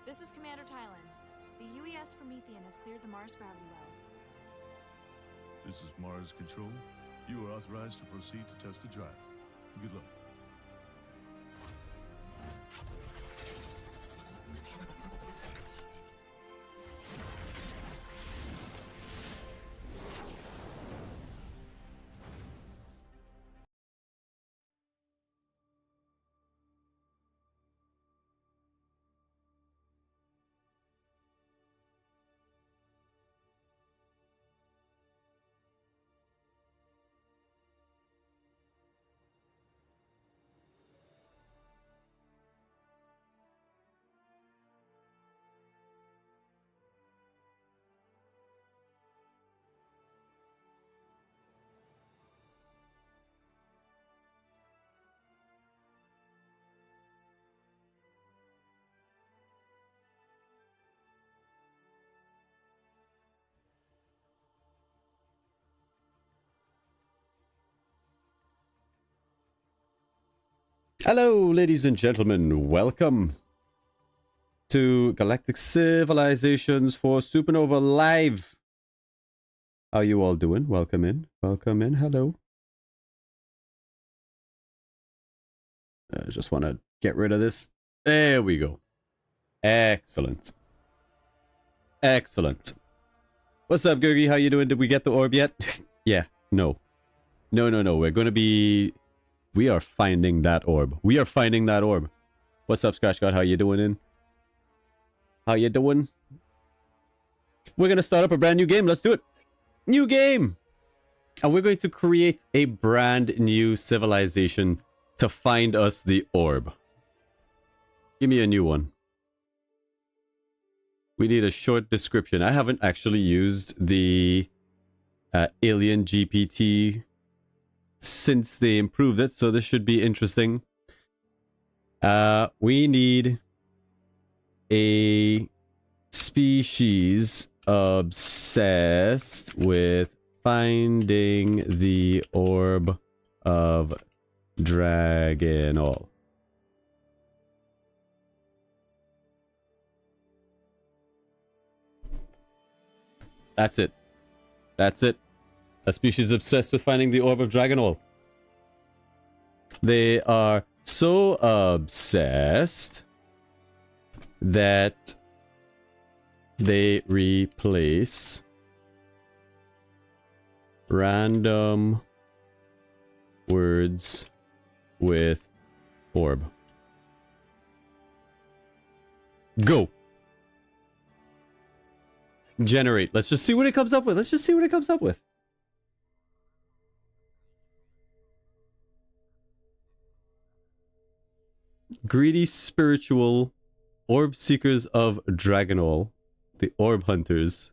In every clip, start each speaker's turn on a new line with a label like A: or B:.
A: This is Commander Tylan. The UES Promethean has cleared the Mars gravity well.
B: This is Mars Control. You are authorized to proceed to test the drive. Good luck.
C: Hello, ladies and gentlemen. Welcome to Galactic Civilizations for Supernova Live. How you all doing? Welcome in. Welcome in. Hello. I just want to get rid of this. There we go. Excellent. Excellent. What's up, Gurgi? How you doing? Did we get the orb yet? Yeah. No. No. We're going to be... We are finding that orb. We are finding that orb. What's up, Scratch God? How you doing in? How you doing? We're going to start up a brand new game. Let's do it. New game. And we're going to create a brand new civilization to find us the orb. Give me a new one. We need a short description. I haven't actually used the Alien GPT since they improved it, so this should be interesting. We need a species obsessed with finding the Orb of Draginol. That's it. That's it. A species obsessed with finding the Orb of Draginol. They are so obsessed that they replace random words with orb. Go. Generate. Let's just see what it comes up with. Let's just see what it comes up with. Greedy spiritual orb seekers of Draginol, the orb hunters.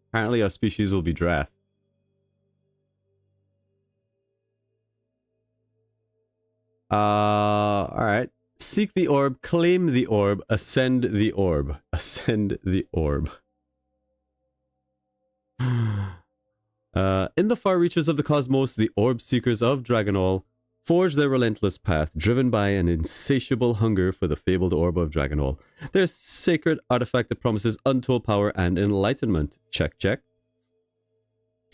C: Apparently our species will be Drath. Alright. Seek the orb, claim the orb, ascend the orb. Ascend the orb. In the far reaches of the cosmos, the orb seekers of Draginol forge their relentless path, driven by an insatiable hunger for the fabled Orb of Draginol, their sacred artifact that promises untold power and enlightenment. Check, check.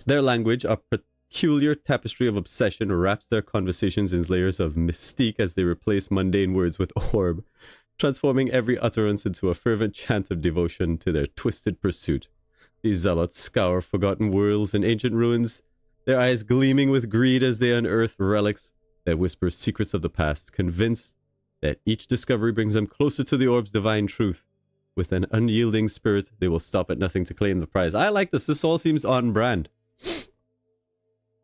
C: Their language, a peculiar tapestry of obsession, wraps their conversations in layers of mystique as they replace mundane words with orb, transforming every utterance into a fervent chant of devotion to their twisted pursuit. These zealots scour forgotten worlds and ancient ruins, their eyes gleaming with greed as they unearth relics that whisper secrets of the past, convinced that each discovery brings them closer to the orb's divine truth. With an unyielding spirit, they will stop at nothing to claim the prize. I like this. This all seems on brand.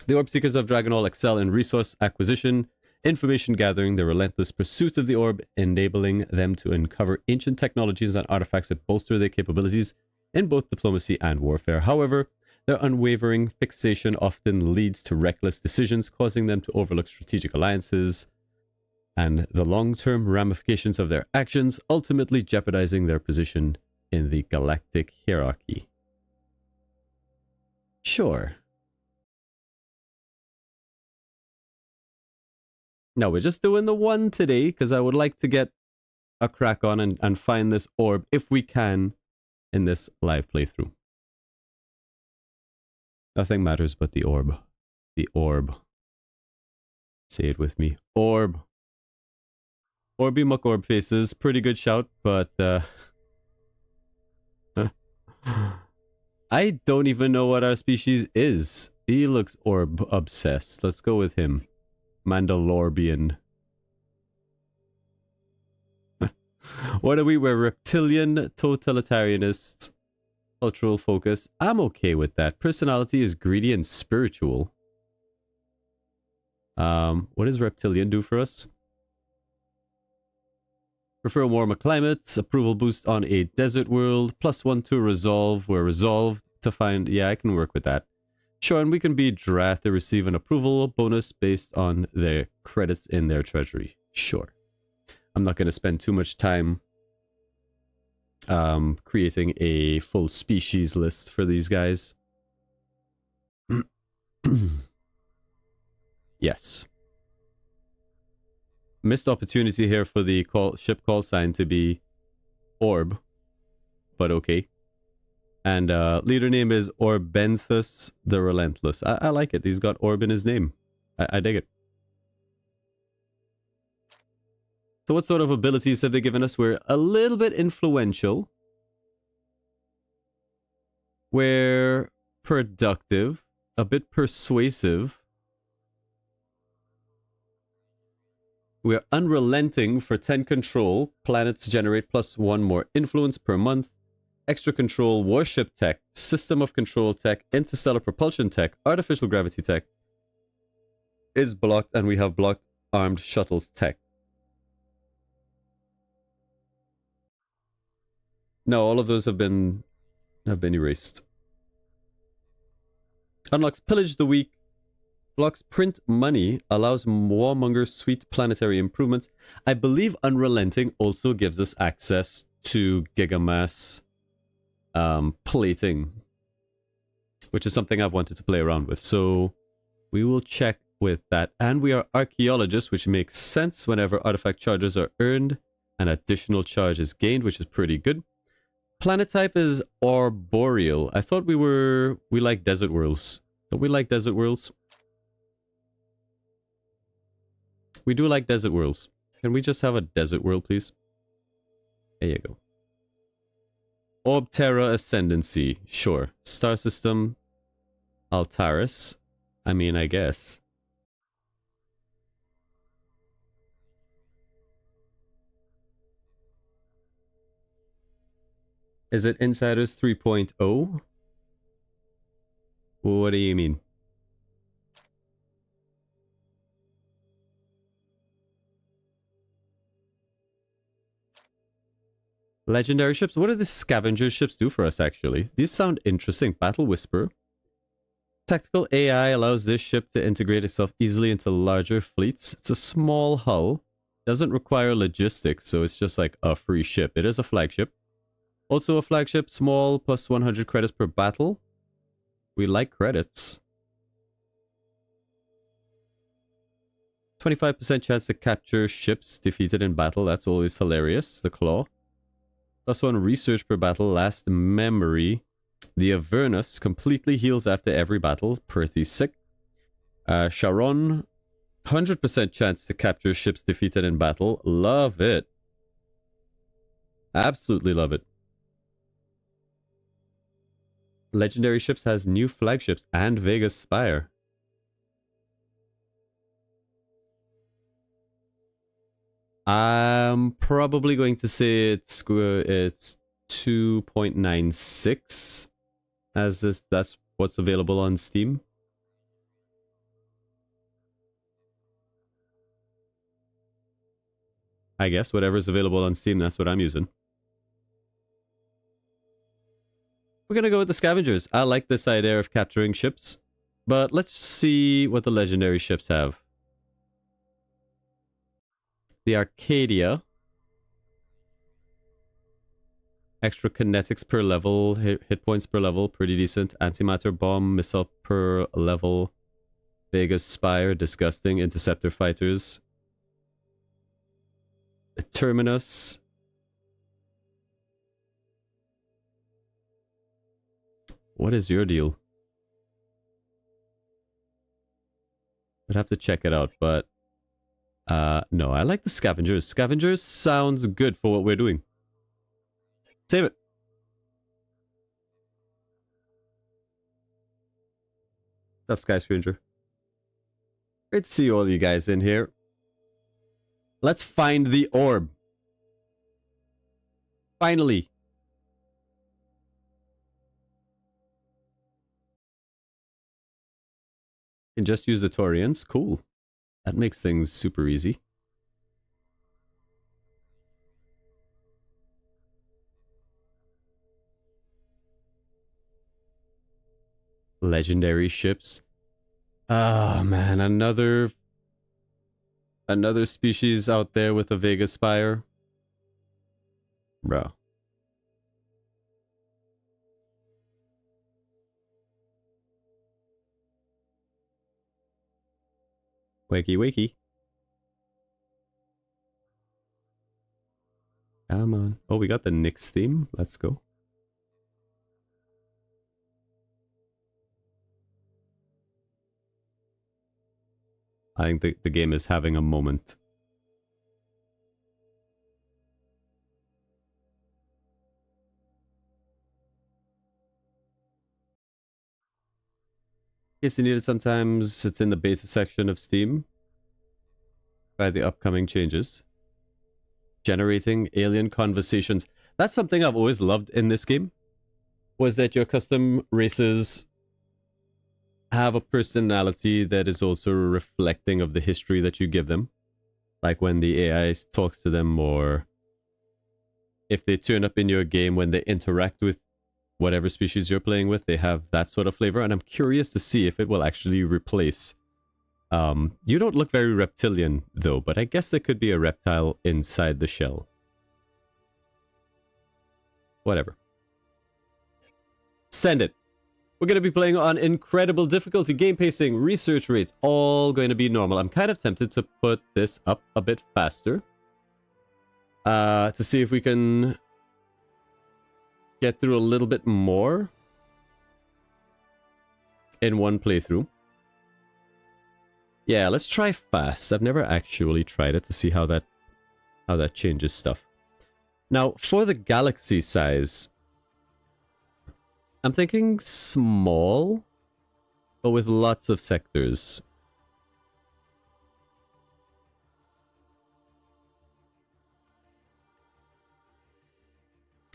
C: The orb seekers of Draginol excel in resource acquisition, information gathering, the relentless pursuit of the orb, enabling them to uncover ancient technologies and artifacts that bolster their capabilities in both diplomacy and warfare. However, their unwavering fixation often leads to reckless decisions, causing them to overlook strategic alliances and the long-term ramifications of their actions, ultimately jeopardizing their position in the galactic hierarchy. Sure. No, we're just doing the one today because I would like to get a crack on and find this orb if we can in this live playthrough. Nothing matters but the orb. The orb. Say it with me. Orb. Orby muck orb faces. Pretty good shout, but I don't even know what our species is. He looks orb obsessed. Let's go with him. Mandalorian. What are we? We're reptilian, totalitarianists, cultural focus. I'm okay with that. Personality is greedy and spiritual. What does reptilian do for us? Prefer a warmer climate, approval boost on a desert world, +1 to resolve. We're resolved to find... Yeah, I can work with that. Sure, and we can be Drath to receive an approval bonus based on their credits in their treasury. Sure. I'm not going to spend too much time creating a full species list for these guys. Yes. Missed opportunity here for the ship call sign to be Orb, but okay. And leader name is Orbenthus the Relentless. I like it. He's got Orb in his name. I dig it. So what sort of abilities have they given us? We're a little bit influential. We're productive, a bit persuasive. We're unrelenting for 10 control. Planets generate +1 more influence per month. Extra control, warship tech, system of control tech, interstellar propulsion tech, artificial gravity tech is blocked, and we have blocked armed shuttles tech. No, all of those have been erased. Unlocks Pillage the Weak. Blocks print money. Allows Warmonger's sweet planetary improvements. I believe Unrelenting also gives us access to Gigamass plating, which is something I've wanted to play around with. So we will check with that. And we are archaeologists, which makes sense. Whenever artifact charges are earned, an additional charge is gained, which is pretty good. Planet type is arboreal. I thought we like desert worlds. Don't we like desert worlds? We do like desert worlds. Can we just have a desert world, please? There you go. Orb Terra Ascendancy. Sure. Star system. Altaris. I mean, I guess. Is it Insiders 3.0? What do you mean? Legendary ships? What do the scavenger ships do for us, actually? These sound interesting. Battle Whisper. Tactical AI allows this ship to integrate itself easily into larger fleets. It's a small hull. Doesn't require logistics, so it's just like a free ship. It is a flagship. Also a flagship, small, +100 credits per battle. We like credits. 25% chance to capture ships defeated in battle. That's always hilarious. The Claw. +1 research per battle. Last memory. The Avernus completely heals after every battle. Pretty sick. Sharon. 100% chance to capture ships defeated in battle. Love it. Absolutely love it. Legendary Ships has new flagships and Vegas Spire. I'm probably going to say it's 2.96, as that's what's available on Steam. I guess whatever's available on Steam, that's what I'm using. We're gonna go with the scavengers. I like this idea of capturing ships, but let's see what the legendary ships have. The Arcadia. Extra kinetics per level, hit points per level, pretty decent. Antimatter bomb, missile per level. Vegas Spire, disgusting. Interceptor fighters. Terminus. What is your deal? I'd have to check it out, but no, I like the scavengers. Scavengers sounds good for what we're doing. Save it. Tough Sky Stranger. Great to see all you guys in here. Let's find the orb. Finally. Can just use the Taurians. Cool. That makes things super easy. Legendary ships. Ah, man, another species out there with a Vega Spire. Bro. Wakey, wakey. Come on. Oh, we got the Nyx theme. Let's go. I think the game is having a moment. In case you need it sometimes, it's in the beta section of Steam. By the upcoming changes. Generating alien conversations. That's something I've always loved in this game. Was that your custom races have a personality that is also reflecting of the history that you give them. Like when the AI talks to them, or if they turn up in your game when they interact with whatever species you're playing with, they have that sort of flavor. And I'm curious to see if it will actually replace. You don't look very reptilian though, but I guess there could be a reptile inside the shell. Whatever. Send it. We're going to be playing on incredible difficulty, game pacing, research rates, all going to be normal. I'm kind of tempted to put this up a bit faster. To see if we can get through a little bit more in one playthrough. Yeah, let's try fast. I've never actually tried it to see how that changes stuff. Now, for the galaxy size, I'm thinking small, but with lots of sectors.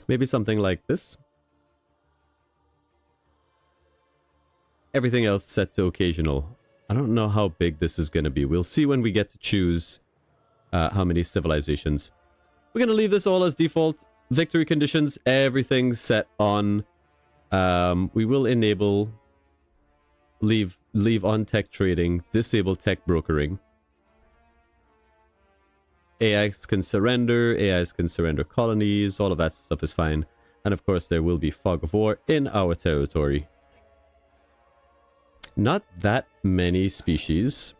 C: Maybe something like this. Everything else set to occasional. I don't know how big this is going to be. We'll see when we get to choose how many civilizations. We're going to leave this all as default. Victory conditions, everything set on. We will enable, leave on tech trading, disable tech brokering. AIs can surrender colonies, all of that stuff is fine. And of course there will be fog of war in our territory. Not that many species.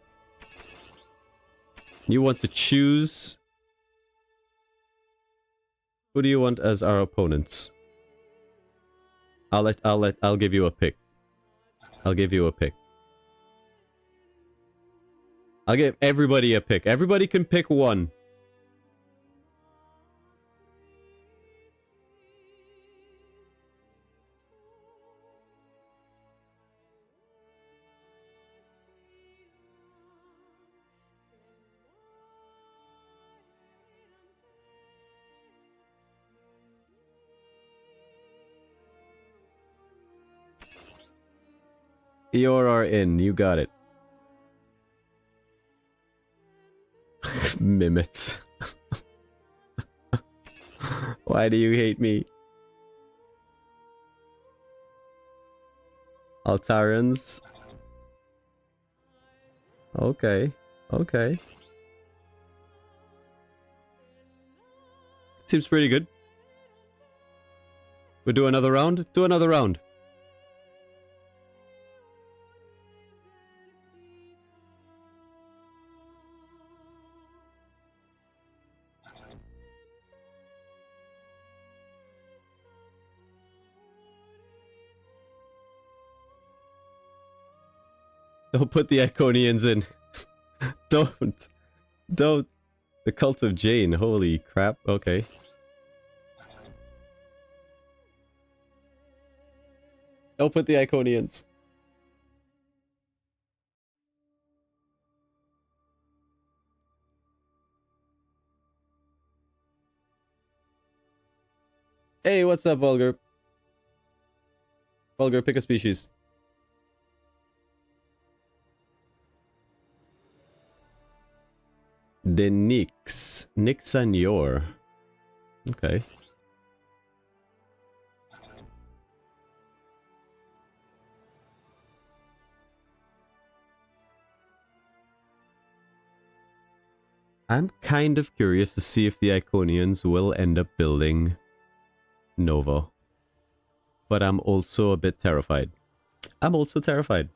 C: You want to choose. Who do you want as our opponents? I'll give you a pick. I'll give you a pick. I'll give everybody a pick. Everybody can pick one. You're our in. You got it. Mimets. Why do you hate me? Altarans. Okay. Okay. Seems pretty good. We'll do another round? Do another round. Don't put the Iconians in. Don't. Don't. The Cult of Jane. Holy crap. Okay. Don't put the Iconians. Hey, what's up, Vulgar? Vulgar, pick a species. The Nyx. Nyx and Yor. Okay. I'm kind of curious to see if the Iconians will end up building Nova. But I'm also a bit terrified. I'm also terrified.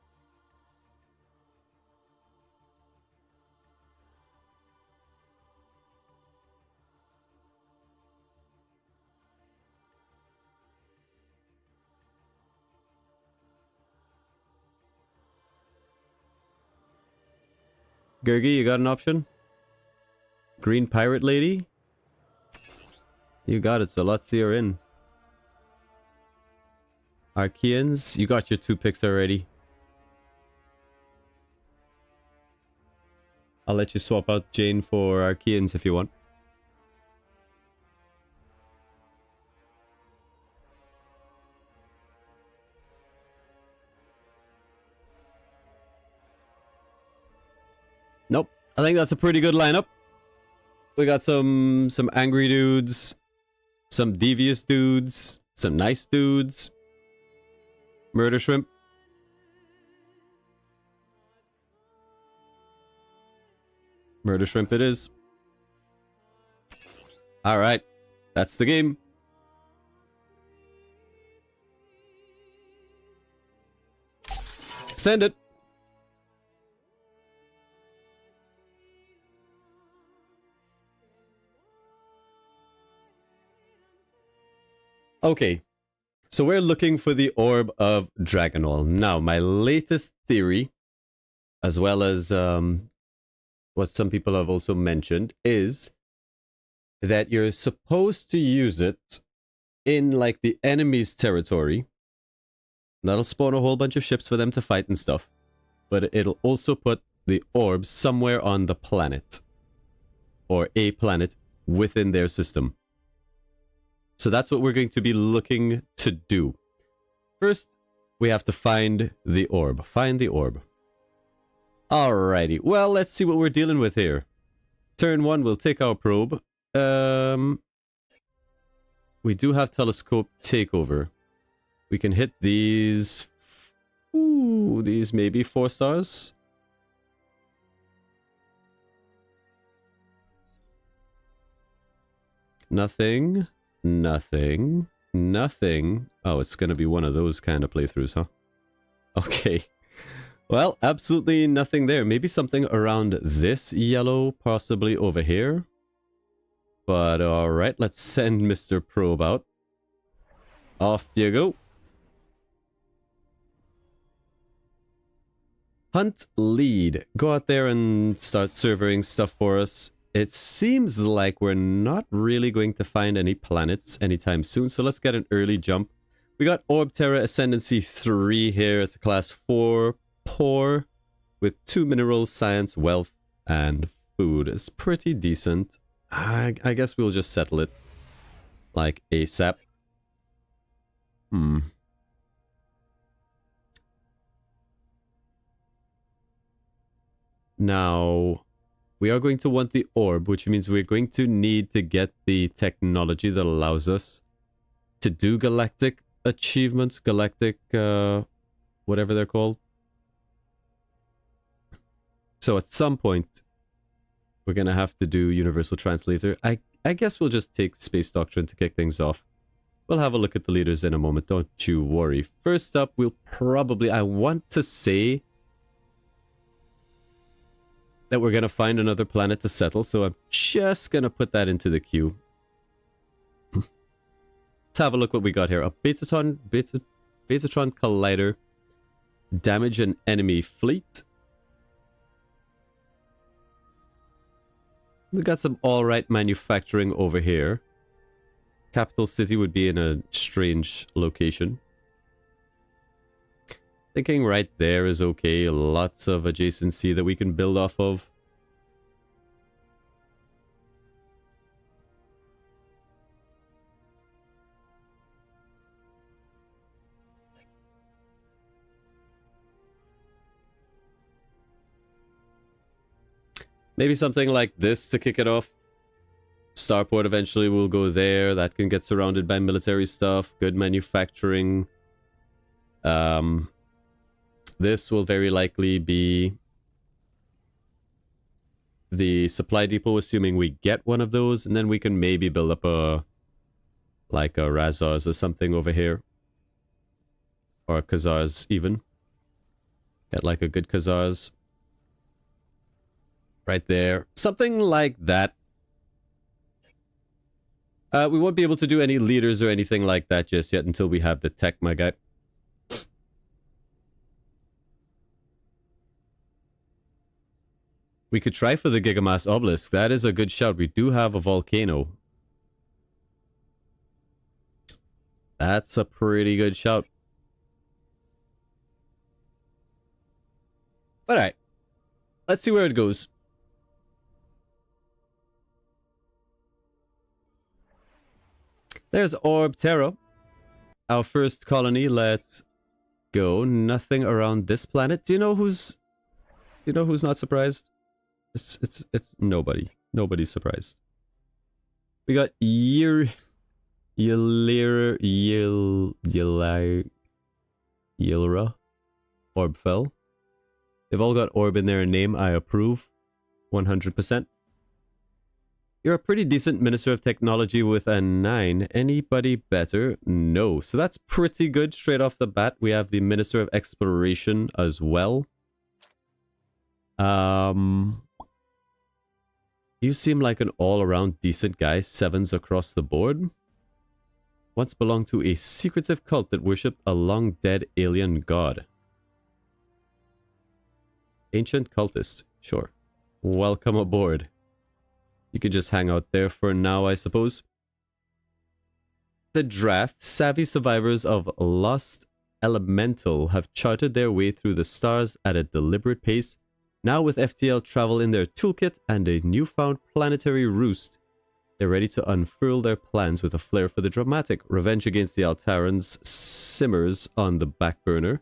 C: Gergie, you got an option? Green Pirate Lady? You got it, so let's see her in. Archeans, you got your 2 picks already. I'll let you swap out Jane for Archeans if you want. Nope. I think that's a pretty good lineup. We got some angry dudes, some devious dudes, some nice dudes. Murder Shrimp. Murder Shrimp it is. Alright. That's the game. Send it. Okay. So we're looking for the Orb of Draginol. Now, my latest theory, as well as what some people have also mentioned, is that you're supposed to use it in, like, the enemy's territory. That'll spawn a whole bunch of ships for them to fight and stuff. But it'll also put the orb somewhere on the planet. Or a planet within their system. So that's what we're going to be looking to do. First, we have to find the orb. Find the orb. Alrighty. Well, let's see what we're dealing with here. Turn 1, we'll take our probe. We do have telescope takeover. We can hit these. Ooh, these may be 4 stars. Nothing. Nothing. Nothing. Oh, it's gonna be one of those kind of playthroughs, huh? Okay. Well, absolutely nothing there. Maybe something around this yellow, possibly over here. But alright, let's send Mr. Probe out. Off you go. Hunt lead. Go out there and start surveying stuff for us. It seems like we're not really going to find any planets anytime soon, so let's get an early jump. We got Orb Terra Ascendancy 3 here. It's a class 4 poor with 2 minerals, science, wealth, and food. It's pretty decent. I guess we'll just settle it like ASAP. Now, we are going to want the orb, which means we're going to need to get the technology that allows us to do galactic achievements, galactic, whatever they're called. So at some point, we're going to have to do Universal Translator. I guess we'll just take Space Doctrine to kick things off. We'll have a look at the leaders in a moment, don't you worry. First up, we'll probably, I want to say that we're going to find another planet to settle, so I'm just going to put that into the queue. Let's have a look what we got here. A Betatron Collider. damage an enemy fleet. We got some alright manufacturing over here. Capital city would be in a strange location. Thinking right there is okay. Lots of adjacency that we can build off of. Maybe something like this to kick it off. Starport eventually will go there. That can get surrounded by military stuff. Good manufacturing. This will very likely be the supply depot, assuming we get one of those. And then we can maybe build up a... like a Razars or something over here. Or a Khazars even. Get like a good Khazars. Right there. Something like that. We won't be able to do any leaders or anything like that just yet until we have the tech, my guy. We could try for the Gigamass Obelisk. That is a good shout. We do have a volcano. That's a pretty good shout. Alright. Let's see where it goes. There's Orb Terra. Our first colony. Let's go. Nothing around this planet. Do you know who's not surprised? It's nobody. Nobody's surprised. We got Yilra. Orbfell. They've all got Orb in their name. I approve. 100%. You're a pretty decent Minister of Technology with a 9. Anybody better? No. So that's pretty good straight off the bat. We have the Minister of Exploration as well. You seem like an all-around decent guy. 7s across the board. Once belonged to a secretive cult that worshipped a long-dead alien god. Ancient cultist. Sure. Welcome aboard. You could just hang out there for now, I suppose. The Drath, savvy survivors of Lost Elemental, have charted their way through the stars at a deliberate pace. Now with FTL travel in their toolkit and a newfound planetary roost, they're ready to unfurl their plans with a flair for the dramatic. Revenge against the Altarans simmers on the back burner.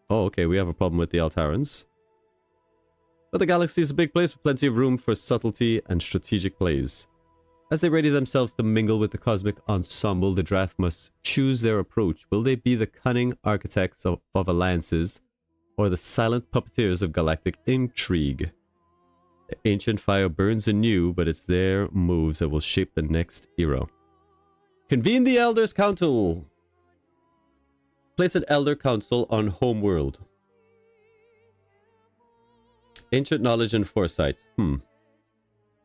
C: Oh, okay, we have a problem with the Altarans. But the galaxy is a big place with plenty of room for subtlety and strategic plays. As they ready themselves to mingle with the cosmic ensemble, the Drath must choose their approach. Will they be the cunning architects of alliances, or the silent puppeteers of galactic intrigue? The ancient fire burns anew, but it's their moves that will shape the next era. Convene the Elders' Council! Place an Elder Council on Homeworld. Ancient knowledge and foresight.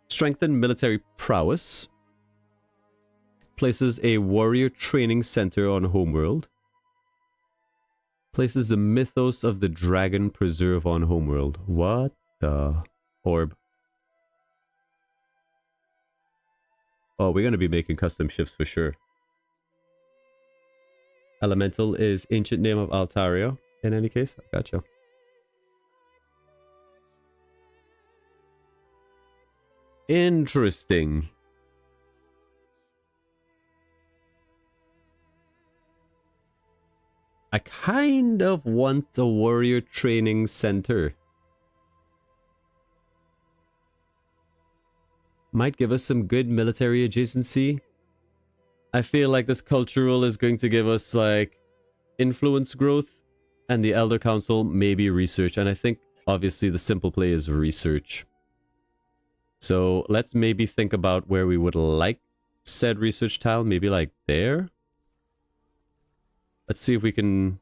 C: Strengthen military prowess. Places a warrior training center on Homeworld. Places the mythos of the dragon preserve on Homeworld. What the orb? Oh, we're going to be making custom ships for sure. Elemental is ancient name of Altaria. In any case, I gotcha. Interesting. I kind of want a warrior training center. Might give us some good military adjacency. I feel like this cultural is going to give us like influence growth, and the Elder Council maybe research. And I think obviously the simple play is research. So let's maybe think about where we would like said research tile, maybe like there. Let's see if we can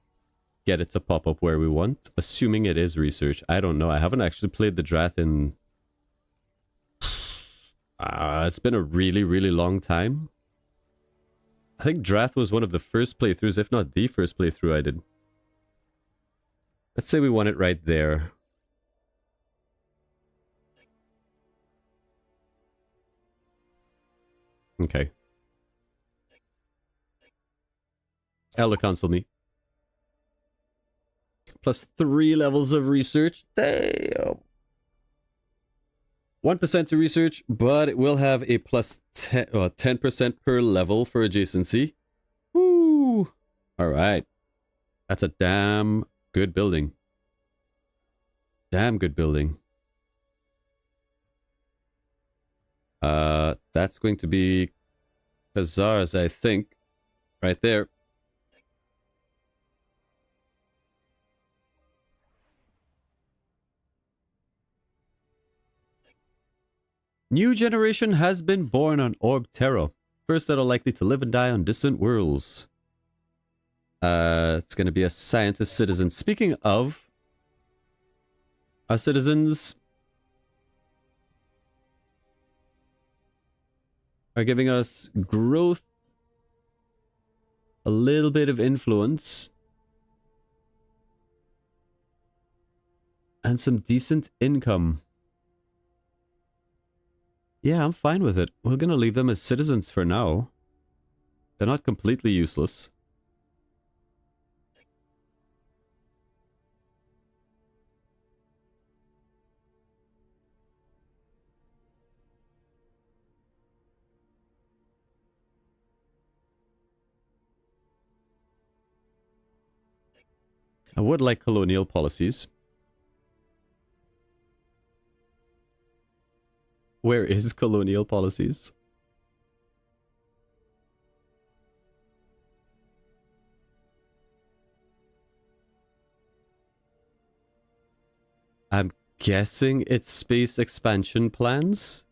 C: get it to pop up where we want, assuming it is research. I don't know. I haven't actually played the Drath in... it's been a really, really long time. I think Drath was one of the first playthroughs, if not the first playthrough I did. Let's say we want it right there. Okay. Elder Council me. Plus 3 levels of research. Damn. 1% to research, but it will have a plus 10% per level for adjacency. Woo! Alright. That's a damn good building. Damn good building. That's going to be Khazar's, I think. Right there. New generation has been born on Orb Terra. First that are likely to live and die on distant worlds. It's going to be a scientist citizen. Speaking of our citizens are giving us growth, a little bit of influence, and some decent income. Yeah, I'm fine with it. We're gonna leave them as citizens for now. They're not completely useless. I would like colonial policies. Where is colonial policies? I'm guessing it's space expansion plans.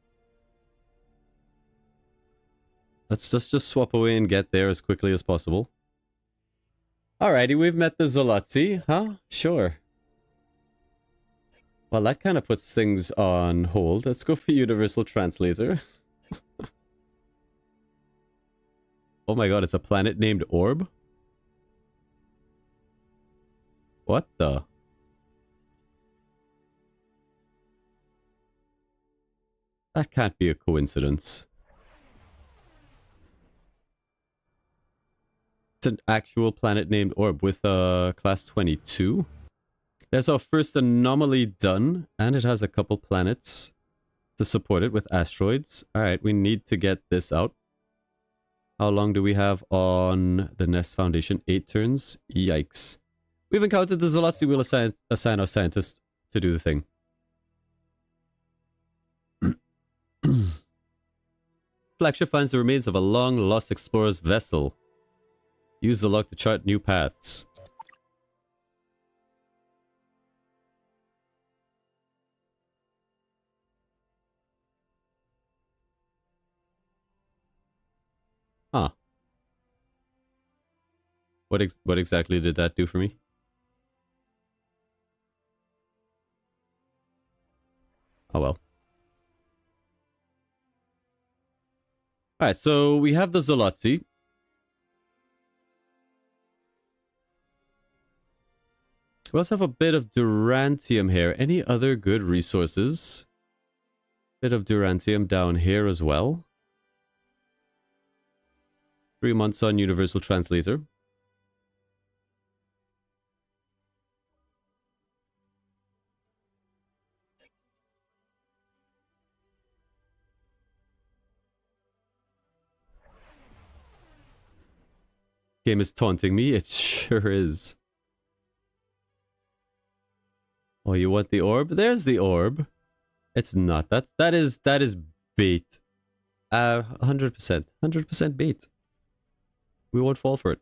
C: Let's just swap away and get there as quickly as possible. Alrighty, we've met the Zolotzi, huh? Sure. Well, that kind of puts things on hold. Let's go for Universal Translator. Oh my god, it's a planet named Orb? What the? That can't be a coincidence. It's an actual planet named Orb with class 22. There's our first anomaly done, and it has a couple planets to support it with asteroids. Alright, we need to get this out. How long do we have on the Nest Foundation? 8 turns? Yikes. We've encountered the Zolotzi. We'll assign our scientist to do the thing. Flagship finds the remains of a long-lost explorer's vessel. Use the log to chart new paths. Huh. What exactly did that do for me? Oh well. Alright, so we have the Zolotzi. We also have a bit of Durantium here. Any other good resources? Bit of Durantium down here as well. 3 months on Universal Translator. Game is taunting me. It sure is. Oh, you want the orb? There's the orb. It's not. That is bait. 100%. 100% bait. We won't fall for it.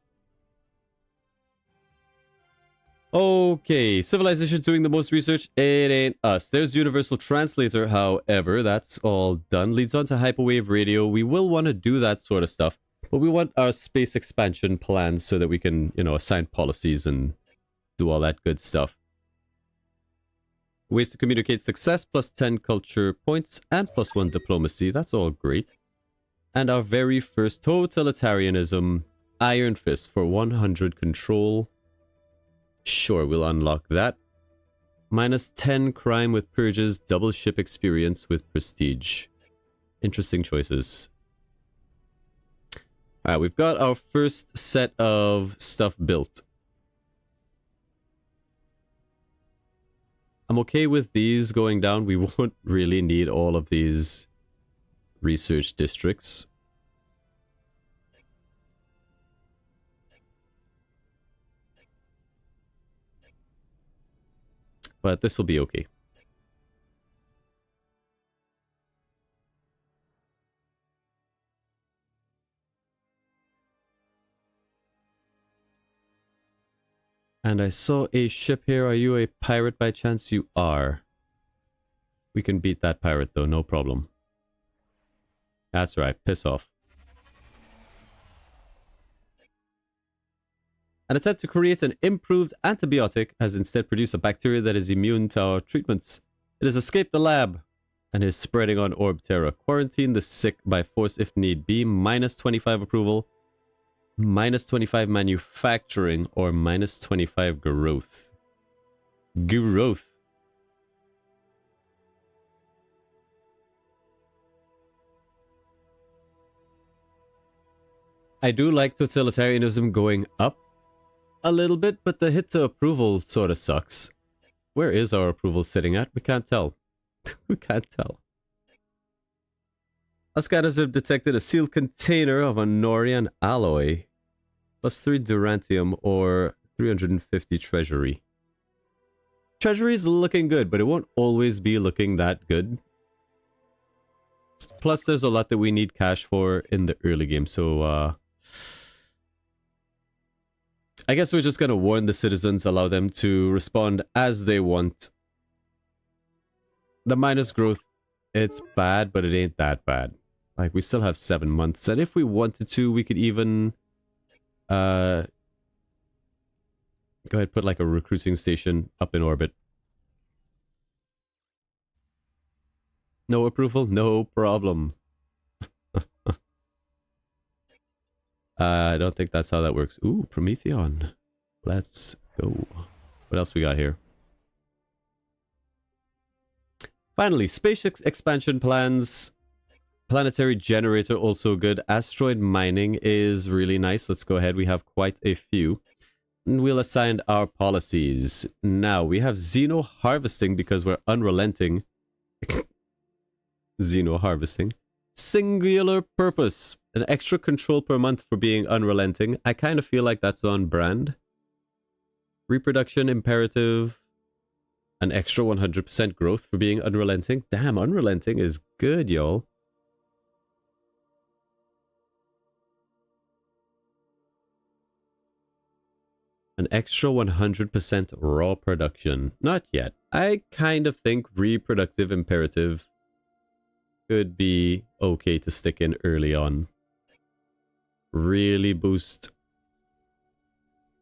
C: Okay, civilization doing the most research. It ain't us. There's Universal Translator, however. That's all done. Leads on to hyperwave radio. We will want to do that sort of stuff. But we want our space expansion plans so that we can, you know, assign policies and do all that good stuff. Ways to communicate success, plus 10 culture points and plus 1 diplomacy. That's all great. And our very first totalitarianism, Iron Fist for 100 control. Sure, we'll unlock that. Minus 10 crime with purges, double ship experience with prestige. Interesting choices. Alright, we've got our first set of stuff built. I'm okay with these going down. We won't really need all of these research districts. But this will be okay. And I saw a ship here. Are you a pirate by chance? You are. We can beat that pirate though, no problem. That's right, piss off. An attempt to create an improved antibiotic has instead produced a bacteria that is immune to our treatments. It has escaped the lab and is spreading on Orb Terra. Quarantine the sick by force if need be. Minus 25 approval. Minus 25 manufacturing or minus 25 growth. Growth. I do like totalitarianism going up a little bit, but the hit to approval sort of sucks. Where is our approval sitting at? We can't tell. We can't tell. Our scanners have detected a sealed container of a Norian alloy. Plus 3 Durantium or 350 treasury. Treasury is looking good, but it won't always be looking that good. Plus there's a lot that we need cash for in the early game, so I guess we're just gonna warn the citizens, allow them to respond as they want. The minus growth, it's bad, but it ain't that bad. Like, we still have 7 months, and if we wanted to, we could even go ahead, put like a recruiting station up in orbit. No approval? No problem. I don't think that's how that works. Ooh, Prometheon. Let's go. What else we got here? Finally, space expansion plans. Planetary generator also good. Asteroid mining is really nice. Let's go ahead. We have quite a few. And we'll assign our policies. Now, we have Xeno harvesting because we're unrelenting. Xeno harvesting. Singular purpose. An extra control per month for being unrelenting. I kind of feel like that's on brand. Reproduction imperative. An extra 100% growth for being unrelenting. Damn, unrelenting is good, y'all. An extra 100% raw production. Not yet. I kind of think reproductive imperative could be okay to stick in early on. Really boost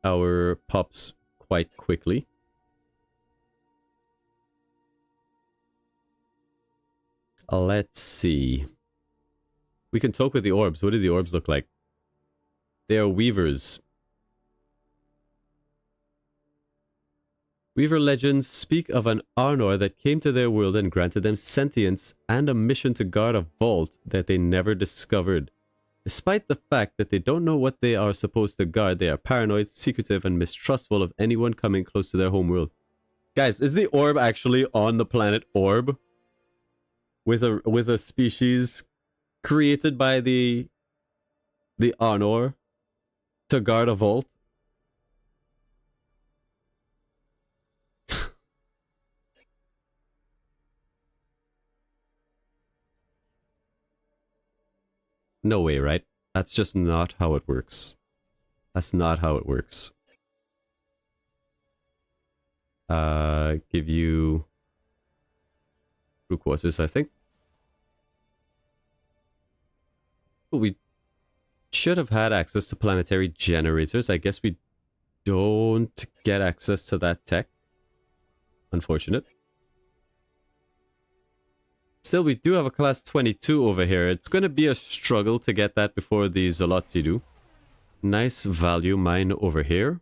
C: our pops quite quickly. Let's see. We can talk with the orbs. What do the orbs look like? They are weavers. Weaver legends speak of an Arnor that came to their world and granted them sentience and a mission to guard a vault that they never discovered. Despite the fact that they don't know what they are supposed to guard, they are paranoid, secretive, and mistrustful of anyone coming close to their homeworld. Guys, is the orb actually on the planet Orb? With a species created by the Arnor to guard a vault? No way, right? That's just not how it works. That's not how it works. Give you crew quarters, I think. We should have had access to planetary generators. I guess we don't get access to that tech. Unfortunate. Still, we do have a class 22 over here. It's going to be a struggle to get that before the Zolotzi do. Nice value mine over here.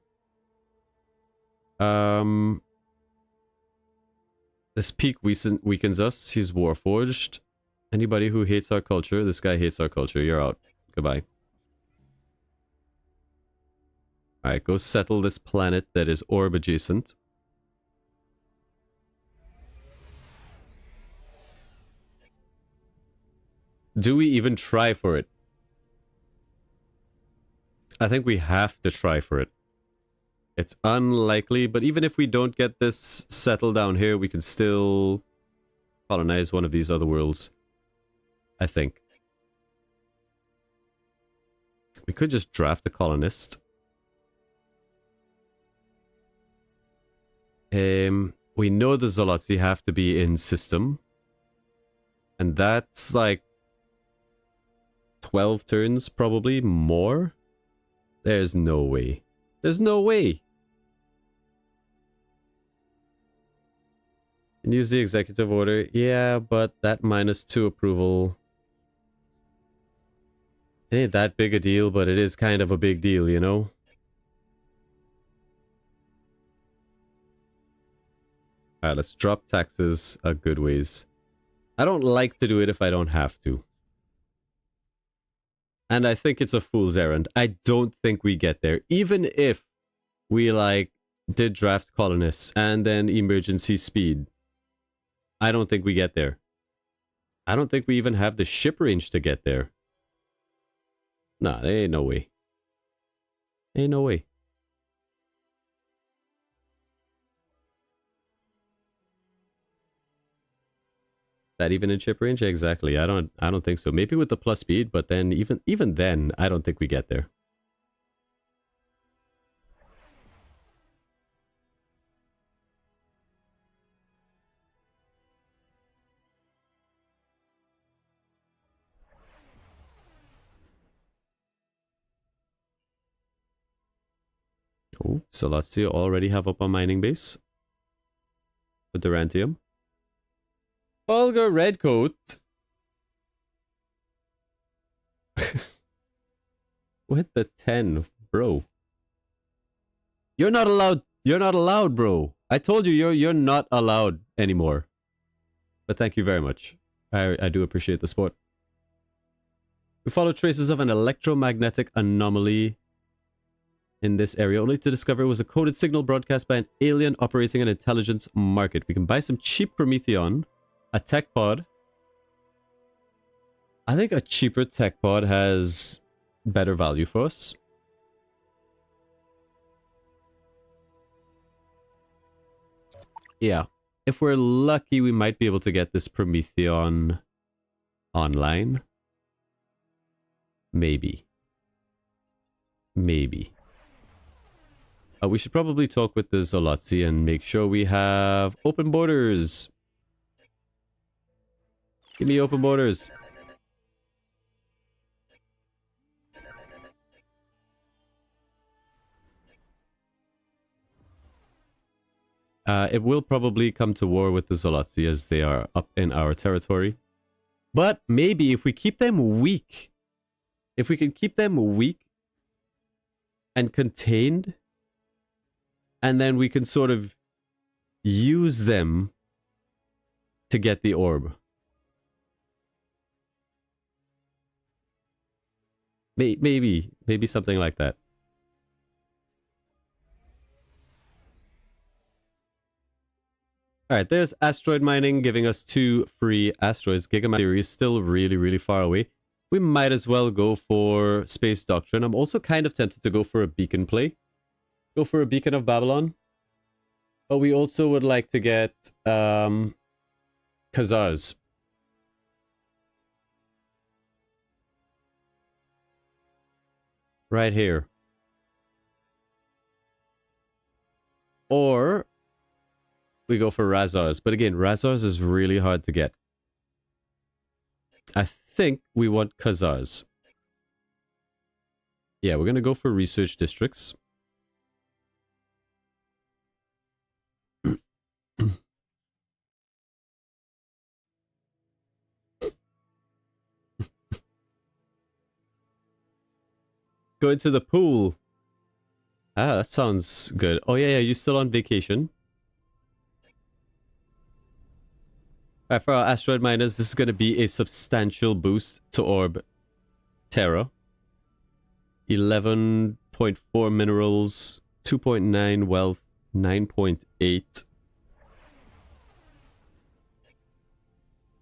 C: This peak weakens us. He's Warforged. Anybody who hates our culture, this guy hates our culture. You're out. Goodbye. Alright, go settle this planet that is orb adjacent. Do we even try for it? I think we have to try for it. It's unlikely, but even if we don't get this settled down here, we can still colonize one of these other worlds. I think. We could just draft a colonist. We know the Zolotzi have to be in system. And that's like 12 turns, probably more. There's no way. There's no way. And use the executive order. Yeah, but that -2 approval. It ain't that big a deal, but it is kind of a big deal, you know? Alright, let's drop taxes a good ways. I don't like to do it if I don't have to. And I think it's a fool's errand. I don't think we get there. Even if we, like, did draft colonists and then emergency speed. I don't think we get there. I don't think we even have the ship range to get there. Nah, there ain't no way. Ain't no way. That even in ship range? Exactly. I don't think so. Maybe with the plus speed, but then even then, I don't think we get there. Oh, so let's see. Already have up a mining base. The Durantium. Vulgar Redcoat. With the 10, bro. You're not allowed. You're not allowed, bro. I told you you're not allowed anymore. But thank you very much. I do appreciate the support. We follow traces of an electromagnetic anomaly in this area, only to discover it was a coded signal broadcast by an alien operating an intelligence market. We can buy some cheap Prometheon, a tech pod. I think a cheaper tech pod has better value for us. Yeah. If we're lucky, we might be able to get this Prometheon online. Maybe. Maybe. We should probably talk with the Zolotzi and make sure we have open borders. Give me open borders. It will probably come to war with the Zolotzi as they are up in our territory. But maybe if we keep them weak, if we can keep them weak and contained, and then we can sort of use them to get the orb. Maybe something like that. Alright, there's asteroid mining giving us 2 free asteroids. Gigamine Theory is still really far away. We might as well go for Space Doctrine. I'm also kind of tempted to go for a beacon play. Go for a Beacon of Babylon. But we also would like to get Khazars. Right here. Or we go for Razars. But again, Razars is really hard to get. I think we want Khazars. Yeah, we're going to go for research districts. Go into the pool. Ah, that sounds good. Oh yeah, you still on vacation? Alright, for our asteroid miners, this is going to be a substantial boost to Orb Terra. 11.4 minerals, 2.9 wealth, 9.8,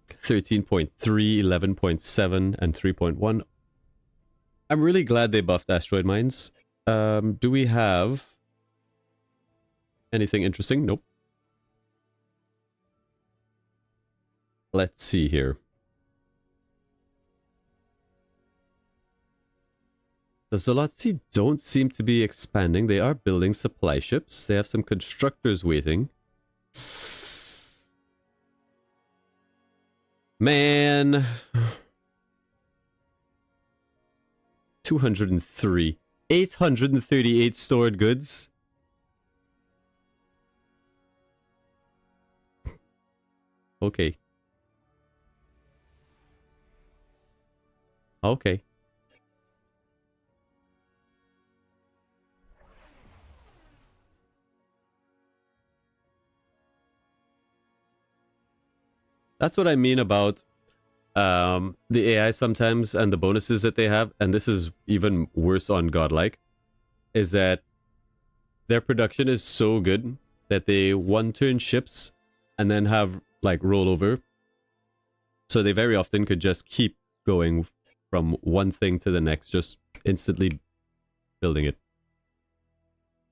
C: 13.3, 11.7, and 3.1. I'm really glad they buffed asteroid mines. Do we have anything interesting? Nope. Let's see here. The Zolotzi don't seem to be expanding. They are building supply ships. They have some constructors waiting. Man. 203. 838 stored goods. Okay. Okay. That's what I mean about the AI sometimes and the bonuses that they have, and this is even worse on Godlike, is that their production is so good that they one-turn ships and then have like rollover. So they very often could just keep going from one thing to the next, just instantly building it.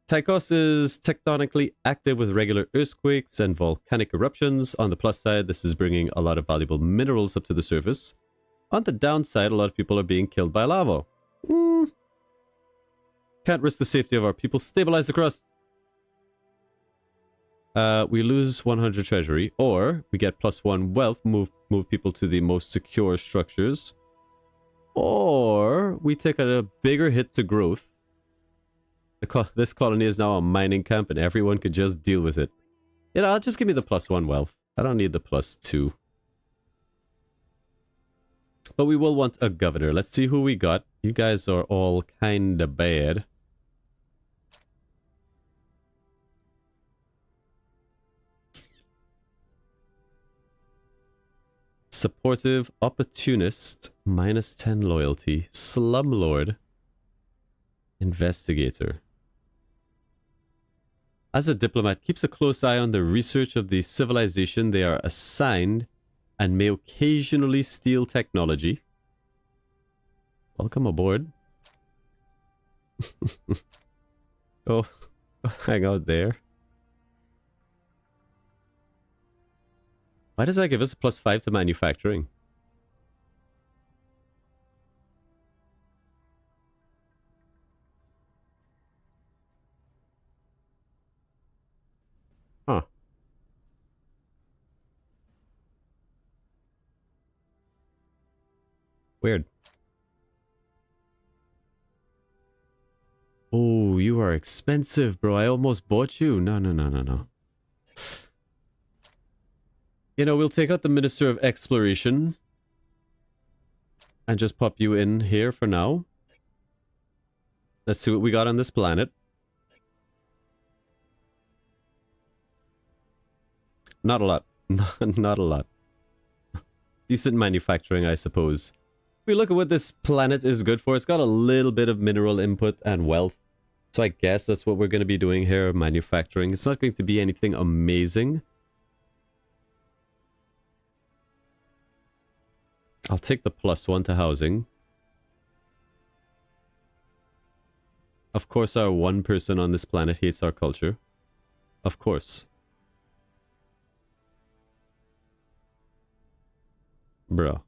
C: Tychos is tectonically active with regular earthquakes and volcanic eruptions. On the plus side, this is bringing a lot of valuable minerals up to the surface. On the downside, a lot of people are being killed by lava. Can't risk the safety of our people. Stabilize the crust. We lose 100 treasury, or we get +1 wealth, move people to the most secure structures. Or we take a bigger hit to growth. This colony is now a mining camp and everyone could just deal with it. You know, just give me the +1 wealth. I don't need the +2. But we will want a governor. Let's see who we got. You guys are all kinda bad. Supportive, opportunist, -10 loyalty, slumlord, investigator. As a diplomat, keeps a close eye on the research of the civilization they are assigned and may occasionally steal technology. Welcome aboard. Go hang out there. Why does that give us a +5 to manufacturing? Huh. Weird. Oh, you are expensive, bro. I almost bought you. No. You know, we'll take out the Minister of Exploration and just pop you in here for now. Let's see what we got on this planet. Not a lot. Not a lot. Decent manufacturing, I suppose. If we look at what this planet is good for, it's got a little bit of mineral input and wealth. So I guess that's what we're going to be doing here, manufacturing. It's not going to be anything amazing. I'll take the +1 to housing. Of course, our one person on this planet hates our culture. Of course. Bro.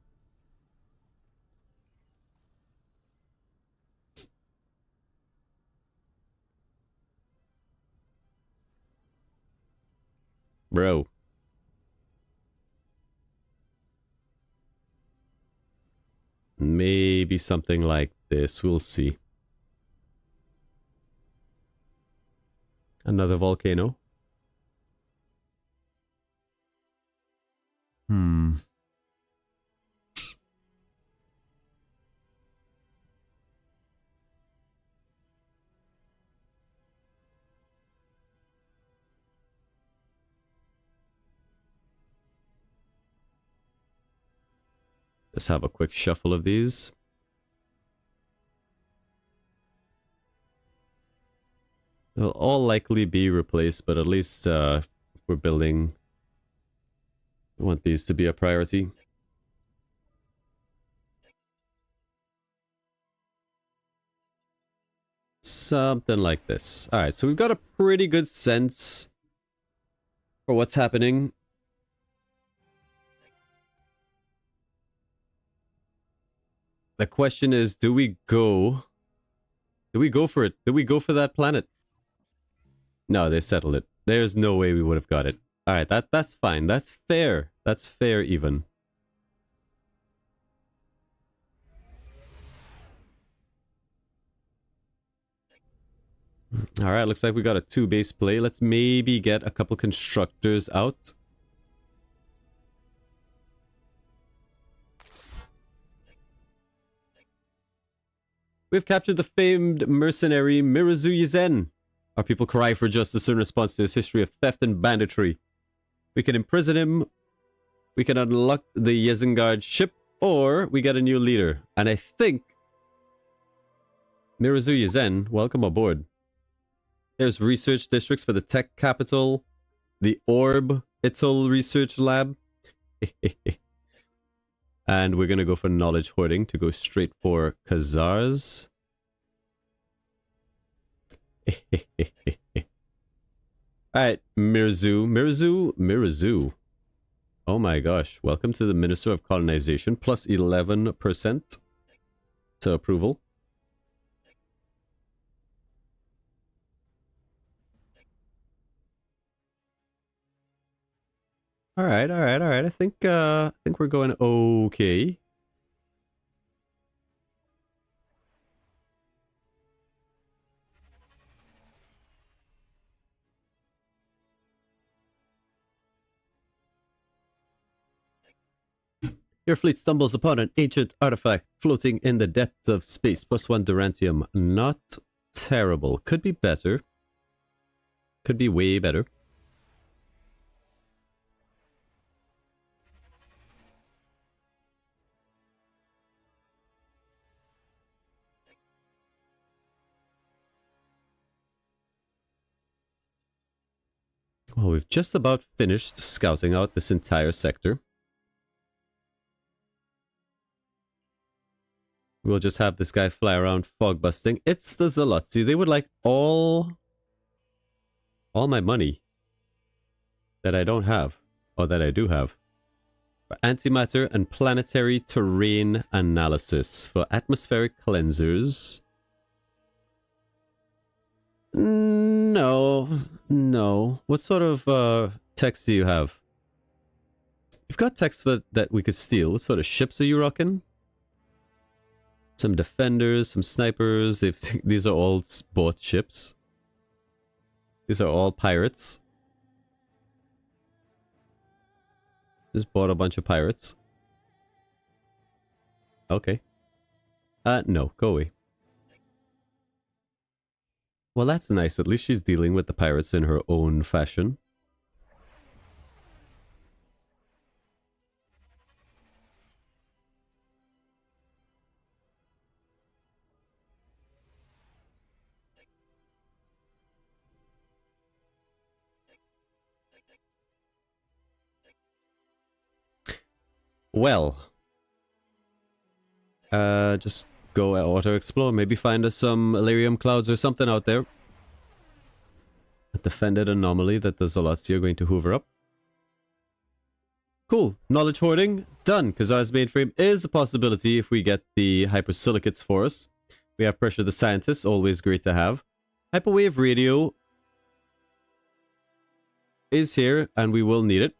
C: Bro. Maybe something like this. We'll see. Another volcano. Just have a quick shuffle of these. They'll all likely be replaced, but at least if we're building, I want these to be a priority. Something like this. Alright, so we've got a pretty good sense for what's happening. The question is, do we go? Do we go for it? Do we go for that planet? No, they settled it. There's no way we would have got it. Alright, that's fine. That's fair. That's fair even. Alright, looks like we got a 2-base play. Let's maybe get a couple constructors out. We've captured the famed mercenary Mirazu Yizen. Our people cry for justice in response to his history of theft and banditry. We can imprison him, we can unlock the Yezengard ship, or we get a new leader. And I think... Mirazu Yizen, welcome aboard. There's research districts for the tech capital, the Orb Ital Research Lab. And we're gonna go for knowledge hoarding to go straight for Khazars. Alright, Mirazu. Oh my gosh, welcome to the Minister of Colonization, plus 11% to approval. Alright. I think we're going okay. Your fleet stumbles upon an ancient artifact floating in the depths of space. +1 Durantium. Not terrible. Could be better. Could be way better. Well, we've just about finished scouting out this entire sector. We'll just have this guy fly around fog busting. It's the Zalotzi. They would like all my money that I don't have, or that I do have. For antimatter and planetary terrain analysis. For atmospheric cleansers. No. What sort of text do you have? You've got text that we could steal. What sort of ships are you rocking? Some defenders, some snipers. These are all bought ships. These are all pirates. Just bought a bunch of pirates. Okay. No, go away. Well, that's nice. At least she's dealing with the pirates in her own fashion. Well, just go auto-explore. Maybe find us some Illyrium clouds or something out there. A defended anomaly that the Zalotzi are going to hoover up. Cool. Knowledge hoarding, done. Khazar's mainframe is a possibility if we get the hypersilicates for us. We have Pressure the Scientist, always great to have. Hyperwave Radio is here, and we will need it.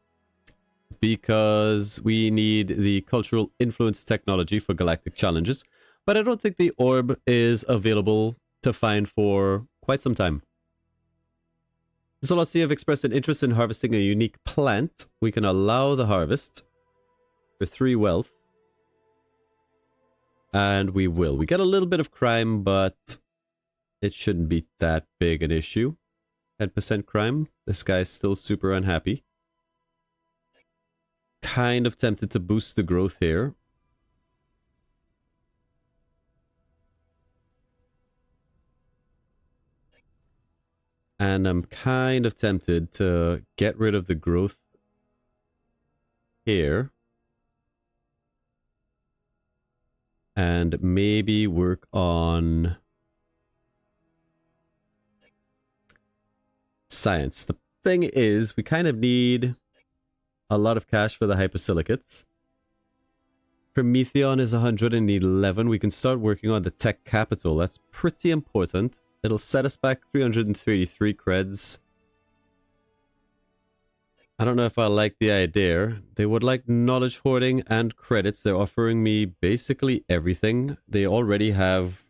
C: Because we need the cultural influence technology for galactic challenges. But I don't think the orb is available to find for quite some time. Zalotzi have expressed an interest in harvesting a unique plant. We can allow the harvest for 3 wealth. And we will. We get a little bit of crime, but it shouldn't be that big an issue. 10% crime. This guy's still super unhappy. Kind of tempted to boost the growth here. And I'm kind of tempted to get rid of the growth here. And maybe work on science. The thing is, we kind of need a lot of cash for the hypersilicates. Prometheon is 111. We can start working on the tech capital. That's pretty important. It'll set us back 333 creds. I don't know if I like the idea. They would like knowledge hoarding and credits. They're offering me basically everything. They already have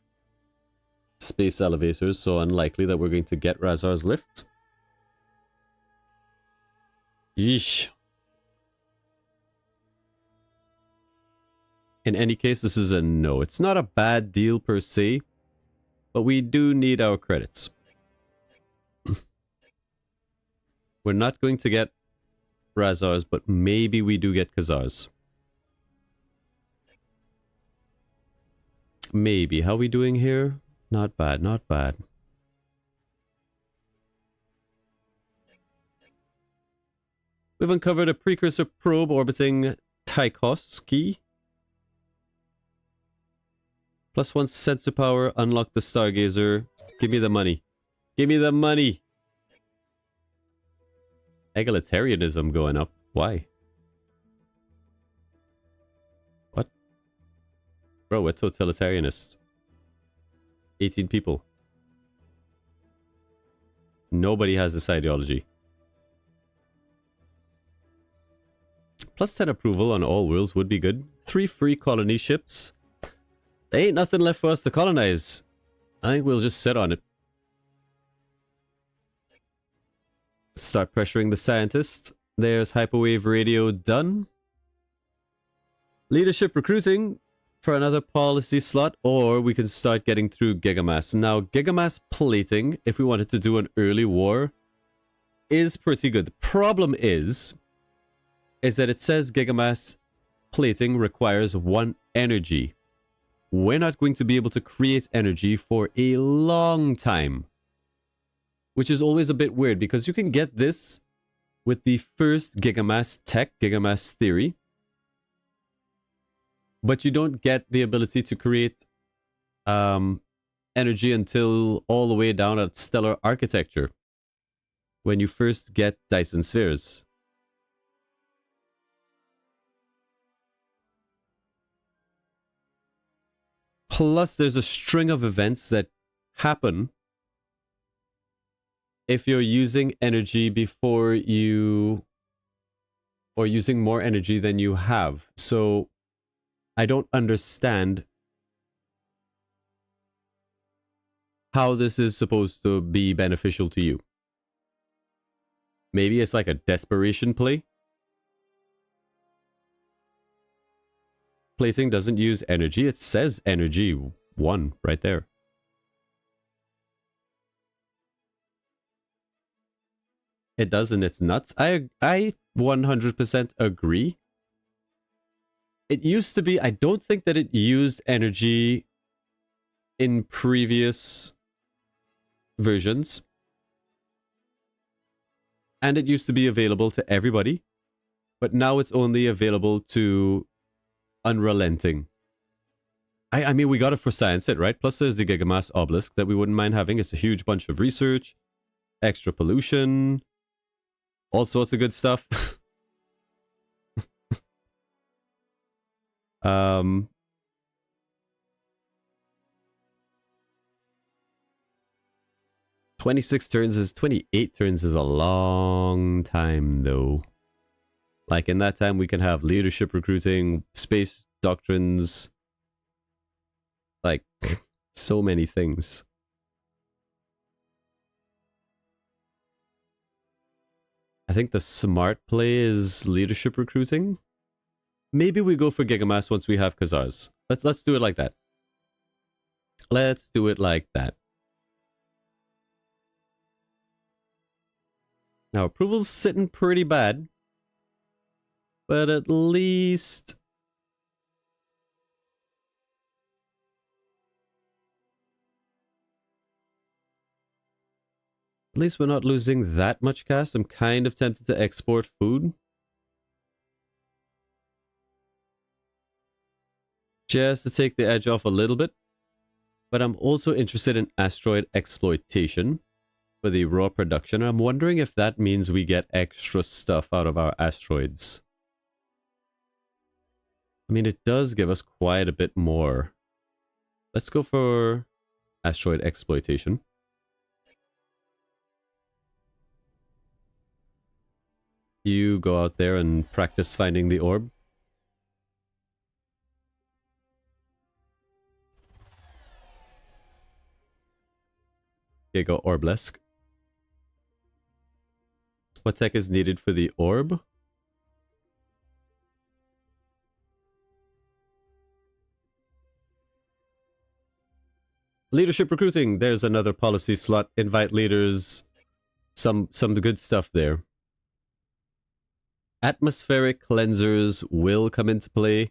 C: space elevators, so unlikely that we're going to get Razar's lift. Yeesh. In any case, this is a no. It's not a bad deal per se, but we do need our credits. We're not going to get Razars, but maybe we do get Khazars. Maybe. How are we doing here? Not bad, not bad. We've uncovered a precursor probe orbiting Tychoski. +1 sensor power, unlock the Stargazer. Give me the money. Give me the money! Egalitarianism going up. Why? What? Bro, we're totalitarianists. 18 people. Nobody has this ideology. +10 approval on all worlds would be good. 3 free colony ships. There ain't nothing left for us to colonize. I think we'll just sit on it. Start pressuring the scientists. There's hyperwave radio done. Leadership recruiting for another policy slot, or we can start getting through Gigamass. Now, Gigamass plating, if we wanted to do an early war, is pretty good. The problem is that it says Gigamass plating requires 1 energy. We're not going to be able to create energy for a long time. Which is always a bit weird, because you can get this with the first Gigamass tech, Gigamass theory. But you don't get the ability to create energy until all the way down at stellar architecture. When you first get Dyson spheres. Plus, there's a string of events that happen if you're using energy before you... or using more energy than you have. So, I don't understand how this is supposed to be beneficial to you. Maybe it's like a desperation play? Plating doesn't use energy. It says energy 1 right there. It does, and it's nuts. I 100% agree. It used to be, I don't think that it used energy in previous versions. And it used to be available to everybody. But now it's only available to Unrelenting. I mean, we got it for science, right? Plus there's the Gigamass obelisk that we wouldn't mind having. It's a huge bunch of research, extra pollution, all sorts of good stuff. 26 turns is 28 turns is a long time though. Like in that time we can have leadership recruiting, space doctrines, like so many things. I think the smart play is leadership recruiting. Maybe we go for Gigamass once we have Khazars. Let's do it like that. Let's do it like that. Now approval's sitting pretty bad, but at least At least we're not losing that much cash. I'm kind of tempted to export food. Just to take the edge off a little bit. But I'm also interested in asteroid exploitation for the raw production. I'm wondering if that means we get extra stuff out of our asteroids. I mean, it does give us quite a bit more. Let's go for asteroid exploitation. You go out there and practice finding the orb. Okay, go Orblesk. What tech is needed for the orb? Leadership recruiting. There's another policy slot. Invite leaders. Some good stuff there. Atmospheric cleansers will come into play.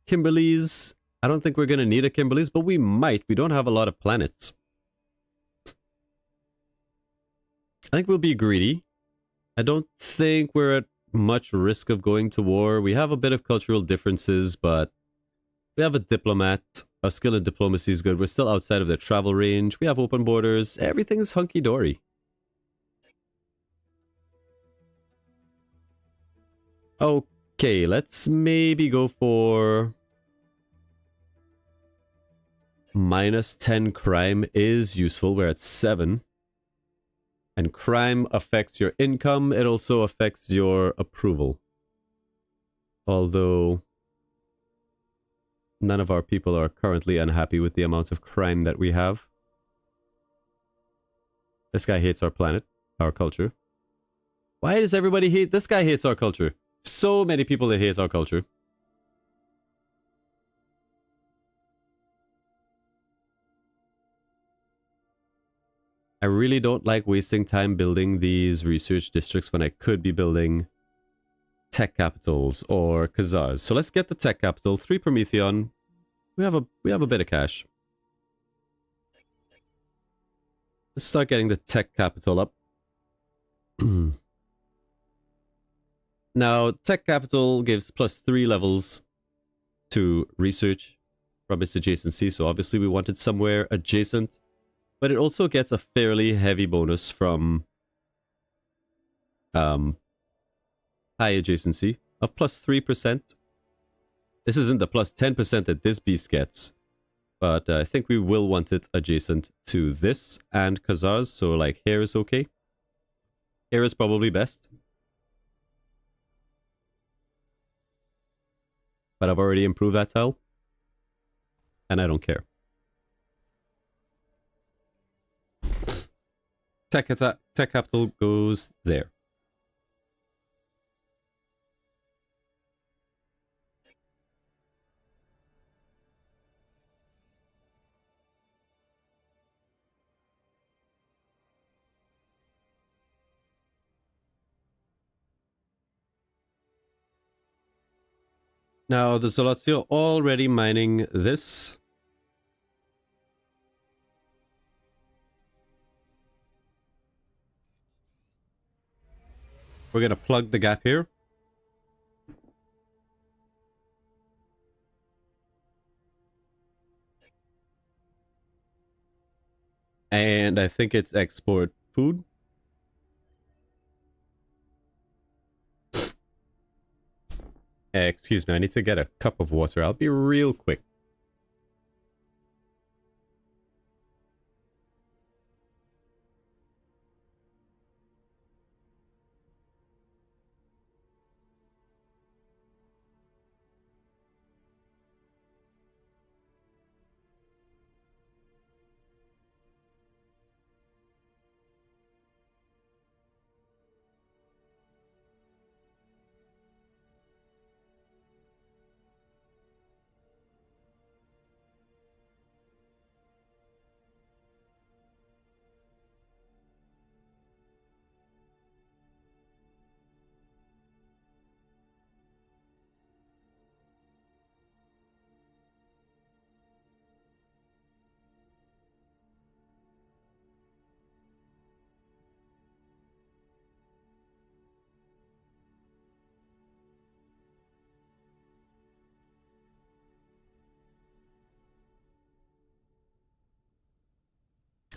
C: Kimberly's. I don't think we're going to need a Kimberly's, but we might. We don't have a lot of planets. I think we'll be greedy. I don't think we're at much risk of going to war. We have a bit of cultural differences, but we have a diplomat. Our skill in diplomacy is good. We're still outside of their travel range. We have open borders. Everything's hunky-dory. Okay, let's maybe go for... -10 crime is useful. We're at 7. And crime affects your income. It also affects your approval. Although none of our people are currently unhappy with the amount of crime that we have. This guy hates our planet, our culture. Why does everybody hate? This guy hates our culture. So many people that hate our culture. I really don't like wasting time building these research districts when I could be building tech capitals or Khazars. So let's get the tech capital. 3 Prometheon. We have a bit of cash. Let's start getting the tech capital up. Now, tech capital gives +3 levels to research from its adjacency. So obviously we wanted somewhere adjacent. But it also gets a fairly heavy bonus from high adjacency of +3%. This isn't the +10% that this beast gets, but I think we will want it adjacent to this and Khazars, so like here is okay. Here is probably best. But I've already improved that tile, and I don't care. Tech capital goes there. Now, the Zolotio already mining this. We're going to plug the gap here. And I think it's export food. Excuse me, I need to get a cup of water. I'll be real quick.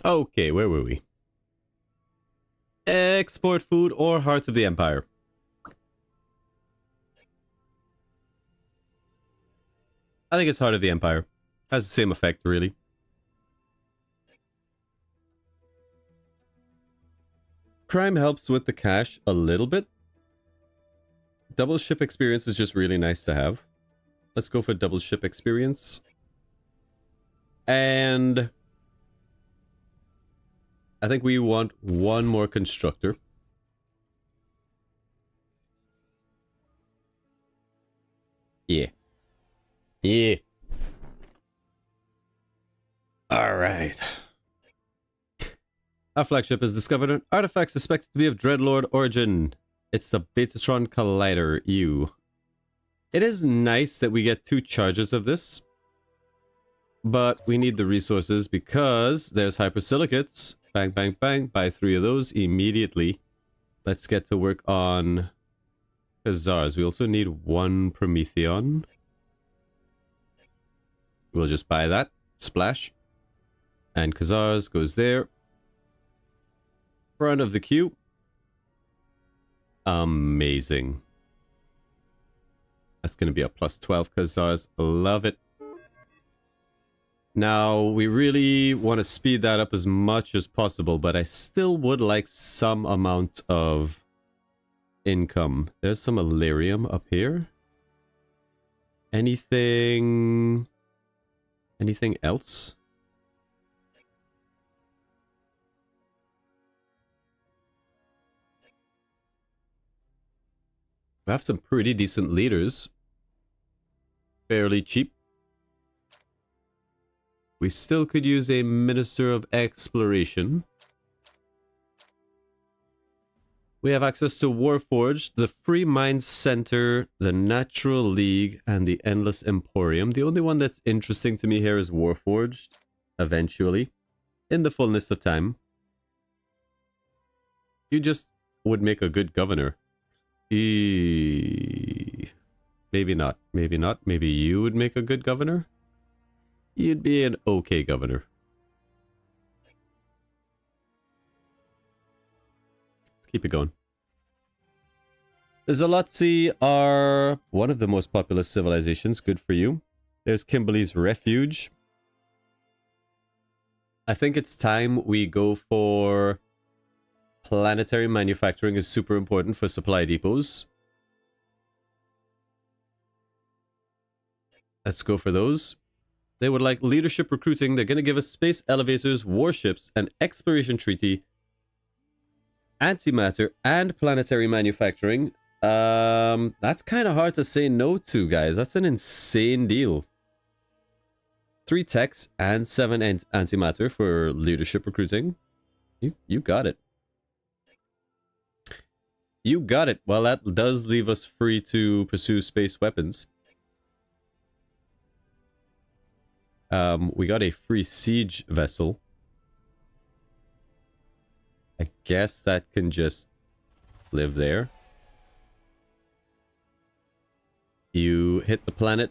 C: Okay, where were we? Export food or Hearts of the Empire? I think it's Heart of the Empire. Has the same effect, really. Crime helps with the cash a little bit. Double ship experience is just really nice to have. Let's go for double ship experience. And I think we want one more constructor. Yeah. Yeah. Alright. Our flagship has discovered an artifact suspected to be of Dreadlord origin. It's the Betatron Collider, ew. It is nice that we get 2 charges of this. But we need the resources because there's hypersilicates. Bang, bang, bang. Buy 3 of those immediately. Let's get to work on Khazars. We also need 1 Prometheon. We'll just buy that. Splash. And Khazars goes there. Front of the queue. Amazing. That's going to be a plus 12 Khazars. Love it. Now, we really want to speed that up as much as possible, but I still would like some amount of income. There's some Illyrium up here. Anything else? We have some pretty decent leaders. Fairly cheap. We still could use a Minister of Exploration. We have access to Warforged, the Free Mind Center, the Natural League, and the Endless Emporium. The only one that's interesting to me here is Warforged, eventually, in the fullness of time. You just would make a good governor. Maybe not. Maybe not. Maybe you would make a good governor? You'd be an okay governor. Let's keep it going. The Zolotzi are one of the most populous civilizations. Good for you. There's Kimberly's Refuge. I think it's time we go for planetary manufacturing is super important for supply depots. Let's go for those. They would like leadership recruiting. They're going to give us space elevators, warships, an exploration treaty, antimatter, and planetary manufacturing. That's kind of hard to say no to, guys. That's an insane deal. 3 techs and 7 antimatter for leadership recruiting. You got it. You got it. Well, that does leave us free to pursue space weapons. We got a free siege vessel. I guess that can just live there. You hit the planet.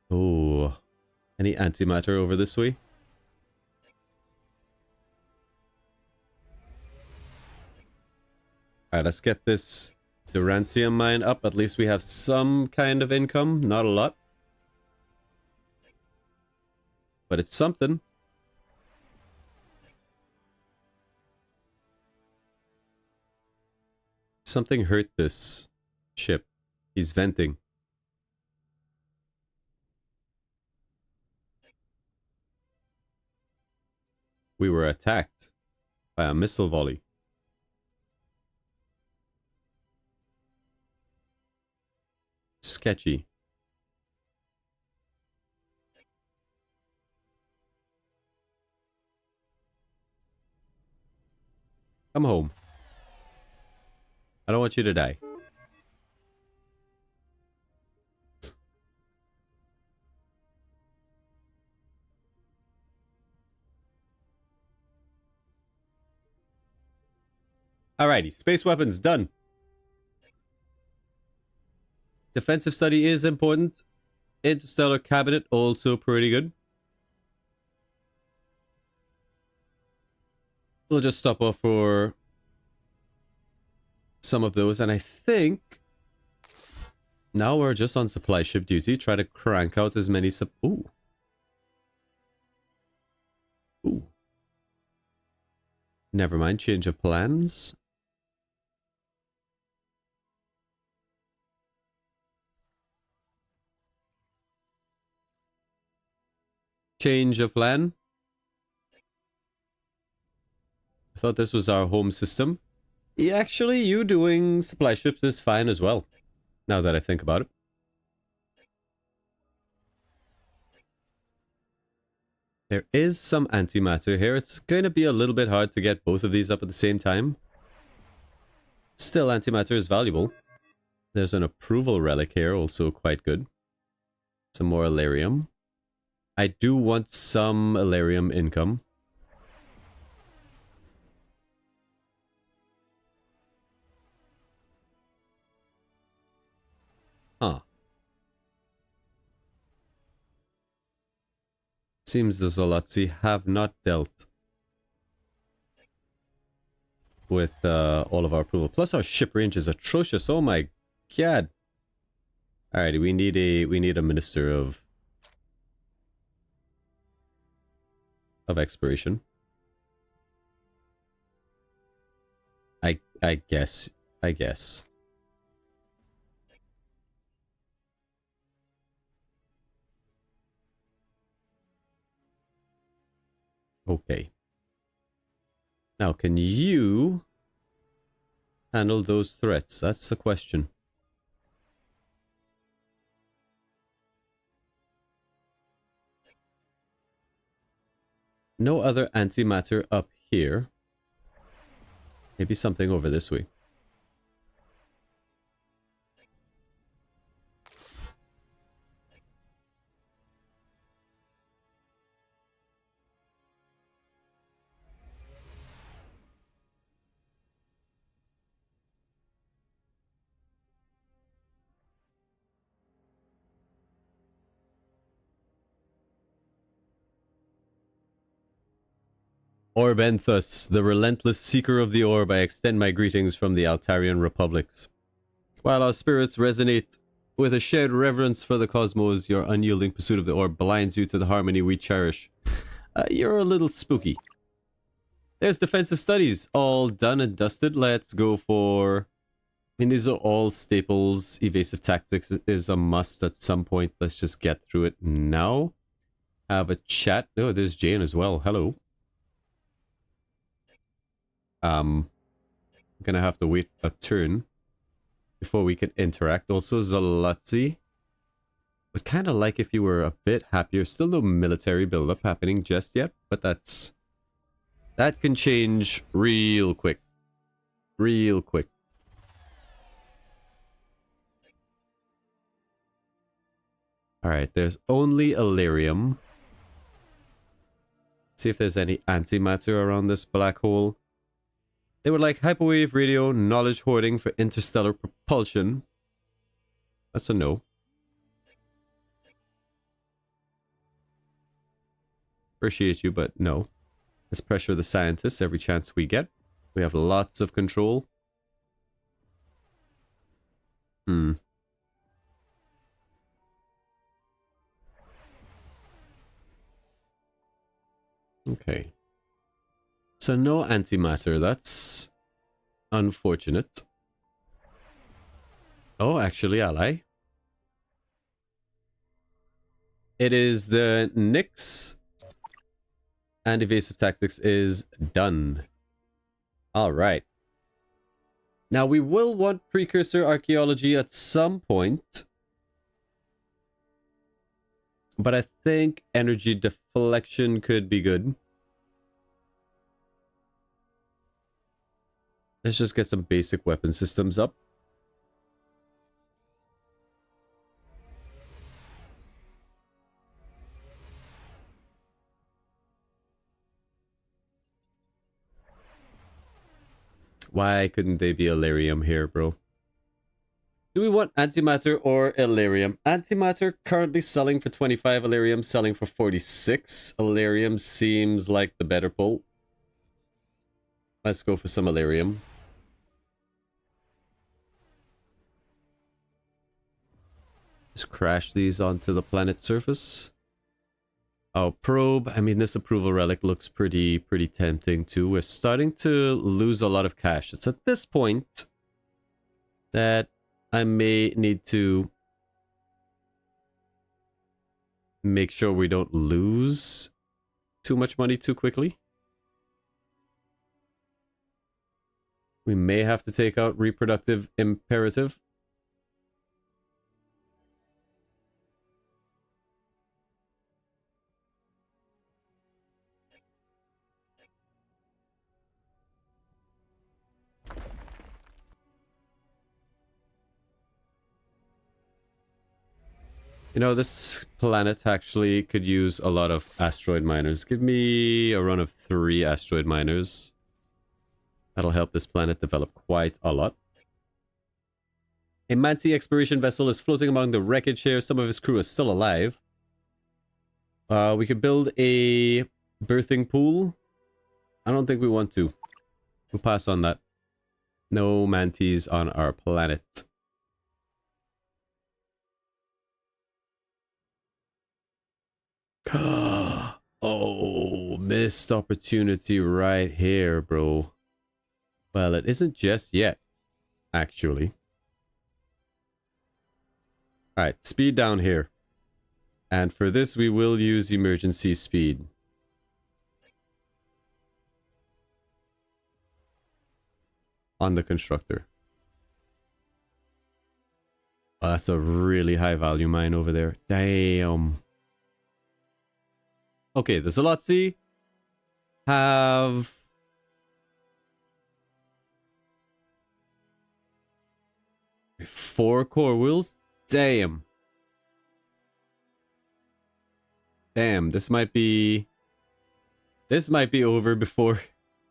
C: Oh, any antimatter over this way? Alright, let's get this Durantium mine up. At least we have some kind of income. Not a lot. But it's something. Something hurt this ship. He's venting. We were attacked by a missile volley. Sketchy. Come home. I don't want you to die. Alrighty, space weapons done. Defensive study is important. Interstellar cabinet also pretty good. we'll just stop off for some of those, and I think now we're just on supply ship duty. Try to crank out as many Ooh. Ooh. Never mind, change of plans. Change of plan. I thought this was our home system. Yeah, actually, you doing supply ships is fine as well, now that I think about it. There is some antimatter here. It's going to be a little bit hard to get both of these up at the same time. Still, antimatter is valuable. There's an approval relic here, also quite good. Some more Elarium. I do want some Elarium income. Huh. Seems the Zolotzi have not dealt with all of our approval. Plus our ship range is atrocious. Oh my god. Alrighty, we need a minister of exploration. I guess. Okay. Now, can you handle those threats? That's the question. No other antimatter up here. Maybe something over this way. Orbenthus, the relentless seeker of the orb, I extend my greetings from the Altarian republics. While our spirits resonate with a shared reverence for the cosmos, your unyielding pursuit of the orb blinds you to the harmony we cherish. You're a little spooky. There's defensive studies, all done and dusted. Let's go for... I mean, these are all staples. Evasive tactics is a must at some point. Let's just get through it now. Have a chat. Oh, there's Jane as well. Hello. I'm gonna have to wait a turn before we can interact. Also, Zalazzi. Would kind of like if you were a bit happier. Still no military buildup happening just yet, but that can change real quick. Real quick. Alright, there's only Elarium. See if there's any antimatter around this black hole. They would like hyperwave radio knowledge hoarding for interstellar propulsion. That's a no. Appreciate you, but no. Let's pressure the scientists every chance we get. We have lots of control. Okay. So no antimatter, that's unfortunate. Oh, actually, ally. It is the Nyx, and evasive tactics is done. Alright. Now we will want precursor archaeology at some point. But I think energy deflection could be good. Let's just get some basic weapon systems up. Why couldn't they be Elarium here, bro? Do we want antimatter or Elarium? Antimatter currently selling for 25, Elarium selling for 46. Elarium seems like the better pull. Let's go for some Illyrium. Just crash these onto the planet's surface. Our probe, I mean, this approval relic looks pretty tempting too. We're starting to lose a lot of cash. It's at this point that I may need to make sure we don't lose too much money too quickly. We may have to take out reproductive imperative. You know, this planet actually could use a lot of asteroid miners. Give me a run of 3 asteroid miners. That'll help this planet develop quite a lot. A Manti exploration vessel is floating among the wreckage here. Some of his crew is still alive. We could build a birthing pool. I don't think we want to. We'll pass on that. No Mantis on our planet. Oh, missed opportunity right here, bro. Well, it isn't just yet, actually. Alright, speed down here. And for this, we will use emergency speed. On the constructor. Oh, that's a really high value mine over there. Damn. Okay, the Zolotzi have 4 core wheels. Damn. Damn, this might be over before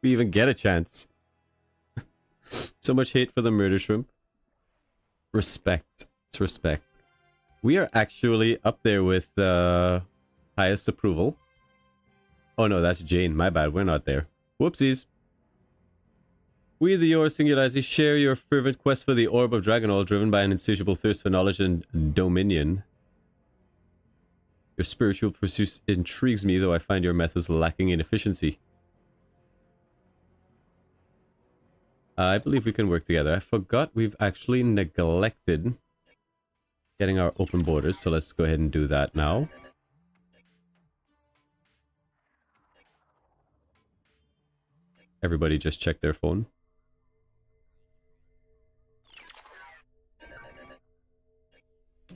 C: we even get a chance. So much hate for the murder shrimp. Respect. It's respect. We are actually up there with highest approval. Oh no, that's Jane. My bad. We're not there. Whoopsies. We, the Your Singularity, share your fervent quest for the Orb of Draginol, driven by an insatiable thirst for knowledge and dominion. Your spiritual pursuit intrigues me, though I find your methods lacking in efficiency. I believe we can work together. I forgot we've actually neglected getting our open borders, so let's go ahead and do that now. Everybody just check their phone.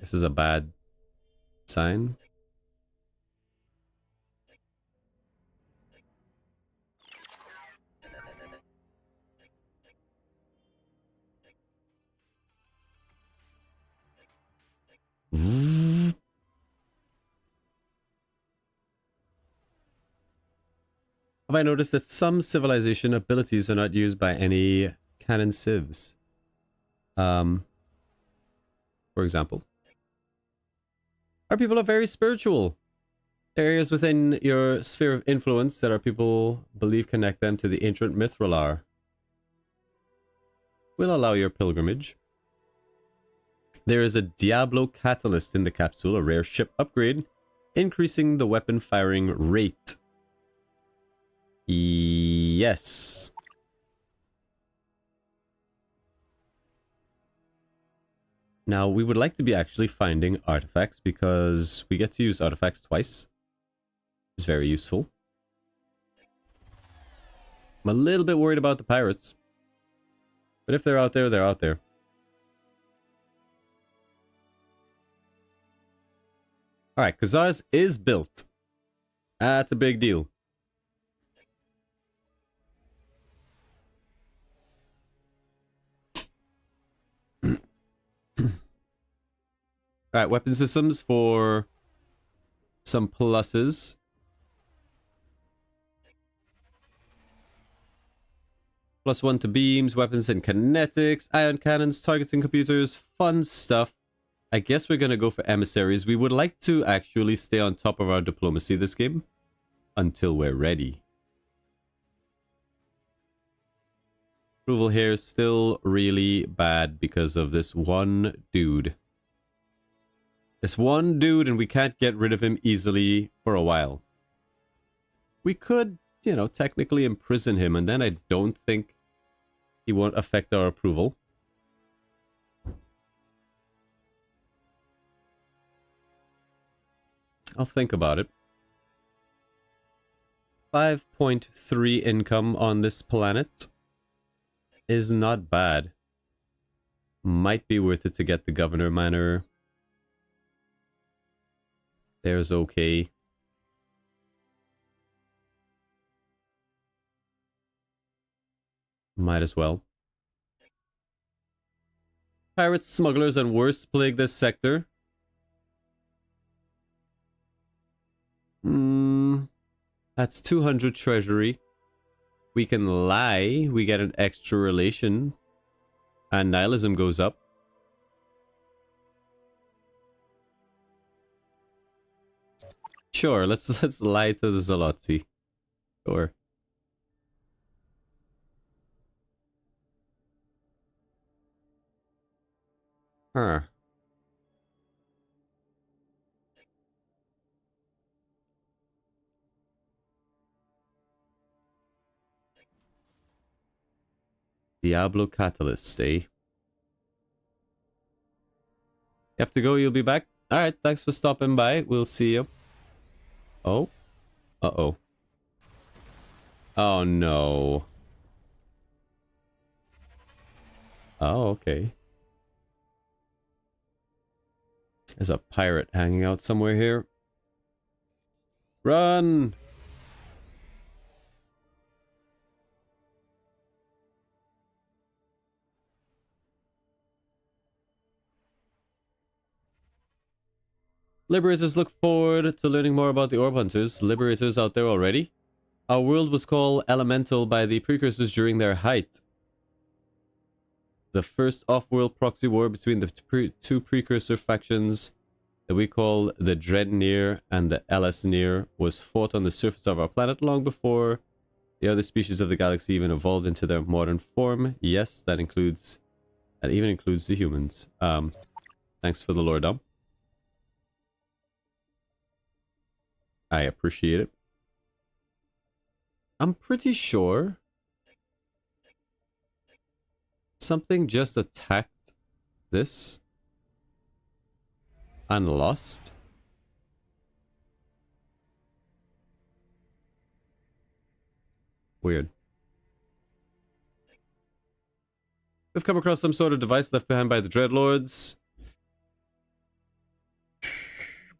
C: This is a bad sign. Have I noticed that some civilization abilities are not used by any canon civs? For example, our people are very spiritual. Areas within your sphere of influence that our people believe connect them to the ancient Mithralar. We'll allow your pilgrimage. There is a Diablo Catalyst in the capsule, a rare ship upgrade, increasing the weapon firing rate. Yes. Now, we would like to be actually finding artifacts because we get to use artifacts twice. It's very useful. I'm a little bit worried about the pirates. But if they're out there, they're out there. Alright, Khazars is built. That's a big deal. Alright, weapon systems for some pluses. +1 to beams, weapons and kinetics, ion cannons, targeting computers, fun stuff. I guess we're gonna go for emissaries. We would like to actually stay on top of our diplomacy this game until we're ready. Approval here is still really bad because of this one dude. This one dude, and we can't get rid of him easily for a while. We could, you know, technically imprison him, and then I don't think he won't affect our approval. I'll think about it. 5.3 income on this planet is not bad. Might be worth it to get the Governor Manor. There's okay. Might as well. Pirates, smugglers, and worse plague this sector. That's 200 treasury. We can lie. We get an extra relation. And nihilism goes up. Sure, let's lie to the Zalotzi. Sure. Huh. Diablo Catalyst, eh? You have to go, you'll be back? Alright, thanks for stopping by. We'll see you. Oh. Uh-oh. Oh, no. Oh, okay. There's a pirate hanging out somewhere here. Run! Liberators look forward to learning more about the Orb Hunters. Liberators out there already? Our world was called Elemental by the Precursors during their height. The first off-world proxy war between the two Precursor factions that we call the Dreadnir and the Elesnir was fought on the surface of our planet long before the other species of the galaxy even evolved into their modern form. Yes, that even includes the humans. Thanks for the lore dump. I appreciate it. I'm pretty sure something just attacked this and lost. Weird. We've come across some sort of device left behind by the Dreadlords.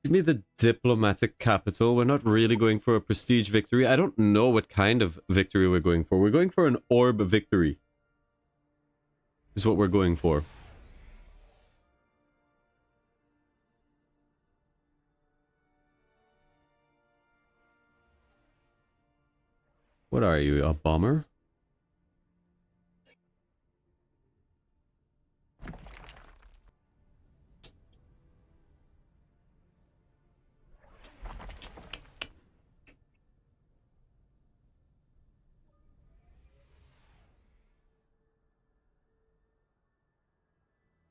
C: Give me the diplomatic capital. We're not really going for a prestige victory. I don't know what kind of victory we're going for. We're going for an orb victory. Is what we're going for. What are you, a bomber?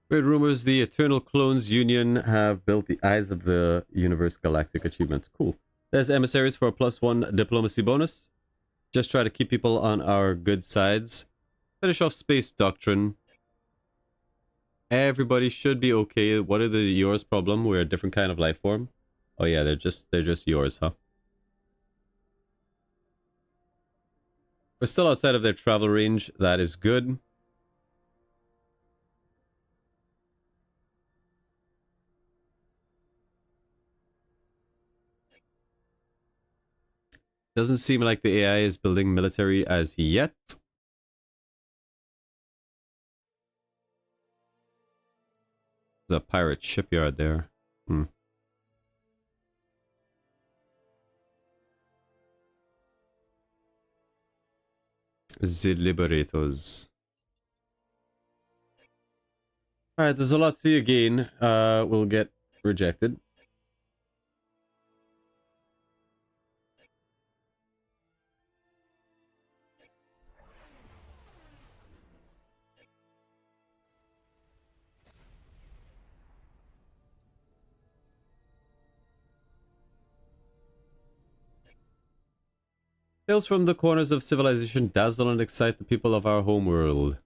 C: Weird rumors, the Eternal Clones Union have built the Eyes of the Universe Galactic achievement. Cool. There's emissaries for a +1 diplomacy bonus. Just try to keep people on our good sides. Finish off Space Doctrine. Everybody should be okay. What are the yours problem? We're a different kind of life form. Oh yeah, they're just yours, huh? We're still outside of their travel range. That is good. Doesn't seem like the AI is building military as yet. There's a pirate shipyard there. The Liberators. Alright, there's a lot to see again. Will get rejected. Tales from the corners of civilization dazzle and excite the people of our homeworld.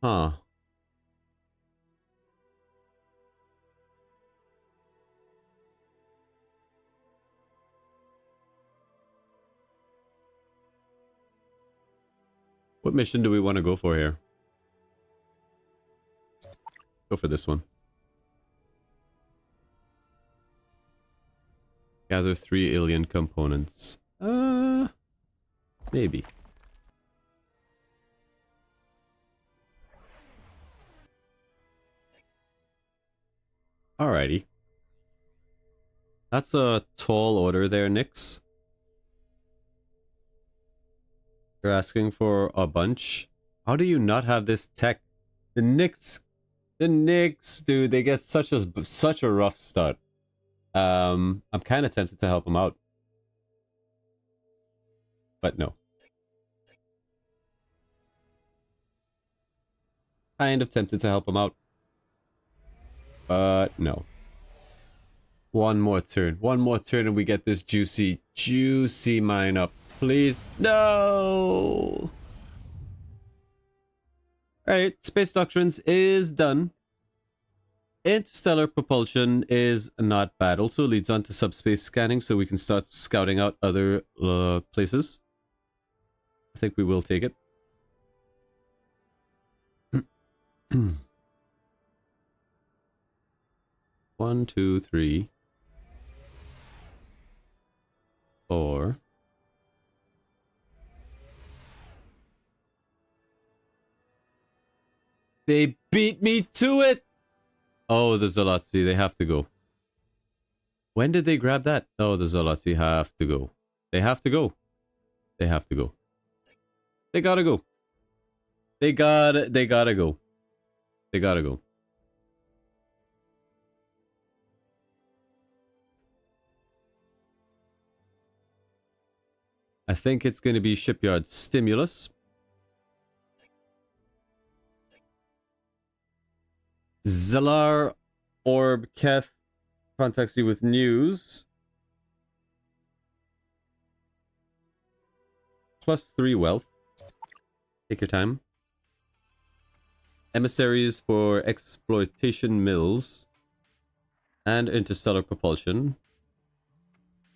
C: Huh. What mission do we want to go for here? Go for this one. Gather 3 alien components. Maybe. Alrighty. That's a tall order there, Nix. You're asking for a bunch. How do you not have this tech? The Knicks, dude, they get such a rough start. I'm kind of tempted to help them out, but no. Kind of tempted to help them out, but no. One more turn, and we get this juicy mine up. Please, no! Alright, Space Doctrines is done. Interstellar propulsion is not bad. Also leads on to subspace scanning, so we can start scouting out other places. I think we will take it. 1, 2, 3, 4. They beat me to it! Oh, the Zolotzi, they have to go. When did they grab that? Oh, the Zolotzi have to go. They have to go. They have to go. They gotta go. They gotta go. They gotta go. I think it's going to be Shipyard Stimulus. Zalar Orb Keth contacts you with news. +3 wealth. Take your time. Emissaries for exploitation mills. And interstellar propulsion.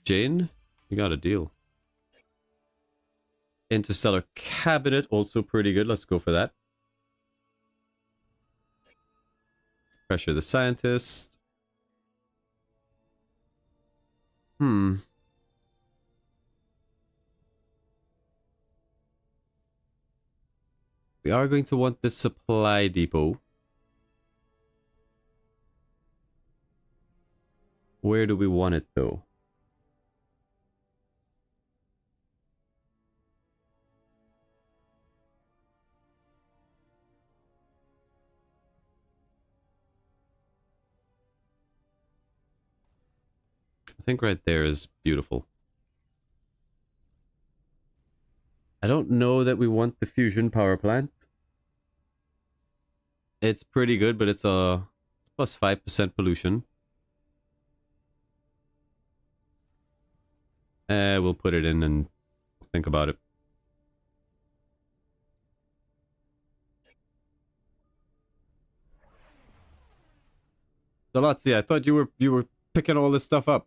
C: Jane, you got a deal. Interstellar cabinet, also pretty good. Let's go for that. Pressure the scientist. We are going to want this supply depot. Where do we want it though? I think right there is beautiful. I don't know that we want the fusion power plant. It's pretty good, but it's a plus 5% pollution. We'll put it in and think about it. Zalazzi, I thought you were picking all this stuff up.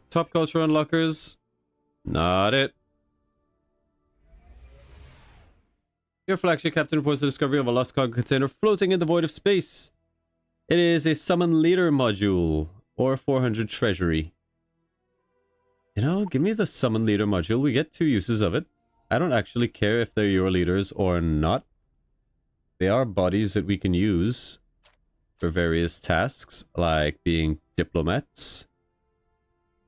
C: Top culture unlockers. Not it. Your flagship captain reports the discovery of a lost cargo container floating in the void of space. It is a summon leader module or 400 treasury. You know, give me the summon leader module. We get 2 uses of it. I don't actually care if they're your leaders or not. They are bodies that we can use for various tasks, like being diplomats.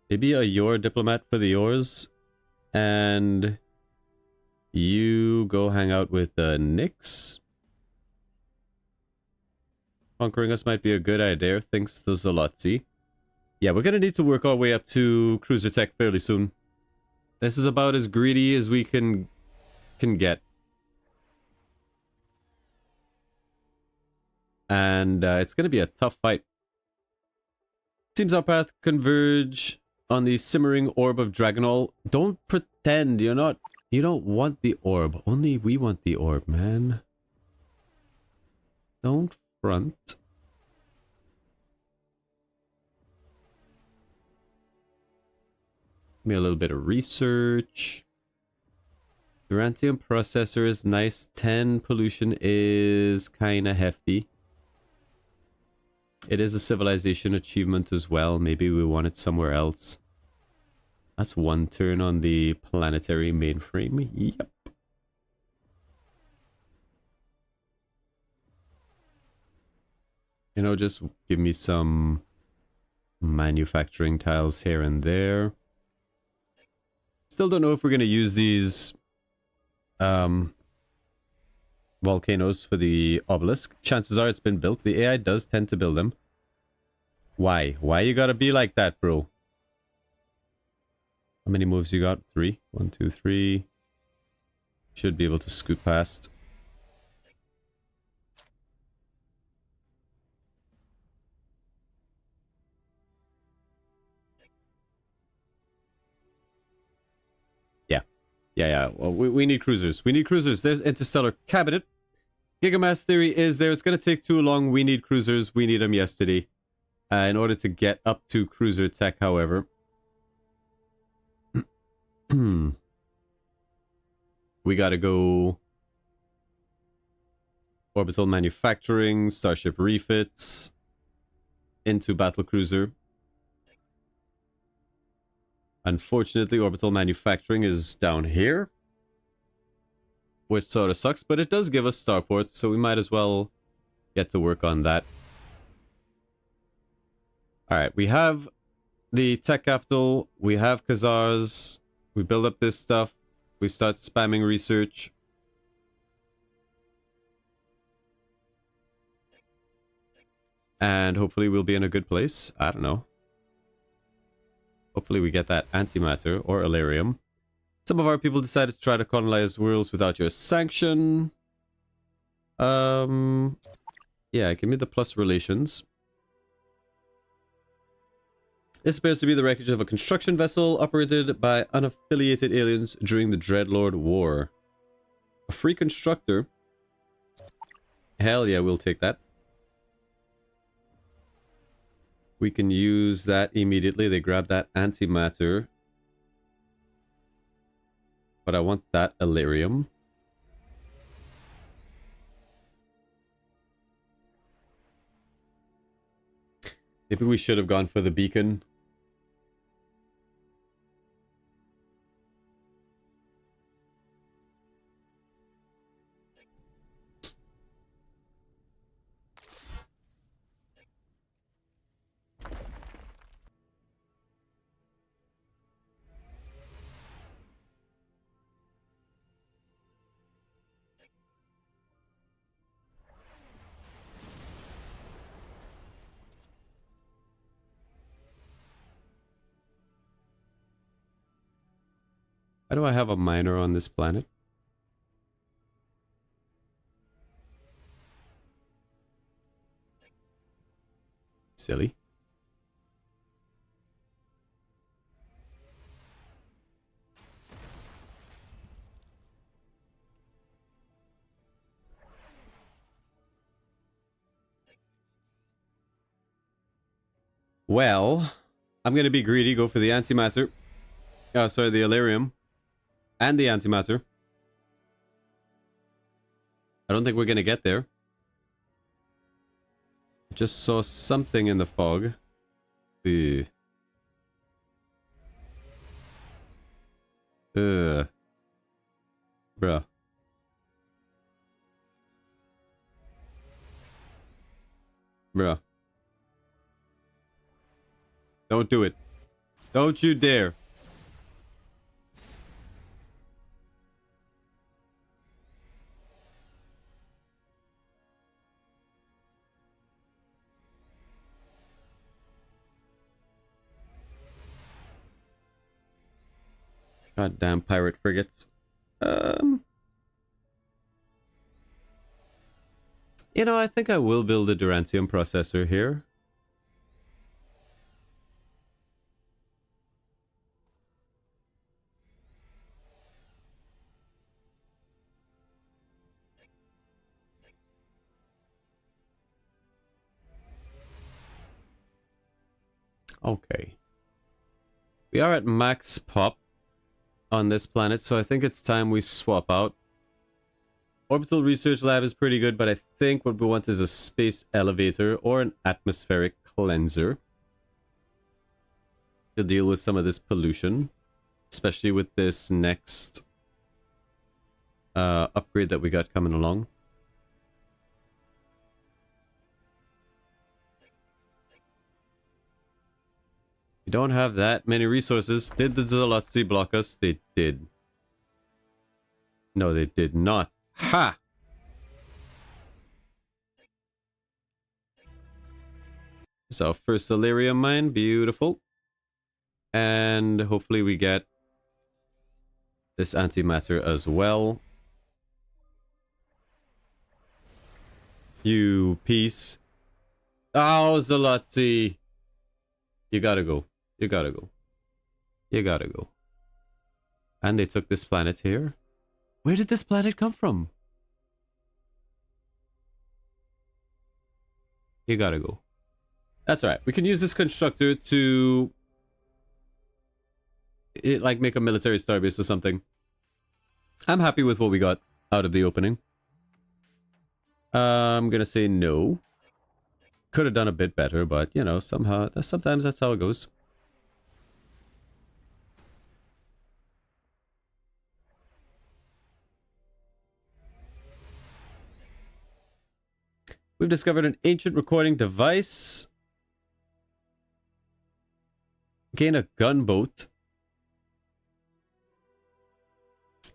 C: Maybe a your diplomat for the yours, and You go hang out with the Knicks. Conquering us might be a good idea, thanks to Zolotzi. Yeah, we're gonna need to work our way up to cruiser tech fairly soon. This is about as greedy as we can get. And it's gonna be a tough fight. Seems our paths converge on the simmering Orb of Draginol. Don't pretend you don't want the orb. Only we want the orb, man. Don't front. Give me a little bit of research. Durantium processor is nice. 10 pollution is kind of hefty. It is a civilization achievement as well. Maybe we want it somewhere else. That's one turn on the planetary mainframe. Yep. You know, just give me some manufacturing tiles here and there. Still don't know if we're going to use these volcanoes for the obelisk. Chances are it's been built. The AI does tend to build them. Why? Why you gotta be like that, bro? How many moves you got? 3? 1, 2, 3. Should be able to scoot past. Yeah. Well, we need cruisers. We need cruisers. There's Interstellar Cabinet. Gigamass theory is there. It's going to take too long. We need cruisers. We need them yesterday. In order to get up to cruiser tech, however. We got to go orbital manufacturing, starship refits, into battle cruiser. Unfortunately, orbital manufacturing is down here, which sort of sucks, but it does give us starports, so we might as well get to work on that. Alright, we have the tech capital, we have Khazars, we build up this stuff, we start spamming research. And hopefully we'll be in a good place. I don't know. Hopefully we get that antimatter or Illyrium. Some of our people decided to try to colonize worlds without your sanction. Yeah, give me the plus relations. This appears to be the wreckage of a construction vessel operated by unaffiliated aliens during the Dreadlord War. A free constructor? Hell yeah, we'll take that. We can use that immediately. They grab that antimatter. But I want that Illyrium. Maybe we should have gone for the beacon. Why do I have a miner on this planet? Silly. Well, I'm going to be greedy, go for the antimatter. Oh, sorry, the Illyrium. And the antimatter. I don't think we're going to get there. Just saw something in the fog. Ugh. Bruh. Bruh. Don't do it. Don't you dare. Goddamn pirate frigates. You know, I think I will build a Durantium processor here. Okay. We are at max pop on this planet, so I think it's time we swap out. Orbital Research Lab is pretty good, but I think what we want is a space elevator or an atmospheric cleanser to deal with some of this pollution, especially with this next upgrade that we got coming along. We don't have that many resources. Did the Zolotzi block us? They did. No, they did not. Ha! So first Delirium mine, beautiful. And hopefully we get this antimatter as well. You piece. Oh, Zolotzi! You gotta go. You gotta go. You gotta go. And they took this planet here. Where did this planet come from? You gotta go. That's alright. We can use this constructor to like make a military starbase or something. I'm happy with what we got out of the opening. I'm gonna say no. Could have done a bit better, but you know, sometimes that's how it goes. We've discovered an ancient recording device. Gain a gunboat.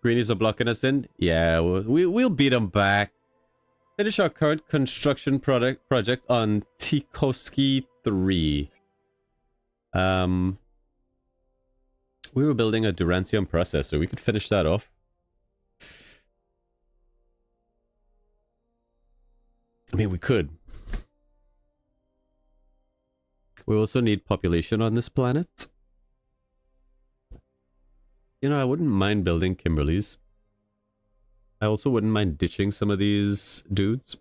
C: Greenies are blocking us in. Yeah, we'll beat them back. Finish our current construction project on Tikoski 3. We were building a Durantium processor. We could finish that off. I mean, we could. We also need population on this planet. You know, I wouldn't mind building Kimberleys. I also wouldn't mind ditching some of these dudes.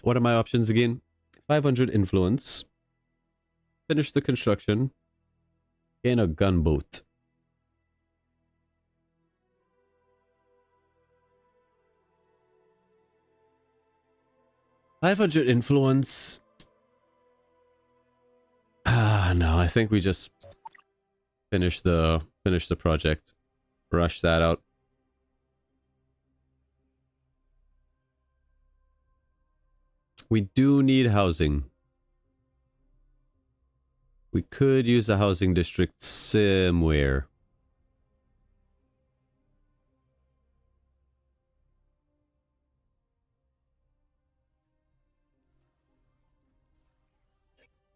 C: What are my options again? 500 influence. Finish the construction. Gain a gunboat. $500 influence. No, I think we just finish the project. Rush that out. We do need housing. We could use a housing district somewhere.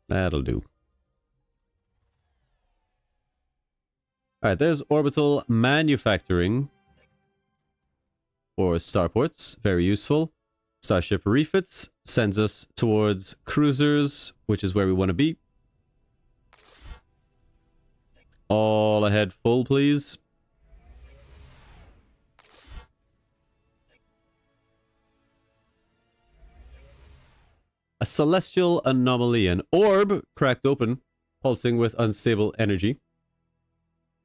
C: That'll do. Alright, there's orbital manufacturing for starports. Very useful. Starship refits sends us towards cruisers, which is where we want to be. All ahead full, please. A celestial anomaly, an orb cracked open, pulsing with unstable energy.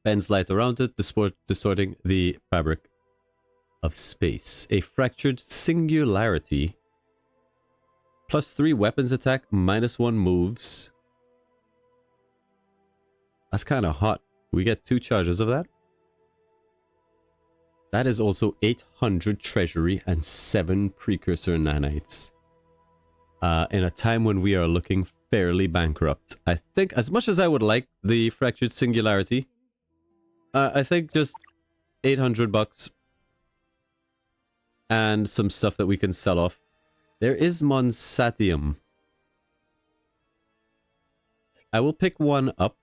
C: Bends light around it, distorting the fabric of space. A fractured singularity. +3 weapons attack, -1 moves. That's kind of hot. We get 2 charges of that. That is also 800 treasury and 7 precursor nanites. In a time when we are looking fairly bankrupt. I think, as much as I would like the fractured singularity, I think just 800 bucks and some stuff that we can sell off. There is Monsatium. I will pick one up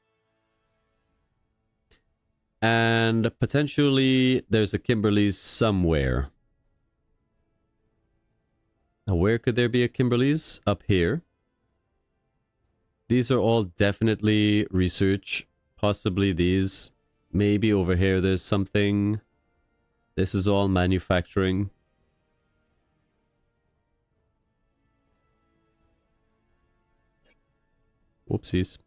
C: And potentially there's a Kimberly's somewhere. Now, where could there be a Kimberly's? Up here. These are all definitely research. Possibly these. Maybe over here there's something. This is all manufacturing. Whoopsies.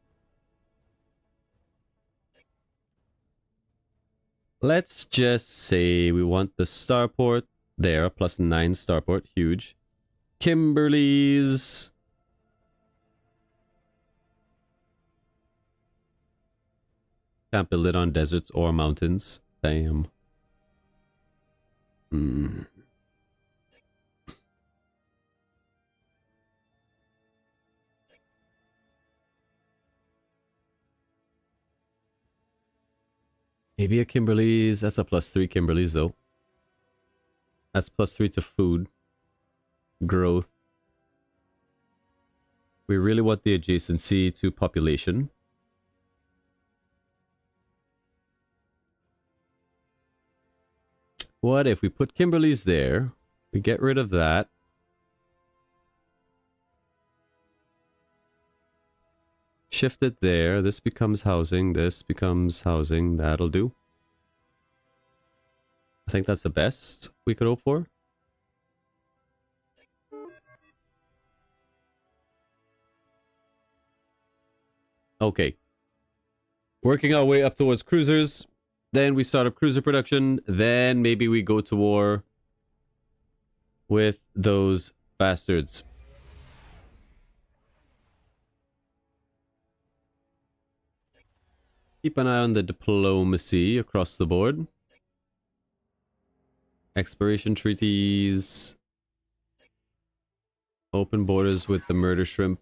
C: Let's just say we want the starport there, plus 9 starport, huge. Kimberly's. Can't build it on deserts or mountains. Damn. Maybe a Kimberly's. That's a +3 Kimberly's though. That's +3 to food. Growth. We really want the adjacency to population. What if we put Kimberly's there? We get rid of that. Shift it there. This becomes housing. This becomes housing. That'll do. I think that's the best we could hope for. Okay. Working our way up towards cruisers. Then we start up cruiser production. Then maybe we go to war with those bastards. Keep an eye on the diplomacy across the board. Exploration treaties. Open borders with the murder shrimp.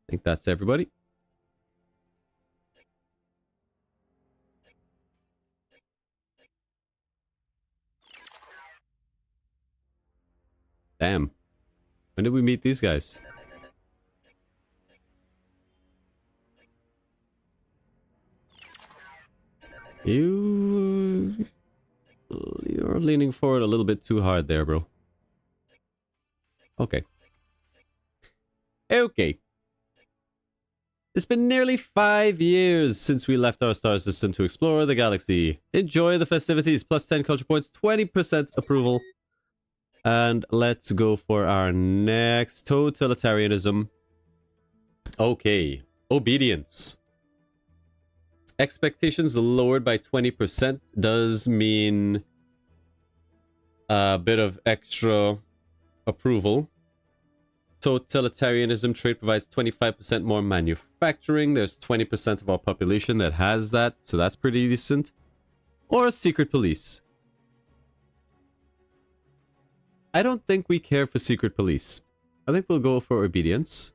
C: I think that's everybody. Damn. When did we meet these guys? You're leaning forward a little bit too hard there, bro. Okay. Okay. It's been nearly 5 years since we left our star system to explore the galaxy. Enjoy the festivities. Plus 10 culture points, 20% approval. And let's go for our next totalitarianism. Okay. Obedience. Expectations lowered by 20% does mean a bit of extra approval. Totalitarianism trade provides 25% more manufacturing. There's 20% of our population that has that, so that's pretty decent. Or secret police. I don't think we care for secret police. I think we'll go for obedience.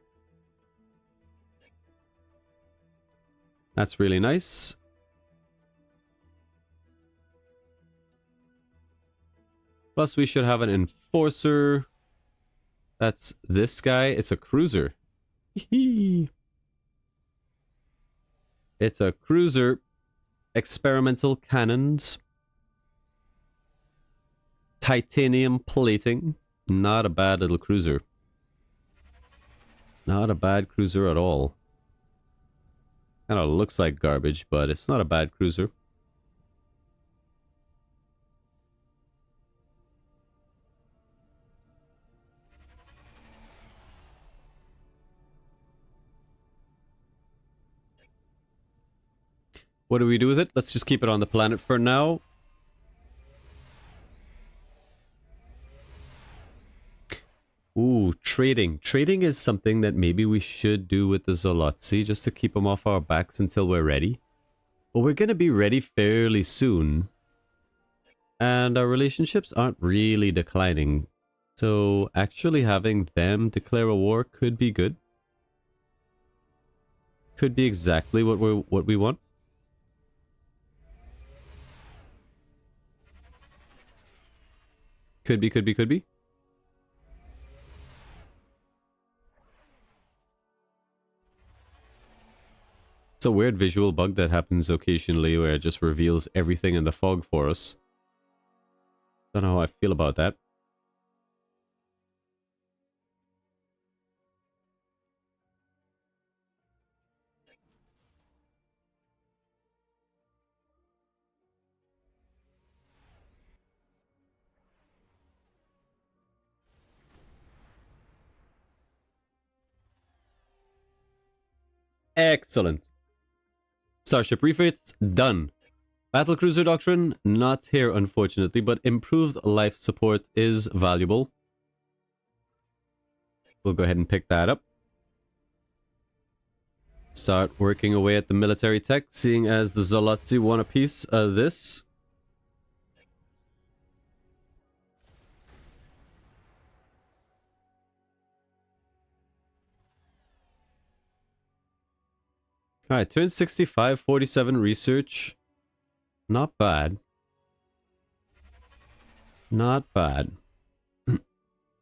C: That's really nice. Plus we should have an enforcer. That's this guy. It's a cruiser. It's a cruiser. Experimental cannons. Titanium plating. Not a bad little cruiser. Not a bad cruiser at all. Kind of looks like garbage, but it's not a bad cruiser. What do we do with it? Let's just keep it on the planet for now. Ooh, trading. Trading is something that maybe we should do with the Zolotzi just to keep them off our backs until we're ready. But we're going to be ready fairly soon. And our relationships aren't really declining. So actually having them declare a war could be good. Could be exactly what we want. Could be, could be, could be. It's a weird visual bug that happens occasionally where it just reveals everything in the fog for us. Don't know how I feel about that. Excellent. Starship refits, done. Battlecruiser Doctrine, not here unfortunately, but improved life support is valuable. We'll go ahead and pick that up. Start working away at the military tech, seeing as the Zolotzi want a piece of this. Alright, turn 65, 47 research. Not bad. Not bad.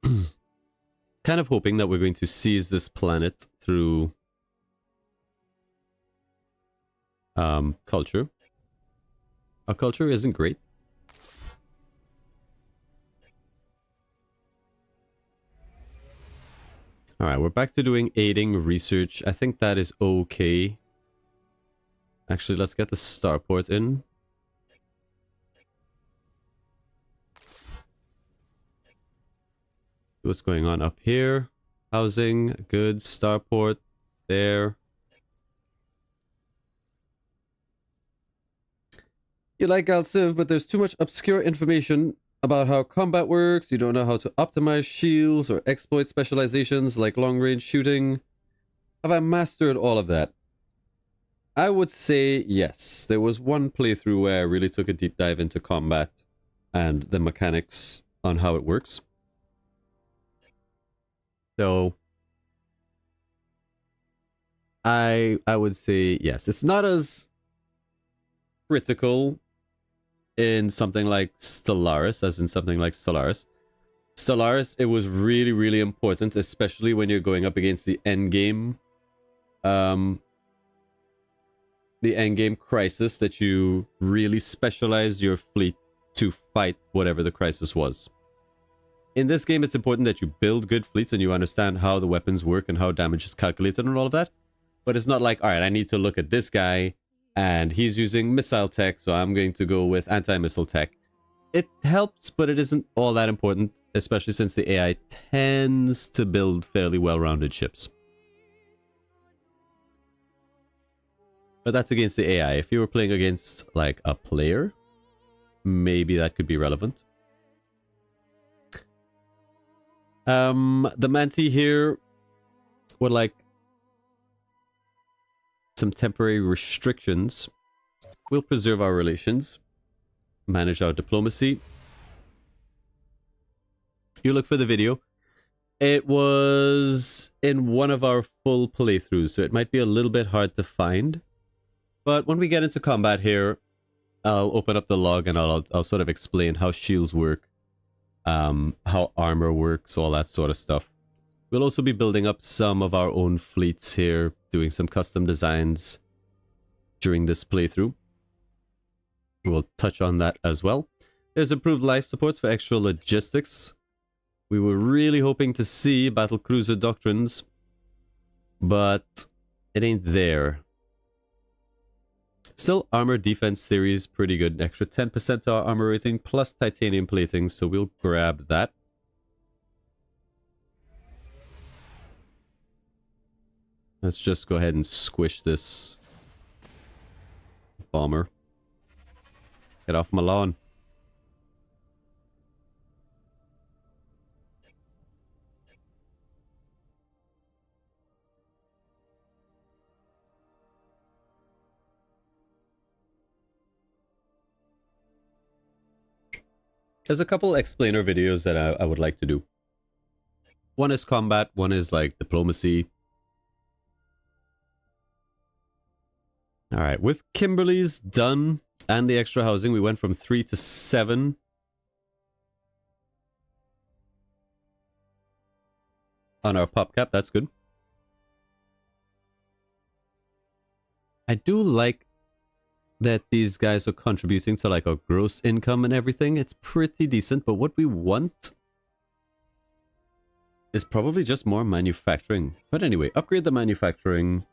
C: Kind of hoping that we're going to seize this planet through culture. Our culture isn't great. Alright, we're back to doing aiding research. I think that is okay. Actually, let's get the starport in. What's going on up here? Housing, good, starport, there. You like Gal Civ, but there's too much obscure information about how combat works. You don't know how to optimize shields or exploit specializations like long-range shooting. Have I mastered all of that? I would say yes. There was one playthrough where I really took a deep dive into combat and the mechanics on how it works. So I would say yes. It's not as critical in something like Stellaris as in something like Stellaris. Stellaris, it was really, really important, especially when you're going up against the endgame crisis, that you really specialize your fleet to fight whatever the crisis was. In this game, it's important that you build good fleets and you understand how the weapons work and how damage is calculated and all of that. But it's not like, all right, I need to look at this guy and he's using missile tech, so I'm going to go with anti-missile tech. It helps, but it isn't all that important, especially since the AI tends to build fairly well-rounded ships. But that's against the AI. If you were playing against, like, a player, maybe that could be relevant. The Manti here would like some temporary restrictions. We'll preserve our relations, manage our diplomacy. You look for the video. It was in one of our full playthroughs, so it might be a little bit hard to find. But when we get into combat here, I'll open up the log and I'll sort of explain how shields work, how armor works, all that sort of stuff. We'll also be building up some of our own fleets here, doing some custom designs during this playthrough. We'll touch on that as well. There's improved life supports for extra logistics. We were really hoping to see battlecruiser doctrines, but it ain't there. Still, armor defense theory is pretty good. An extra 10% to our armor rating plus titanium plating, so we'll grab that. Let's just go ahead and squish this bomber. Get off my lawn. There's a couple explainer videos that I would like to do. One is combat, one is like diplomacy. Alright, with Kimberly's done and the extra housing, we went from 3 to 7. on our pop cap. That's good. I do like that these guys are contributing to like our gross income and everything. It's pretty decent, but what we want is probably just more manufacturing. But anyway, upgrade the manufacturing.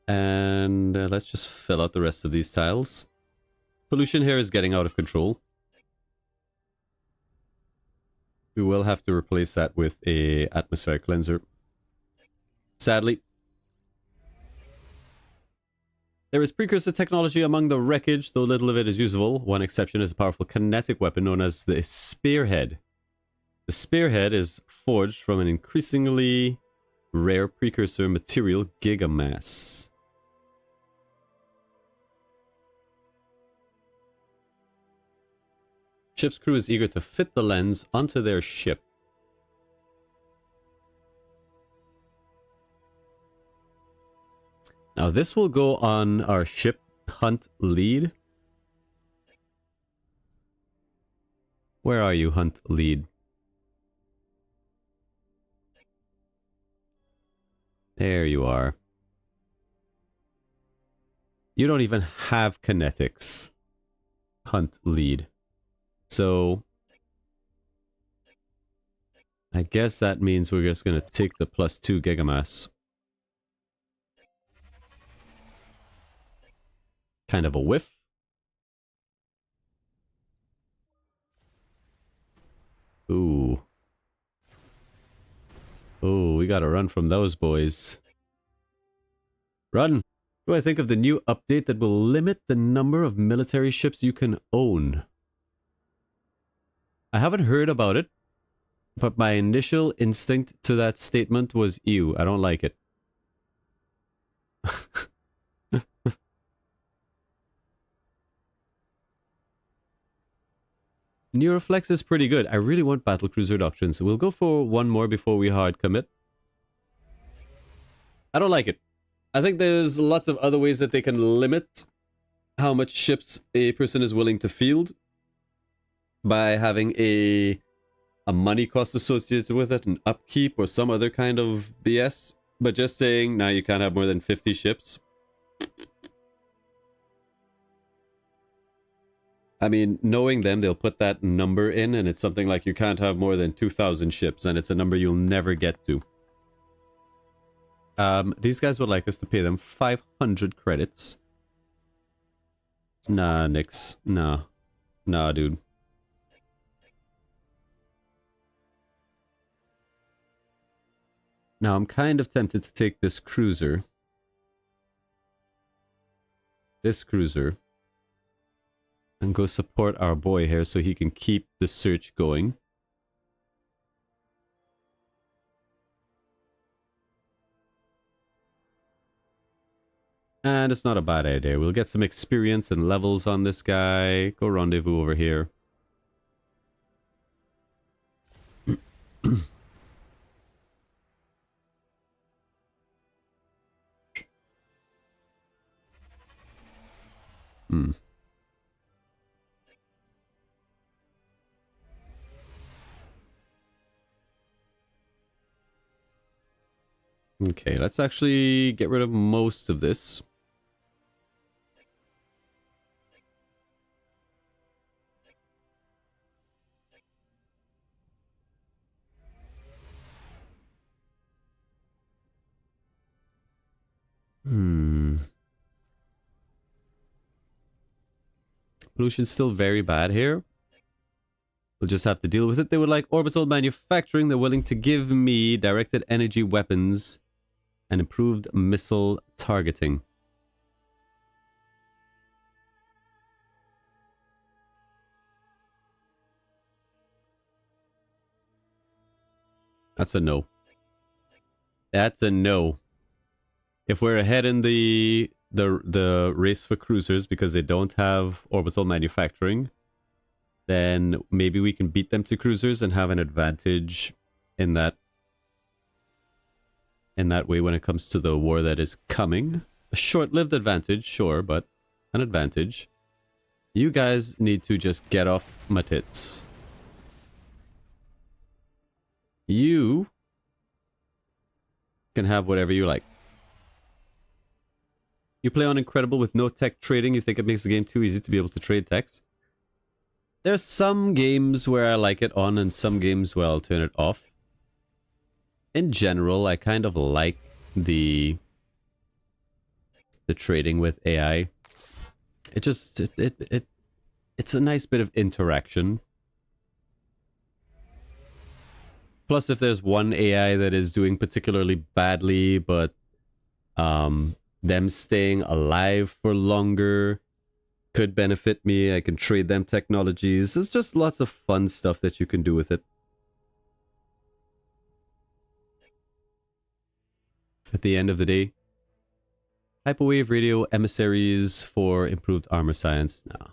C: And let's just fill out the rest of these tiles. Pollution here is getting out of control. We will have to replace that with a atmospheric cleanser. Sadly. There is precursor technology among the wreckage, though little of it is usable. One exception is a powerful kinetic weapon known as the Spearhead. The Spearhead is forged from an increasingly rare precursor material, Gigamass. Ship's crew is eager to fit the lens onto their ship. Now this will go on our ship hunt lead. Where are you, hunt lead? There you are. You don't even have kinetics, hunt lead. So I guess that means we're just going to take the +2 gigamass. Kind of a whiff. Ooh. Oh, we gotta run from those boys. Run! What do I think of the new update that will limit the number of military ships you can own? I haven't heard about it, but my initial instinct to that statement was, ew, I don't like it. Neuroflex is pretty good. I really want battlecruiser reduction, so we'll go for one more before we hard commit. I don't like it. I think there's lots of other ways that they can limit how much ships a person is willing to field by having a money cost associated with it, an upkeep or some other kind of BS. But just saying, now you can't have more than 50 ships. I mean, knowing them, they'll put that number in, and it's something like you can't have more than 2,000 ships, and it's a number you'll never get to. These guys would like us to pay them 500 credits. Nah, Nix. Nah. Nah, dude. Now, I'm kind of tempted to take this cruiser. And go support our boy here so he can keep the search going. And it's not a bad idea. We'll get some experience and levels on this guy. Go rendezvous over here. Okay, let's actually get rid of most of this. Pollution's still very bad here. We'll just have to deal with it. They would like orbital manufacturing. They're willing to give me directed energy weapons and improved missile targeting. That's a no. That's a no. If we're ahead in the race for cruisers because they don't have orbital manufacturing, then maybe we can beat them to cruisers and have an advantage in that way when it comes to the war that is coming. A short-lived advantage, sure, but an advantage. You guys need to just get off my tits. you can have whatever you like. You play on Incredible with no tech trading. You think it makes the game too easy to be able to trade techs. There's some games where I like it on and some games where I'll turn it off. In general, I kind of like the trading with AI. It just it's a nice bit of interaction. Plus, if there's one AI that is doing particularly badly, but them staying alive for longer could benefit me, I can trade them technologies. There's just lots of fun stuff that you can do with it. At the end of the day, hyperwave radio emissaries for improved armor science. No.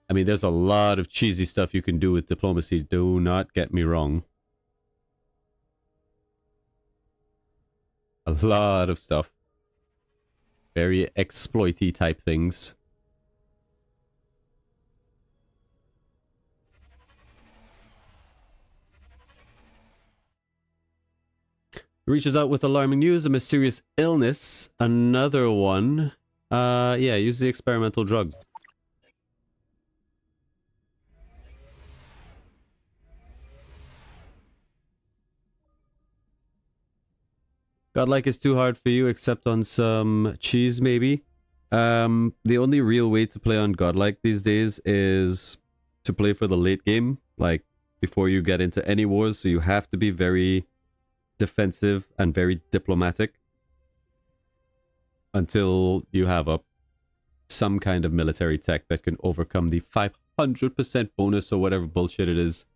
C: I mean, there's a lot of cheesy stuff you can do with diplomacy. Do not get me wrong. A lot of stuff. Very exploity type things. Reaches out with alarming news, a mysterious illness. Another one. Yeah, use the experimental drug. Godlike is too hard for you, except on some cheese, maybe. The only real way to play on Godlike these days is to play for the late game, like before you get into any wars, so you have to be very defensive and very diplomatic until you have up some kind of military tech that can overcome the 500% bonus or whatever bullshit it is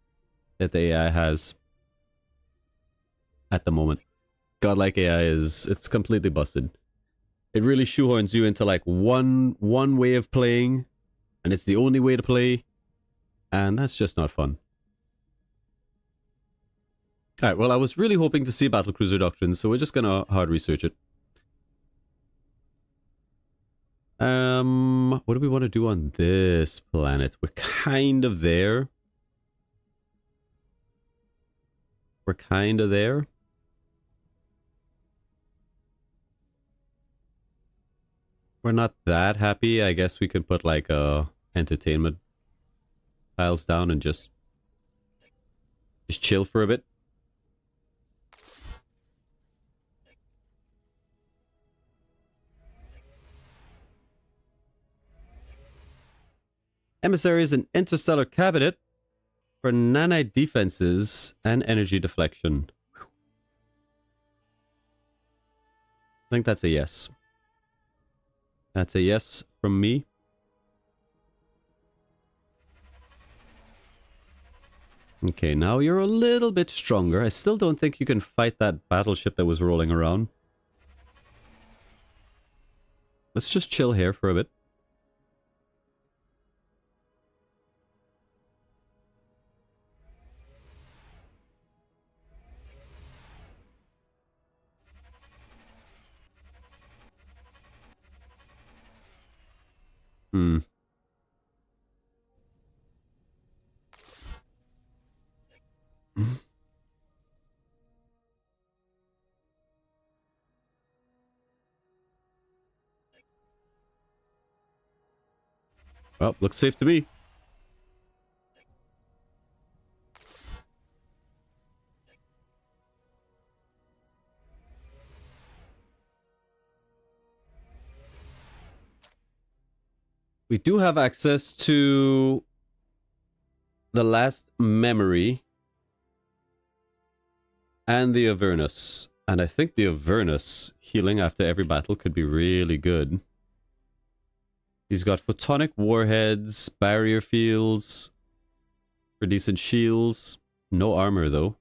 C: that the AI has at the moment. Godlike AI it's completely busted. It really shoehorns you into like one way of playing, and it's the only way to play, and that's just not fun. Alright, well, I was really hoping to see Battlecruiser Doctrine, so we're just gonna hard research it. What do we want to do on this planet? We're kind of there. We're kind of there. We're not that happy. I guess we could put like entertainment tiles down and just chill for a bit. Emissary is an interstellar cabinet for nanite defenses and energy deflection. I think that's a yes. That's a yes from me. Okay, now you're a little bit stronger. I still don't think you can fight that battleship that was rolling around. Let's just chill here for a bit. Well, looks safe to me. We do have access to the last memory and the Avernus. And I think the Avernus healing after every battle could be really good. He's got photonic warheads, barrier fields for decent shields. No armor though.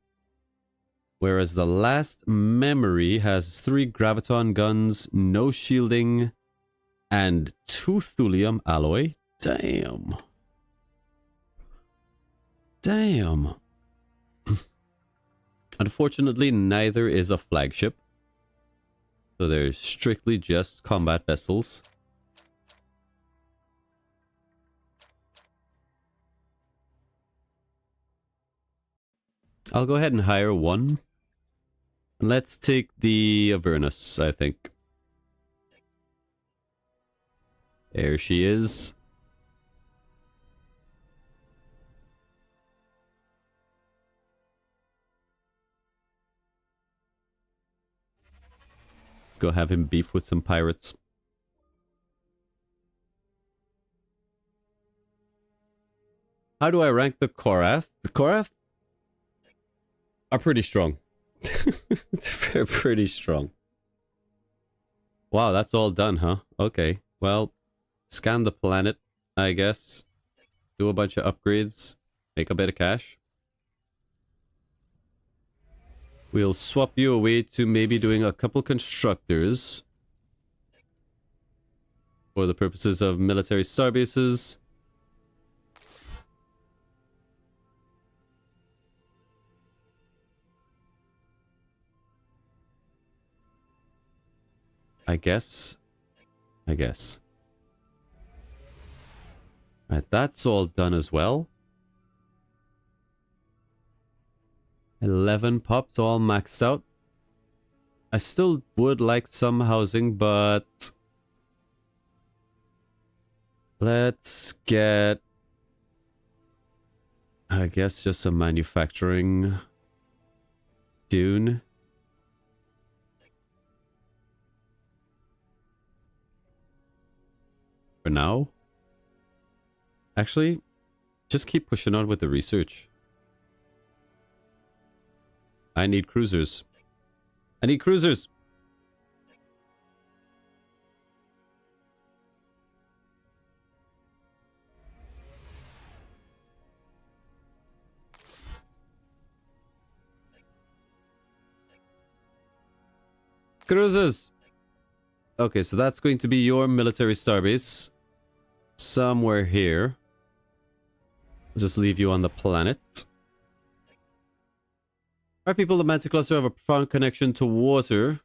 C: Whereas the last memory has 3 graviton guns, no shielding, and 2 thulium alloy. Damn. Damn. Unfortunately, neither is a flagship. So they're strictly just combat vessels. I'll go ahead and hire one. Let's take the Avernus, I think. There she is. Let's go have him beef with some pirates. How do I rank the Korath? The Korath are pretty strong. They're pretty strong. Wow, that's all done, huh? Okay, well, scan the planet, I guess. Do a bunch of upgrades. Make a bit of cash. We'll swap you away to maybe doing a couple constructors. For the purposes of military starbases. I guess. Alright, that's all done as well. 11 pops, all maxed out. I still would like some housing, but... let's get... I guess just some manufacturing... Dune. For now. Actually, just keep pushing on with the research. I need cruisers. I need cruisers! Cruisers! Okay, so that's going to be your military starbase. Somewhere here. I'll just leave you on the planet. Our people, the Mantic Cluster, have a profound connection to water.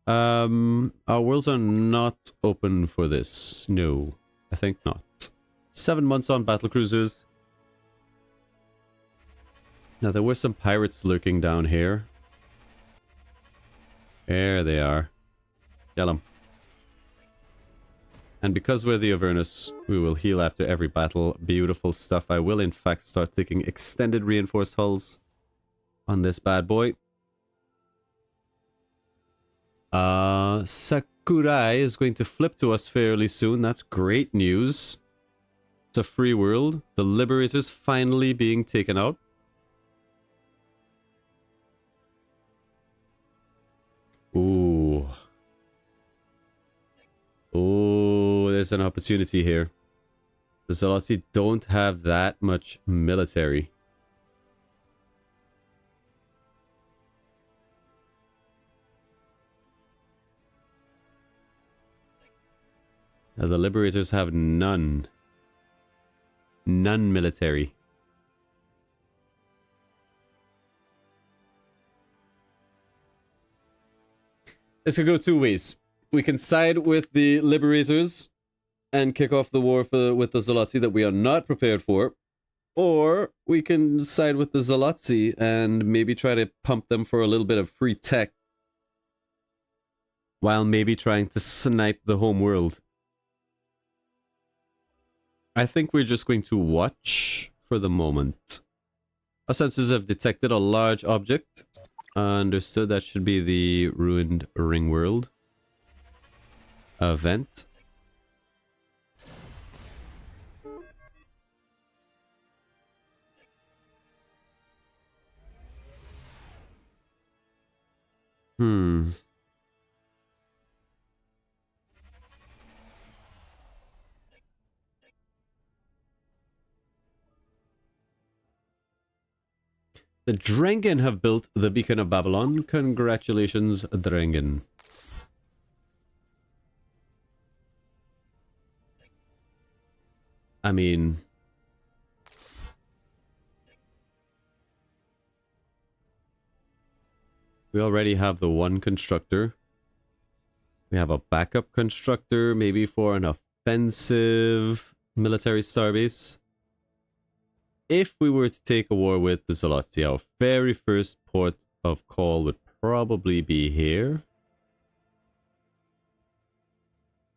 C: Our worlds are not open for this. No, I think not. 7 months on battlecruisers. Now, there were some pirates lurking down here. There they are. Kill them. And because we're the Avernus, we will heal after every battle. Beautiful stuff. I will, in fact, start taking extended reinforced hulls on this bad boy. Sakurai is going to flip to us fairly soon. That's great news. It's a free world. The Liberators finally being taken out. Ooh. Oh, there's an opportunity here. The Zalotzi don't have that much military. The Liberators have none. None military. This could go two ways. We can side with the Liberators and kick off the war with the Zalotzi that we are not prepared for. Or we can side with the Zalotzi and maybe try to pump them for a little bit of free tech. While maybe trying to snipe the home world. I think we're just going to watch for the moment. Our sensors have detected a large object. Understood, that should be the ruined ring world. Event. The Drengen have built the Beacon of Babylon. Congratulations, Drengen. I mean... we already have the one constructor. We have a backup constructor, maybe for an offensive military starbase. if we were to take a war with the Zolotsy, our very first port of call would probably be here.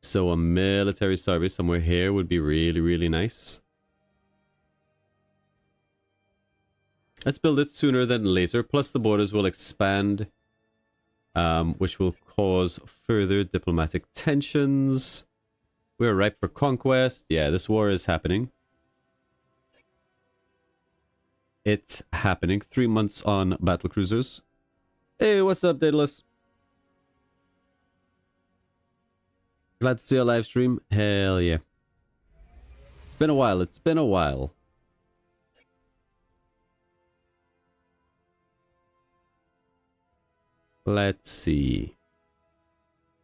C: So a military service somewhere here would be really, really nice. Let's build it sooner than later. Plus the borders will expand, which will cause further diplomatic tensions. We're ripe for conquest. Yeah, this war is happening. It's happening. 3 months on battle cruisers. Hey, what's up, Daedalus? Glad to see a live stream. Hell yeah. It's been a while. It's been a while. Let's see.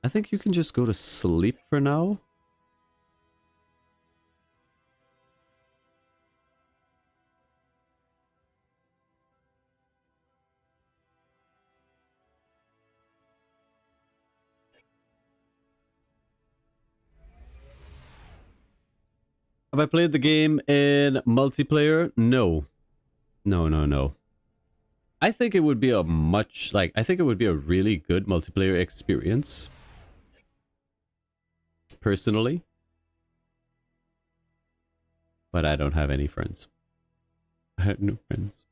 C: I think you can just go to sleep for now. Have I played the game in multiplayer? No. No. I think it would be a I think it would be a really good multiplayer experience. Personally. But I don't have any friends. I have no friends.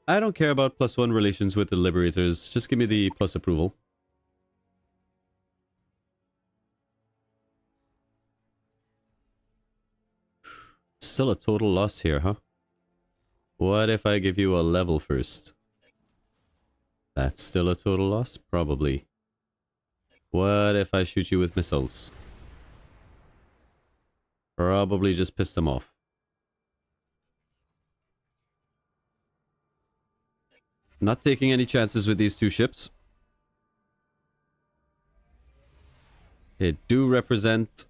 C: I don't care about +1 relations with the Liberators. Just give me the plus approval. Still a total loss here, huh? What if I give you a level first? That's still a total loss? Probably. What if I shoot you with missiles? Probably just piss them off. Not taking any chances with these two ships. They do represent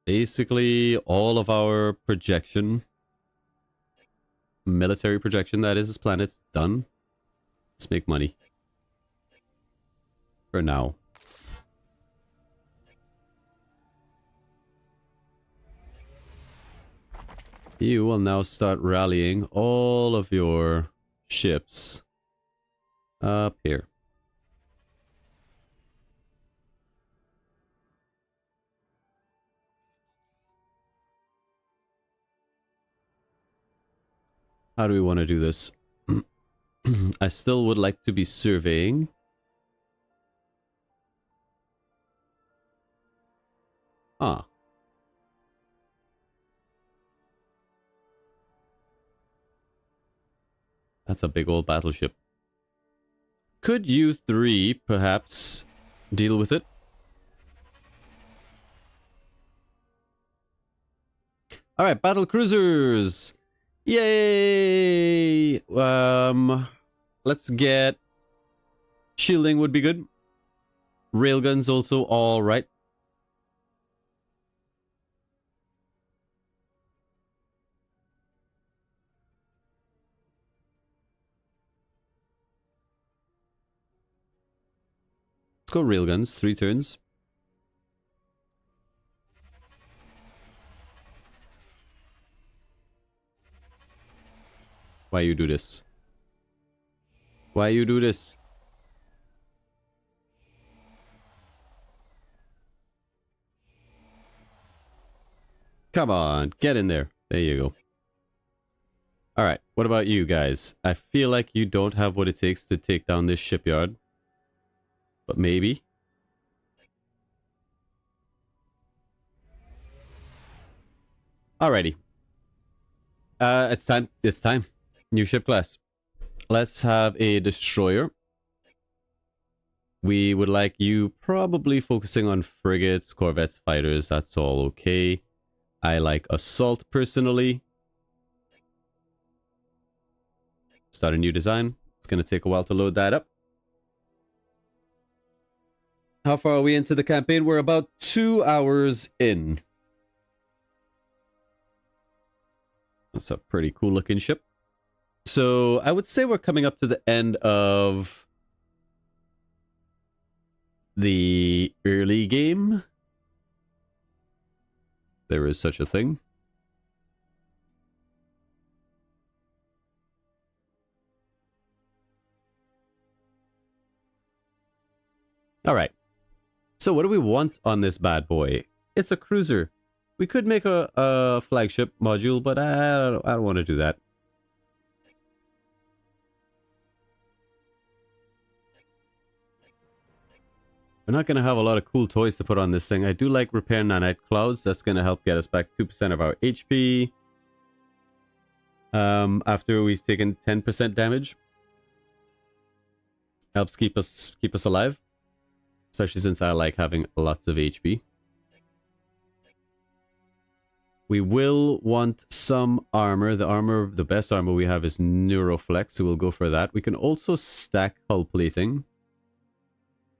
C: basically all of our projection. Military projection, that is, this planet's done. Let's make money. For now. You will now start rallying all of your ships up here. How do we want to do this? I still would like to be surveying. Ah. That's a big old battleship. Could you three perhaps deal with it? Alright, battle cruisers! Yay! Let's get... Shielding would be good. Railguns also alright. Let's go railguns, 3 turns. Why you do this? Why you do this? Come on, get in there. There you go. Alright, what about you guys? I feel like you don't have what it takes to take down this shipyard. But maybe. Alrighty. It's time. It's time. New ship class. Let's have a destroyer. We would like you probably focusing on frigates, corvettes, fighters. That's all okay. I like assault personally. Start a new design. It's going to take a while to load that up. How far are we into the campaign? We're about 2 hours in. That's a pretty cool looking ship. So I would say we're coming up to the end of the early game. there is such a thing. Alright. So what do we want on this bad boy? It's a cruiser. We could make a flagship module, but I don't want to do that. We're not going to have a lot of cool toys to put on this thing. I do like repair nanite clouds. That's going to help get us back 2% of our HP. After we've taken 10% damage. Helps keep us alive. Especially since I like having lots of HP. We will want some armor. The best armor we have is Neuroflex, so we'll go for that. We can also stack hull plating.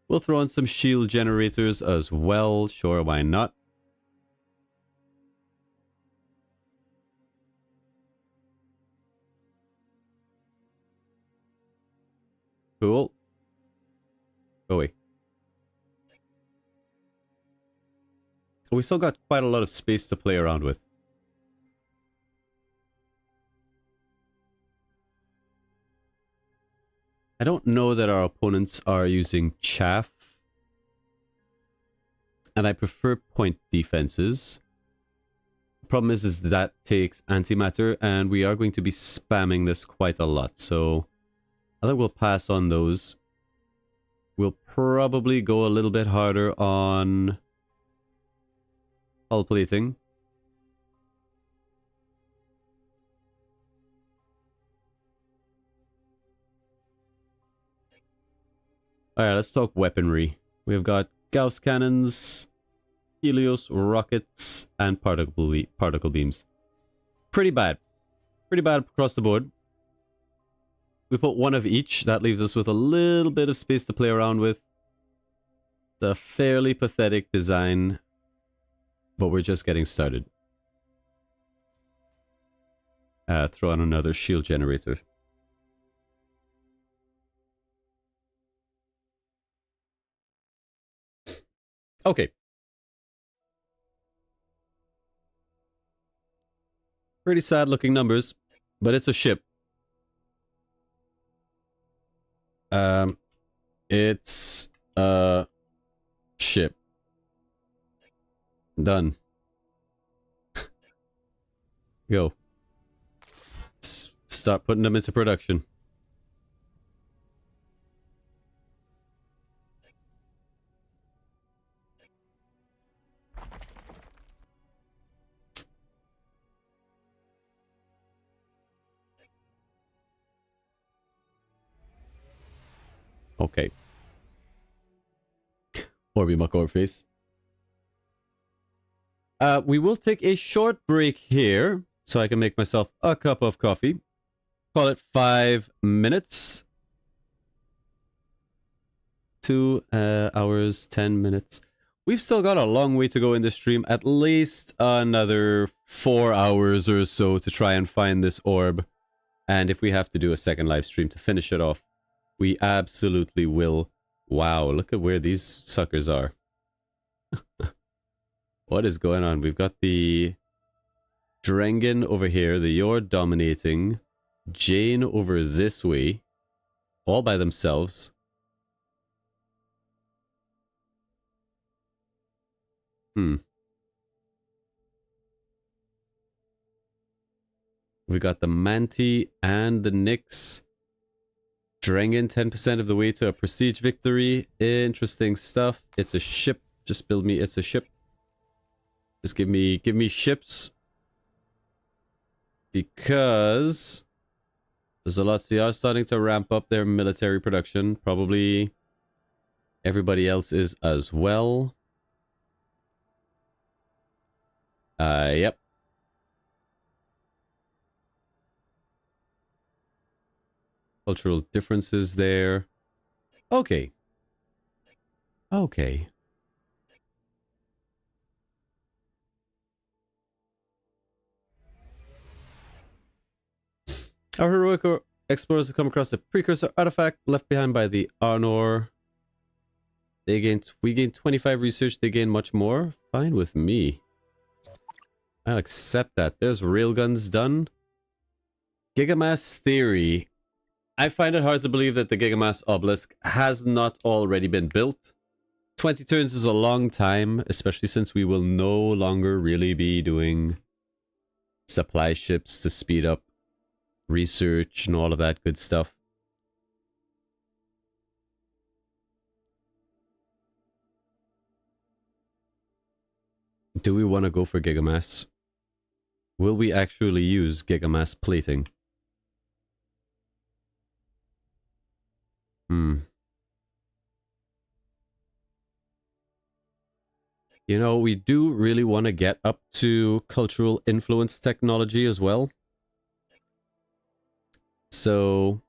C: We'll throw in some shield generators as well. Sure, why not? Cool. Go away. We still got quite a lot of space to play around with. I don't know that our opponents are using chaff. And I prefer point defenses. The problem is that takes antimatter, and we are going to be spamming this quite a lot. So I think we'll pass on those. We'll probably go a little bit harder on hull plating. Alright, let's talk weaponry. We've got Gauss cannons, Helios rockets, and particle beams. Pretty bad. Pretty bad across the board. We put one of each. That leaves us with a little bit of space to play around with. The fairly pathetic design, but we're just getting started. Throw on another shield generator. Okay. Pretty sad looking numbers, but it's a ship. It's a ship. Done. Go. Start putting them into production. Okay. Orby muck orb face. We will take a short break here, so I can make myself a cup of coffee. Call it 5 minutes. 2 hours, 10 minutes. We've still got a long way to go in this stream. At least another 4 hours or so to try and find this orb. And if we have to do a second live stream to finish it off, we absolutely will. Wow, look at where these suckers are. What is going on? We've got the Drengen over here, the Yord dominating, Jane over this way, all by themselves. We got the Manti and the Nyx. Drengen 10% of the way to a prestige victory. Interesting stuff. It's a ship. Just build me. It's a ship. Just give me ships. Because the Zolotzi are starting to ramp up their military production. Probably everybody else is as well. Yep. Cultural differences there. Okay. Okay. Our heroic explorers have come across a precursor artifact left behind by the Arnor. We gain 25 research, they gain much more. Fine with me. I'll accept that. There's railguns done. Gigamass Theory. I find it hard to believe that the Gigamass Obelisk has not already been built. 20 turns is a long time, especially since we will no longer really be doing supply ships to speed up research and all of that good stuff. Do we want to go for Gigamass? Will we actually use Gigamass plating? You know, we do really want to get up to cultural influence technology as well. So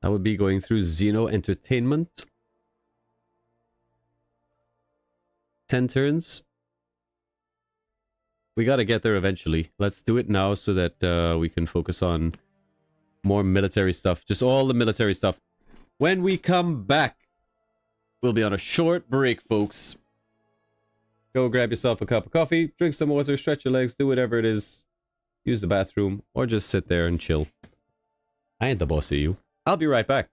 C: I would be going through Xeno Entertainment. 10 turns. We gotta get there eventually. Let's do it now so that we can focus on more military stuff. Just all the military stuff. When we come back, we'll be on a short break, folks. Go grab yourself a cup of coffee, drink some water, stretch your legs, do whatever it is. Use the bathroom, or just sit there and chill. I ain't the boss of you. I'll be right back.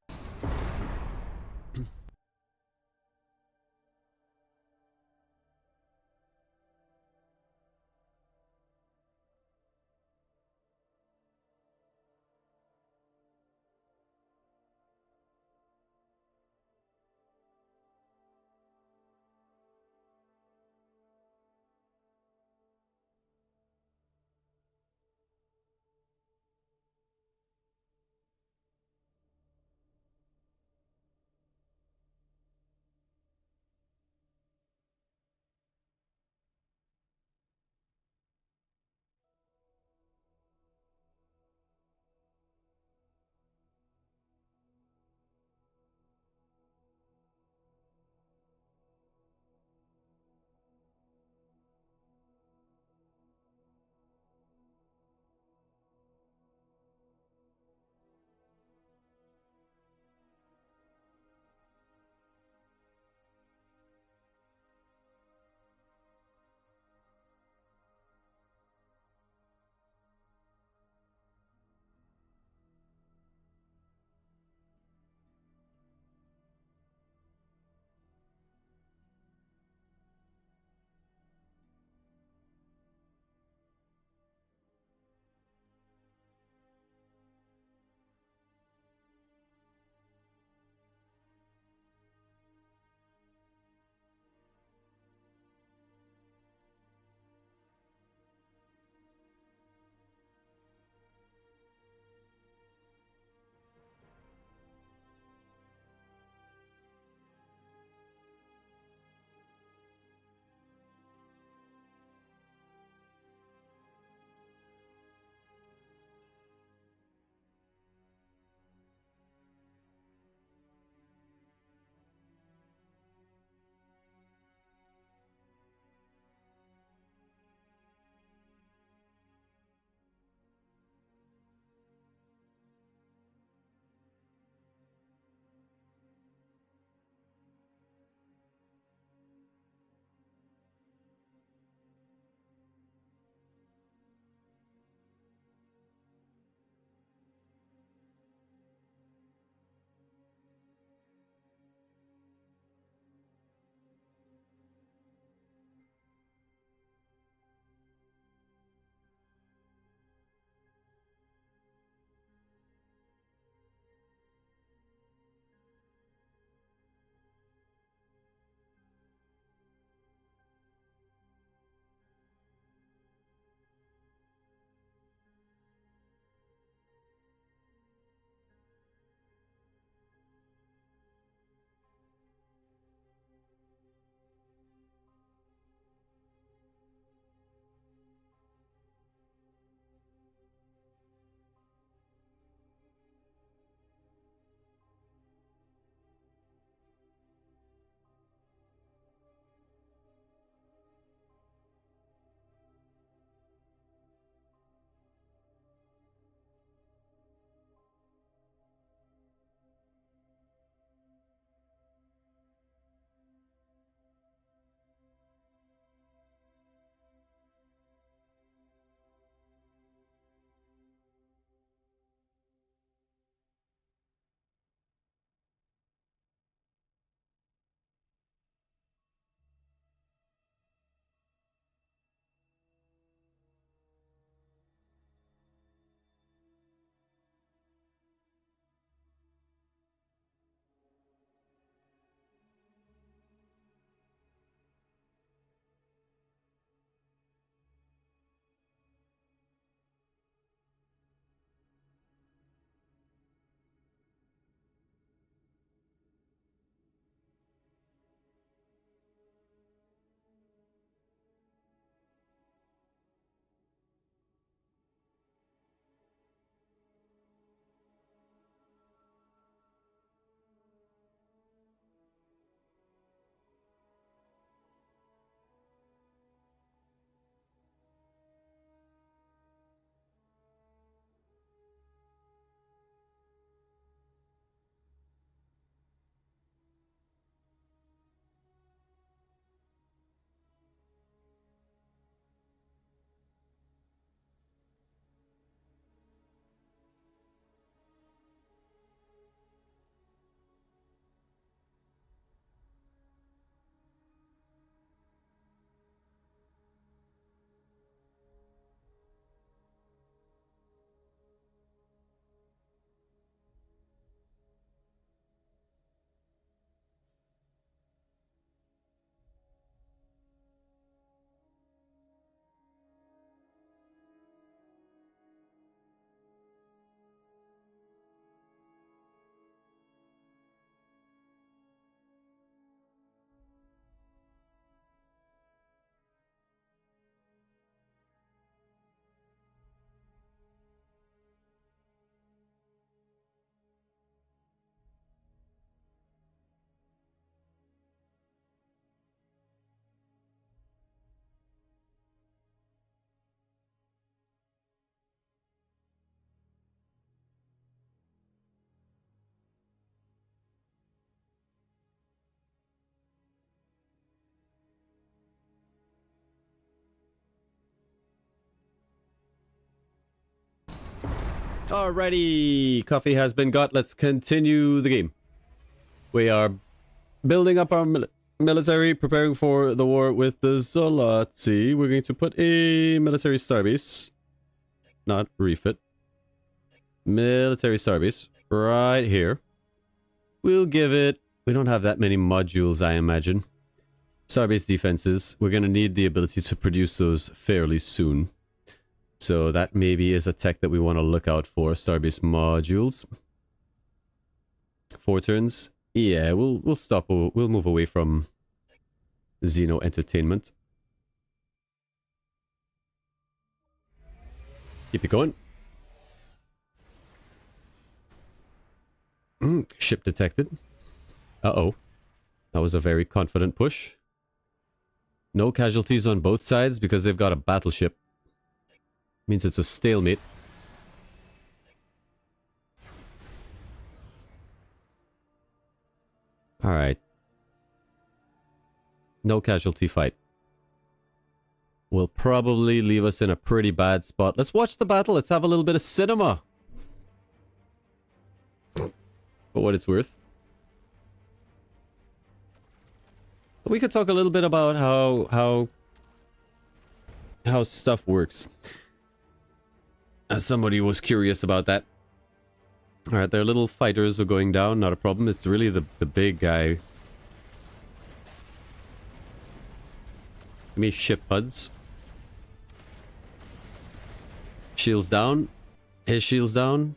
C: Alrighty, coffee has been got. Let's continue the game. We are building up our military, preparing for the war with the Zolotzi. We're going to put a military starbase, not refit. Military starbase right here. We'll give it... We don't have that many modules, I imagine. Starbase defenses. We're going to need the ability to produce those fairly soon. So that maybe is a tech that we want to look out for. Starbase modules. 4 turns. Yeah, we'll stop. We'll move away from Xeno Entertainment. Keep it going. Ship detected. Uh-oh. That was a very confident push. No casualties on both sides because they've got a battleship. Means it's a stalemate. Alright. No casualty fight. Will probably leave us in a pretty bad spot. Let's watch the battle. Let's have a little bit of cinema. For what it's worth. We could talk a little bit about how stuff works. As somebody was curious about that. Alright, their little fighters are going down, not a problem. It's really the big guy. Give me ship buds. Shields down. His shields down.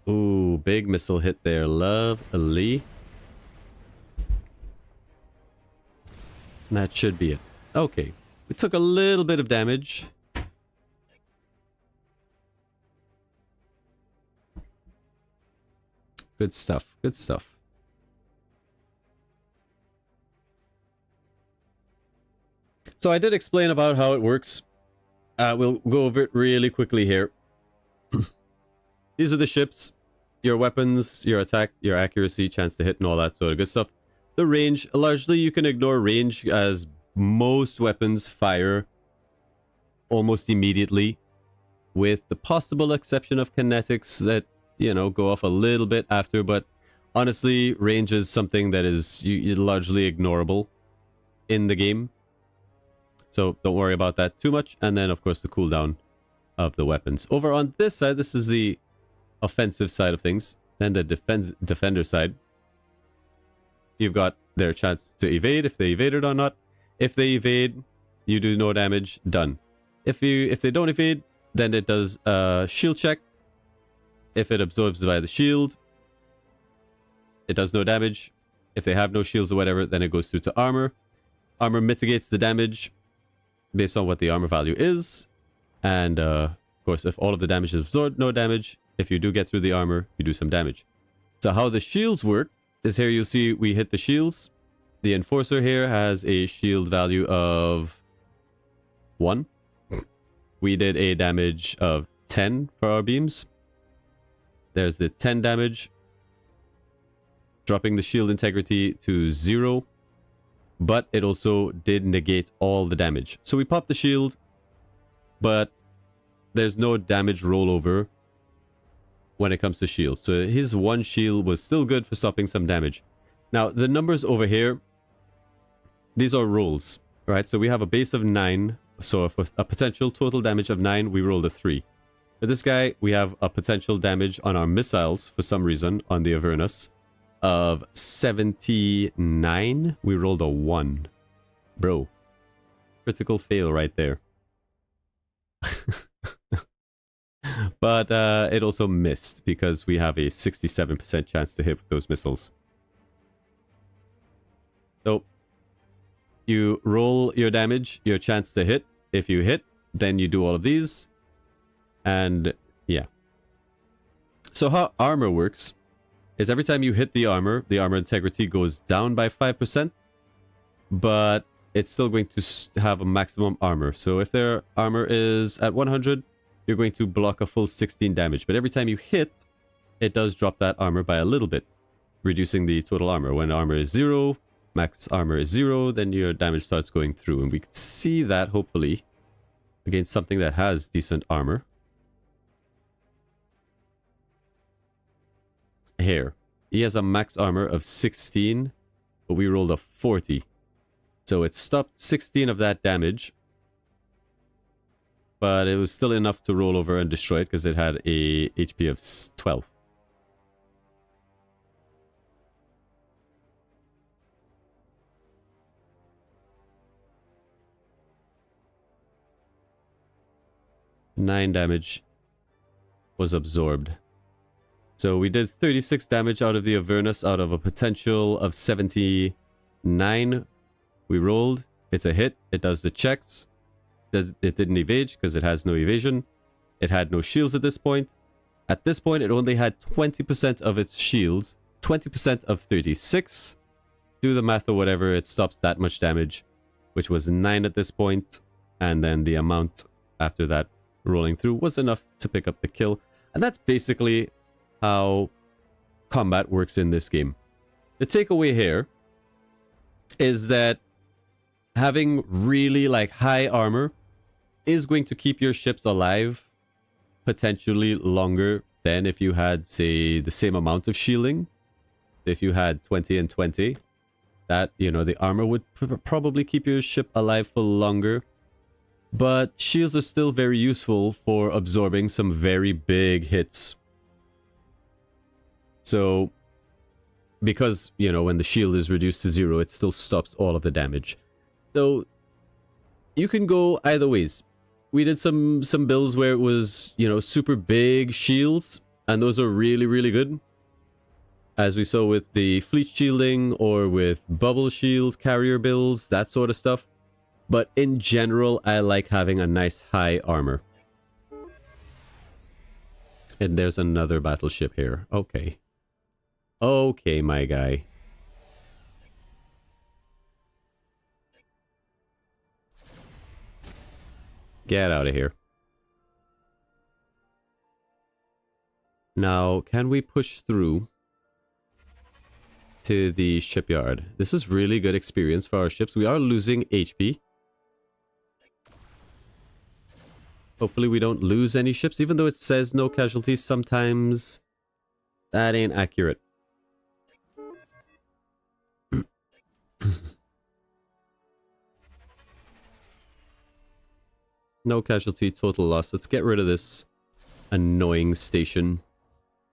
C: Ooh, big missile hit there. Lovely. That should be it. Okay. We took a little bit of damage. Good stuff. Good stuff. So I did explain about how it works. We'll go over it really quickly here. These are the ships. Your weapons, your attack, your accuracy, chance to hit, and all that sort of good stuff. The range. Largely, you can ignore range as most weapons fire almost immediately. With the possible exception of kinetics that, you know, go off a little bit after, but honestly, range is something that is largely ignorable in the game. So don't worry about that too much. And then, of course, the cooldown of the weapons. Over on this side, this is the offensive side of things. Then the defender side. You've got their chance to evade, if they evaded or not. If they evade, you do no damage, done. If they don't evade, then it does a shield check. If it absorbs via the shield, it does no damage. If they have no shields or whatever, then it goes through to armor. Armor mitigates the damage based on what the armor value is. And, of course, if all of the damage is absorbed, no damage. If you do get through the armor, you do some damage. So how the shields work is here you'll see we hit the shields. The Enforcer here has a shield value of 1. We did a damage of 10 for our beams. There's the 10 damage. Dropping the shield integrity to 0. But it also did negate all the damage. So we popped the shield, but there's no damage rollover when it comes to shield. So his 1 shield was still good for stopping some damage. Now, the numbers over here, these are rolls, right? So we have a base of 9. So for a potential total damage of 9, we rolled a 3. For this guy, we have a potential damage on our missiles, for some reason, on the Avernus, of 79. We rolled a 1. Bro. Critical fail right there. But it also missed, because we have a 67% chance to hit with those missiles. So, you roll your damage, your chance to hit. If you hit, then you do all of these. And, yeah. So how armor works is every time you hit the armor integrity goes down by 5%. But it's still going to have a maximum armor. So if their armor is at 100, you're going to block a full 16 damage. But every time you hit, it does drop that armor by a little bit, reducing the total armor. When armor is 0, max armor is 0, then your damage starts going through. And we can see that, hopefully, against something that has decent armor. here. He has a max armor of 16, but we rolled a 40. So it stopped 16 of that damage. But it was still enough to roll over and destroy it because it had a HP of 12. Nine damage was absorbed. So we did 36 damage out of the Avernus out of a potential of 79. We rolled. It's a hit. It does the checks. It didn't evade because it has no evasion. It had no shields at this point. At this point, it only had 20% of its shields. 20% of 36. Do the math or whatever, it stops that much damage, which was 9 at this point. And then the amount after that rolling through was enough to pick up the kill. And that's basically how combat works in this game. The takeaway here is that having really like high armor is going to keep your ships alive potentially longer than if you had, say, the same amount of shielding. If you had 20 and 20, that, you know, the armor would probably keep your ship alive for longer. But shields are still very useful for absorbing some very big hits. So, because, you know, when the shield is reduced to 0, it still stops all of the damage. So, you can go either ways. We did some builds where it was, you know, super big shields, and those are really, really good. As we saw with the fleet shielding or with bubble shield carrier builds, that sort of stuff. But in general, I like having a nice high armor. And there's another battleship here. Okay. Okay, my guy. Get out of here. Now, can we push through to the shipyard? This is really good experience for our ships. We are losing HP. Hopefully we don't lose any ships, even though it says no casualties. Sometimes that ain't accurate. No casualty, total loss. Let's get rid of this annoying station.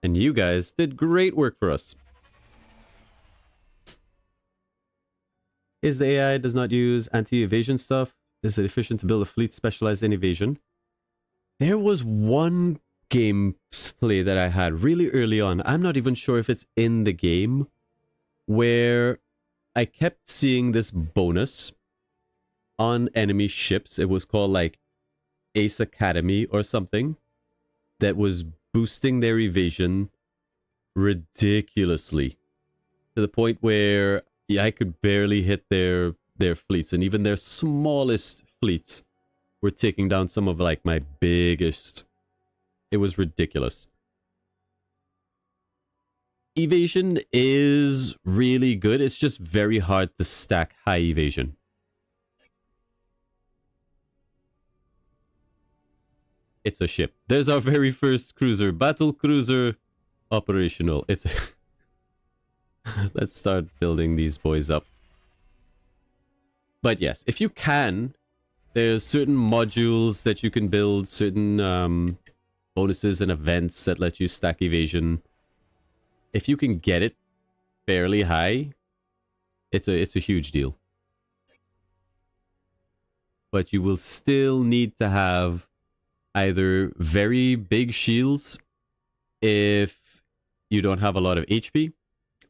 C: And you guys did great work for us. Is the AI does not use anti-evasion stuff? Is it efficient to build a fleet specialized in evasion? There was one gameplay that I had really early on. I'm not even sure if it's in the game, where I kept seeing this bonus on enemy ships. It was called like Ace Academy or something, that was boosting their evasion ridiculously to the point where I could barely hit their fleets, and even their smallest fleets were taking down some of like my biggest. It was ridiculous. Evasion is really good. It's just very hard to stack high evasion. It's a ship. There's our very first cruiser. Battle cruiser operational. It's let's start building these boys up. But yes, if you can, there's certain modules that you can build, certain bonuses and events that let you stack evasion. If you can get it fairly high, it's a huge deal. But you will still need to have either very big shields if you don't have a lot of HP,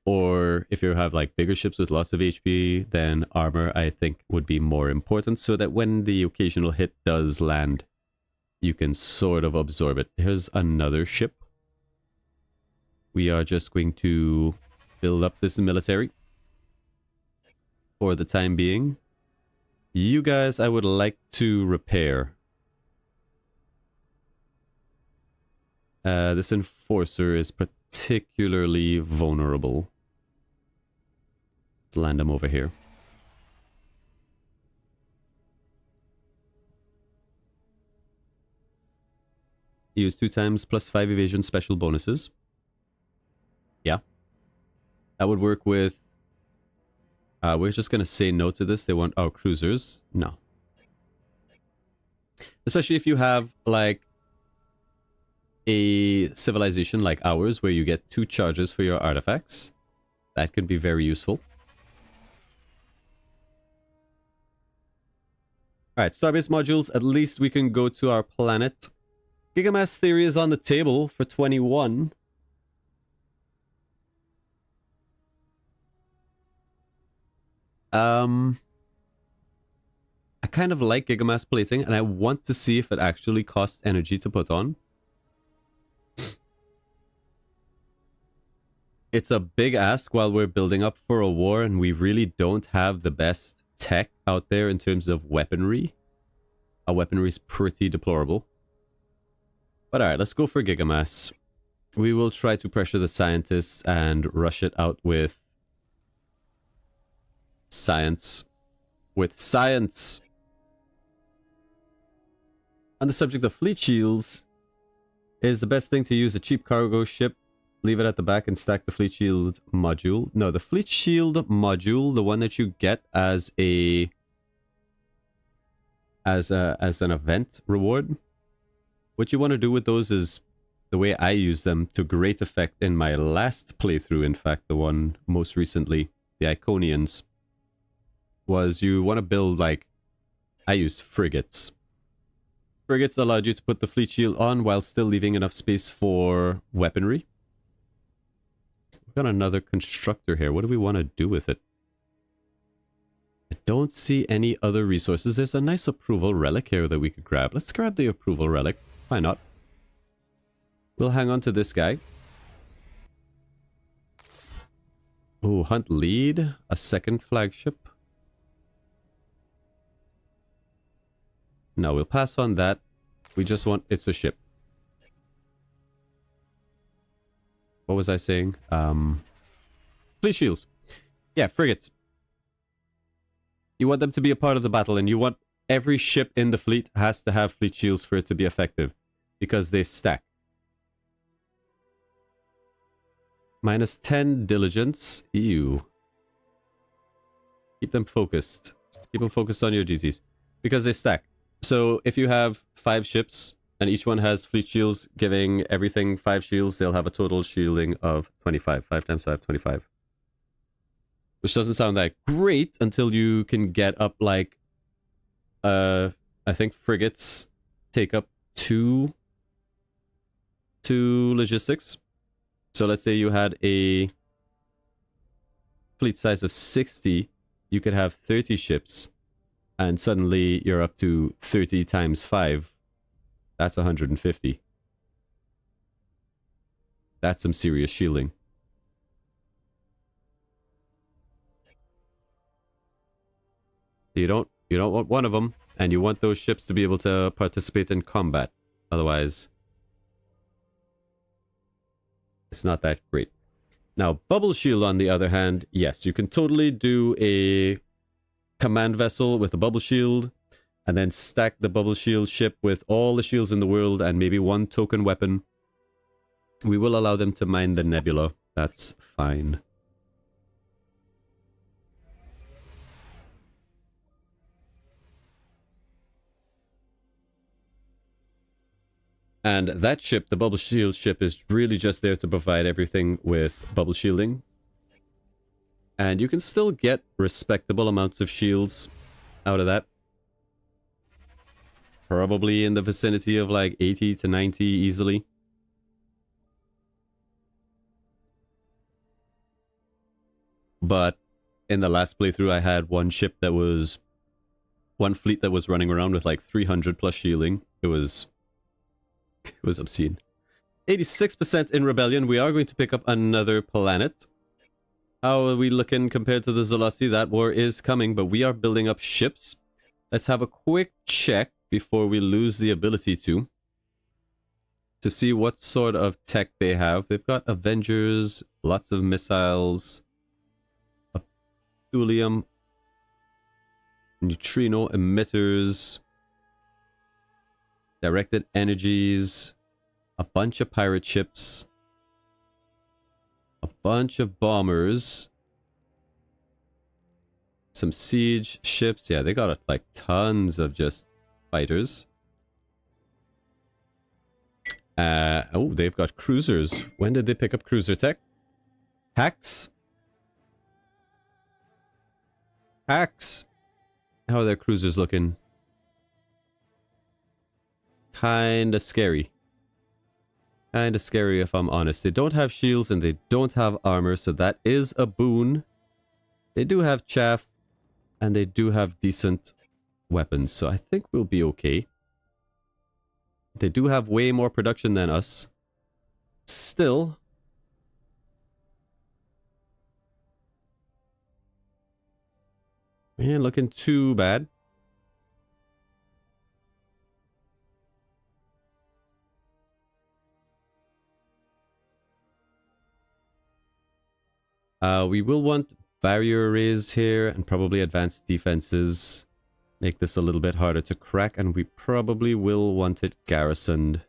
C: or if you have like bigger ships with lots of HP, then armor I think would be more important, so that when the occasional hit does land, you can sort of absorb it. Here's another ship. We are just going to build up this military for the time being. You guys, I would like to repair. This enforcer is particularly vulnerable. Let's land him over here. Use 2 times +5 evasion special bonuses. Yeah. That would work with... we're just going to say no to this. They want our cruisers. No. Especially if you have, like, a civilization like ours where you get 2 charges for your artifacts. That can be very useful. Alright, Starbase modules. At least we can go to our planet. Gigamass theory is on the table for 21. I kind of like Gigamass plating, and I want to see if it actually costs energy to put on. It's a big ask while we're building up for a war, and we really don't have the best tech out there in terms of weaponry. Our weaponry is pretty deplorable. But alright, let's go for Gigamass. We will try to pressure the scientists and rush it out with science. With science! On the subject of fleet shields, is the best thing to use a cheap cargo ship, leave it at the back and stack the fleet shield module? No, the fleet shield module, the one that you get as an event reward. What you want to do with those is the way I use them to great effect in my last playthrough, in fact, the one most recently, the Iconians, was you want to build, like, I used frigates. Frigates allowed you to put the fleet shield on while still leaving enough space for weaponry. We've got another constructor here. What do we want to do with it? I don't see any other resources. There's a nice approval relic here that we could grab. Let's grab the approval relic. Why not? We'll hang on to this guy. Oh, hunt lead. A second flagship. No, we'll pass on that. We just want... It's a ship. What was I saying? Fleet shields. Yeah, frigates. You want them to be a part of the battle, and you want every ship in the fleet has to have fleet shields for it to be effective. Because they stack. Minus 10 diligence. Ew. Keep them focused. Keep them focused on your duties. Because they stack. So if you have 5 ships, and each one has fleet shields, giving everything 5 shields, they'll have a total shielding of 25. 5 times 5, 25. Which doesn't sound that great until you can get up, like... I think frigates take up 2 logistics. So let's say you had a fleet size of 60, you could have 30 ships, and suddenly you're up to 30 times 5. That's 150. That's some serious shielding. You don't want one of them, and you want those ships to be able to participate in combat. Otherwise, it's not that great. Now, Bubble Shield, on the other hand, yes, you can totally do a command vessel with a Bubble Shield, and then stack the Bubble Shield ship with all the shields in the world and maybe 1 token weapon. We will allow them to mine the nebula. That's fine. And that ship, the Bubble Shield ship, is really just there to provide everything with bubble shielding. And you can still get respectable amounts of shields out of that. Probably in the vicinity of like 80 to 90 easily. But in the last playthrough, I had one fleet that was running around with like 300 plus shielding. It was obscene. 86% in Rebellion. We are going to pick up another planet. How are we looking compared to the Zolotti? That war is coming, but we are building up ships. Let's have a quick check before we lose the ability to see what sort of tech they have. They've got Avengers, lots of missiles, a thulium, neutrino emitters, directed energies, a bunch of pirate ships. a bunch of bombers. Some siege ships. Yeah, they got like tons of just fighters. Oh, they've got cruisers. When did they pick up cruiser tech? Hacks? Hacks! How are their cruisers looking? Kinda scary. Kinda scary if I'm honest. They don't have shields and they don't have armor, so that is a boon. They do have chaff and they do have decent weapons, so I think we'll be okay. They do have way more production than us. Still. Man, looking too bad. We will want barrier arrays here and probably advanced defenses. Make this a little bit harder to crack, and we probably will want it garrisoned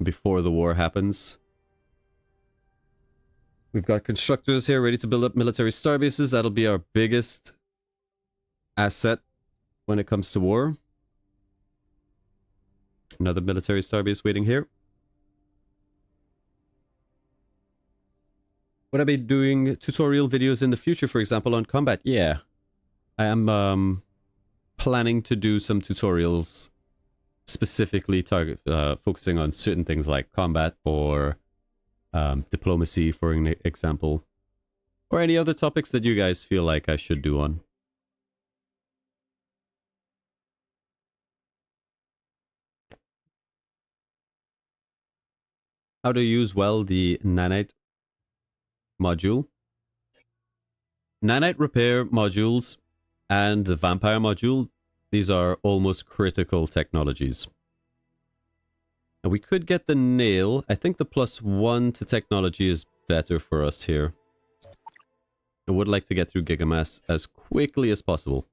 C: before the war happens. We've got constructors here ready to build up military starbases. That'll be our biggest asset when it comes to war. Another military starbase waiting here. Would I be doing tutorial videos in the future, for example, on combat? Yeah. I am planning to do some tutorials specifically focusing on certain things like combat or diplomacy, for an example. Or any other topics that you guys feel like I should do on. How to use well the nanite module. Nanite repair modules and the vampire module, these are almost critical technologies. And we could get the nail. I think the +1 to technology is better for us here. I would like to get through Gigamass as quickly as possible.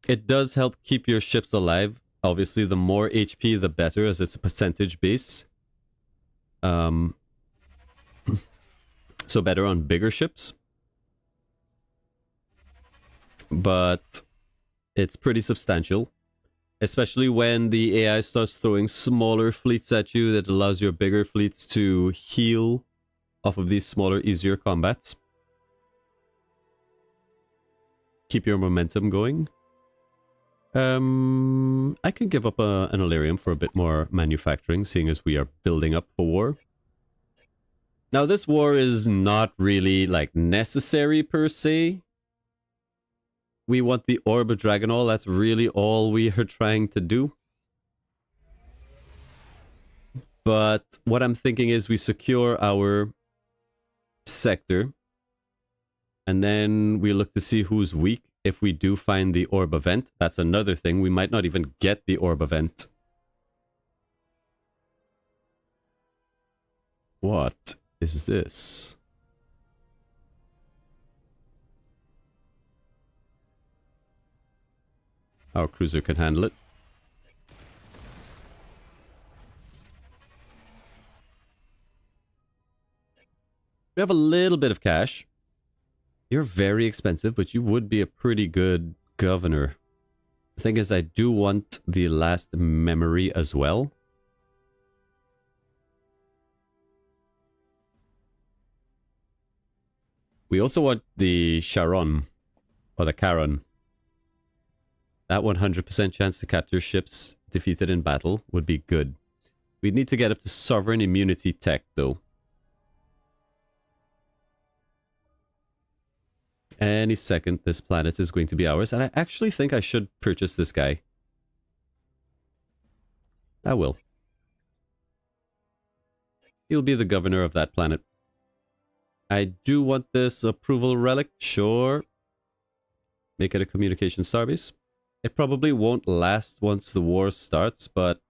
C: It does help keep your ships alive. Obviously, the more HP, the better, as it's a percentage base. So better on bigger ships. But it's pretty substantial. Especially when the AI starts throwing smaller fleets at you, that allows your bigger fleets to heal off of these smaller, easier combats. Keep your momentum going. I could give up an Illyrium for a bit more manufacturing, seeing as we are building up for war. Now, this war is not really, like, necessary per se. We want the Orb of Draginol, that's really all we are trying to do. But what I'm thinking is we secure our sector, and then we look to see who's weak. If we do find the Orb event, that's another thing. We might not even get the Orb event. What is this? Our cruiser can handle it. We have a little bit of cash. You're very expensive, but you would be a pretty good governor. The thing is, I do want the last memory as well. We also want the Charon, or the Charon. That 100% chance to capture ships defeated in battle would be good. We'd need to get up to sovereign immunity tech, though. Any second, this planet is going to be ours, and I actually think I should purchase this guy. I will. He'll be the governor of that planet. I do want this approval relic, sure. Make it a communication starbase. It probably won't last once the war starts, but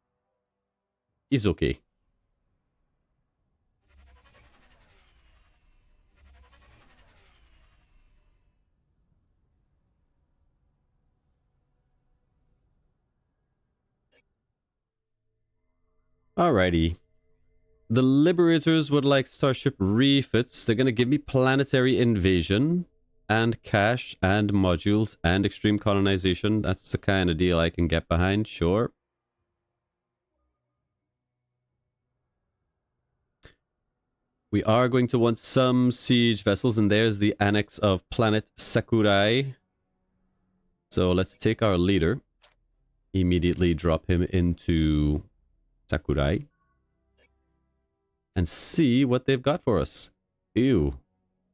C: he's okay. Alrighty. The Liberators would like starship refits. They're going to give me planetary invasion and cash and modules and extreme colonization. That's the kind of deal I can get behind, sure. We are going to want some siege vessels, and there's the annex of planet Sakurai. So let's take our leader, immediately drop him into Sakurai, and see what they've got for us. Ew.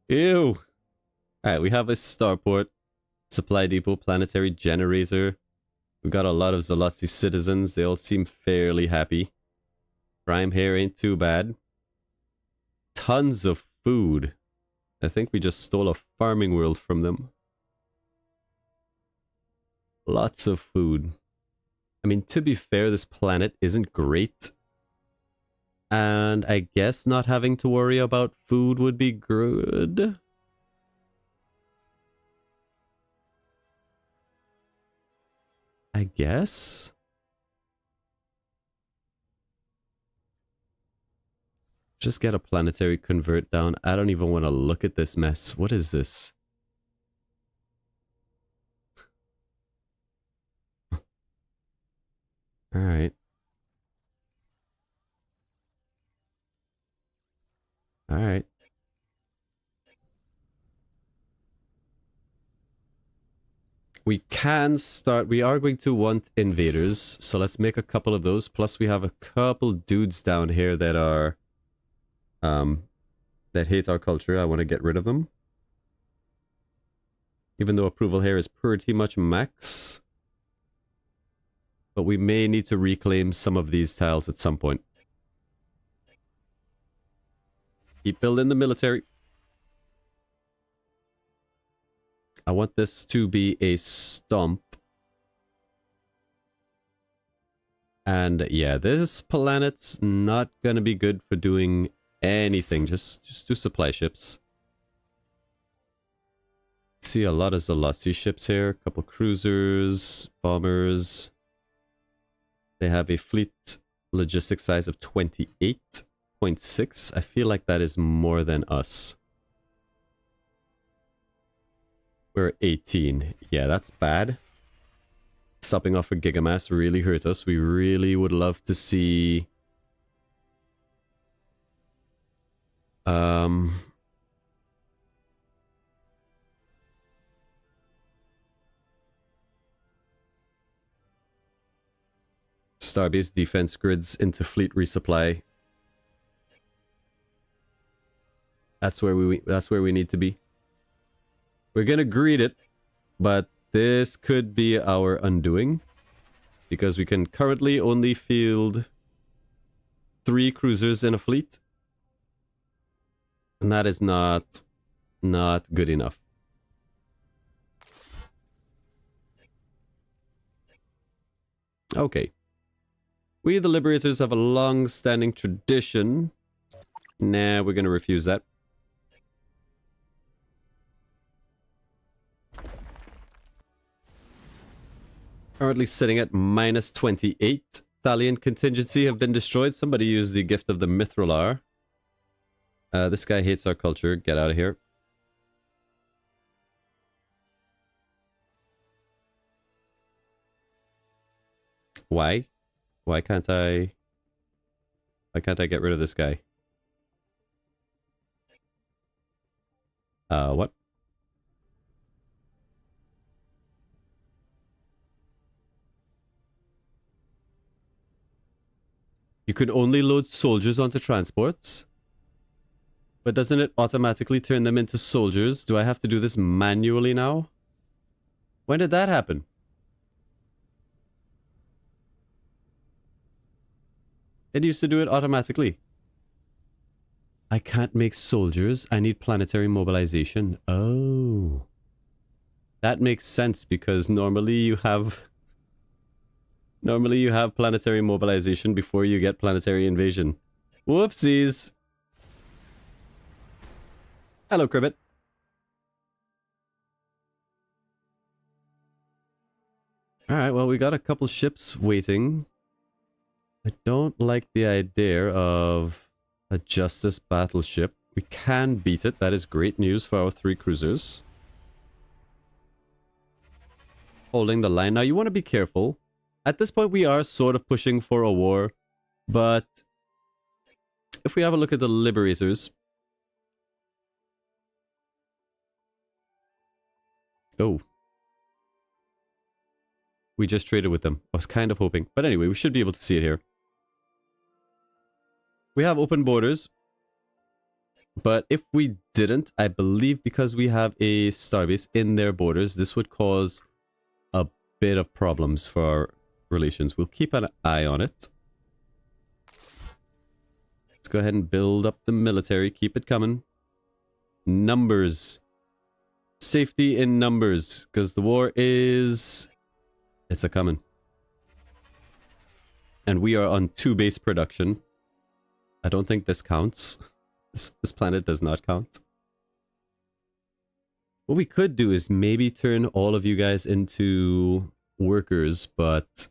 C: Ew. Alright, we have a starport, supply depot, planetary generator. We've got a lot of Zalotzi citizens. They all seem fairly happy. Prime hair ain't too bad. Tons of food. I think we just stole a farming world from them. Lots of food. I mean, to be fair, this planet isn't great. And I guess not having to worry about food would be good. I guess. Just get a planetary convert down. I don't even want to look at this mess. What is this? Alright. Alright. We can start... We are going to want invaders, so let's make a couple of those. Plus we have a couple dudes down here that are... that hate our culture. I want to get rid of them. Even though approval here is pretty much max. But we may need to reclaim some of these tiles at some point. Keep building the military. I want this to be a stomp. And yeah, this planet's not gonna be good for doing anything. Just do supply ships. See a lot of Zalotzi ships here. A couple cruisers, bombers. They have a fleet logistics size of 28.6. I feel like that is more than us. We're 18. Yeah, that's bad. Stopping off for Gigamass really hurt us. We really would love to see... Starbase defense grids into fleet resupply. That's where we need to be. We're gonna greet it, but this could be our undoing, because we can currently only field 3 cruisers in a fleet, and that is not good enough. Okay. We, the Liberators, have a long-standing tradition. Nah, we're gonna refuse that. Currently sitting at minus 28. Thalian contingency have been destroyed. Somebody used the gift of the Mithralar. This guy hates our culture. Get out of here. Why? Why can't I get rid of this guy? What? You could only load soldiers onto transports? But doesn't it automatically turn them into soldiers? Do I have to do this manually now? When did that happen? It used to do it automatically. I can't make soldiers. I need planetary mobilization. Oh. That makes sense, because normally you have planetary mobilization before you get planetary invasion. Whoopsies. Hello, Cribbit. Alright, well, we got a couple ships waiting. I don't like the idea of A Justice battleship. We can beat it. That is great news for our 3 cruisers. Holding the line. Now, you want to be careful. At this point, we are sort of pushing for a war. But if we have a look at the Liberators... Oh. We just traded with them. I was kind of hoping. But anyway, we should be able to see it here. We have open borders. But if we didn't, I believe because we have a starbase in their borders, this would cause a bit of problems for our relations. We'll keep an eye on it. Let's go ahead and build up the military. Keep it coming. Numbers. Safety in numbers. Because the war is... It's a-coming. And we are on 2 base production. I don't think this counts. This planet does not count. What we could do is maybe turn all of you guys into workers, but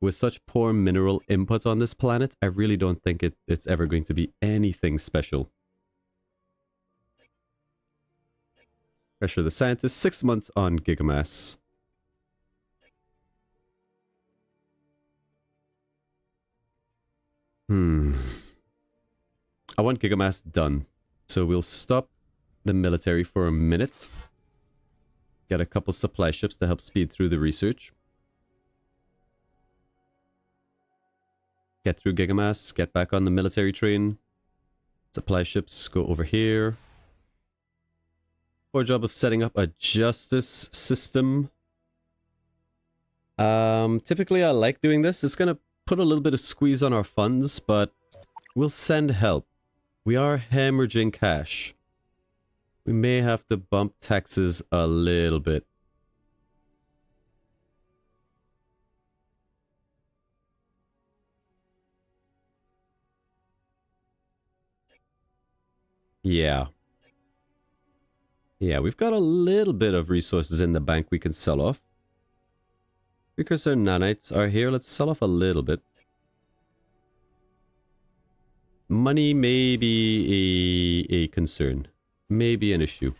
C: with such poor mineral input on this planet, I really don't think it's ever going to be anything special. Pressure the scientist, 6 months on Gigamass. I want Gigamass done. So we'll stop the military for a minute. Get a couple supply ships to help speed through the research. Get through Gigamass, get back on the military train. Supply ships go over here. Poor job of setting up a justice system. Typically I like doing this. It's gonna put a little bit of squeeze on our funds, but we'll send help. We are hemorrhaging cash. We may have to bump taxes a little bit. Yeah. Yeah, we've got a little bit of resources in the bank we can sell off. Precursor nanites are here. Let's sell off a little bit. Money may be a concern. Maybe an issue.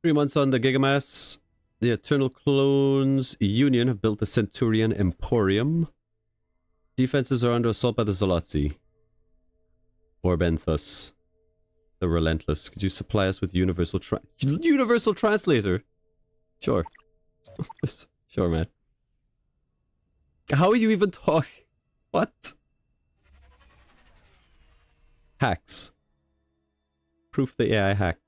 C: Three months on the Gigamass. The Eternal Clones Union have built the Centurion Emporium. Defenses are under assault by the Zolotzi. Orbenthus. The Relentless. Could you supply us with Universal Translator? Sure. Sure, man. How are you even talking? What? Hacks. Proof the AI hack.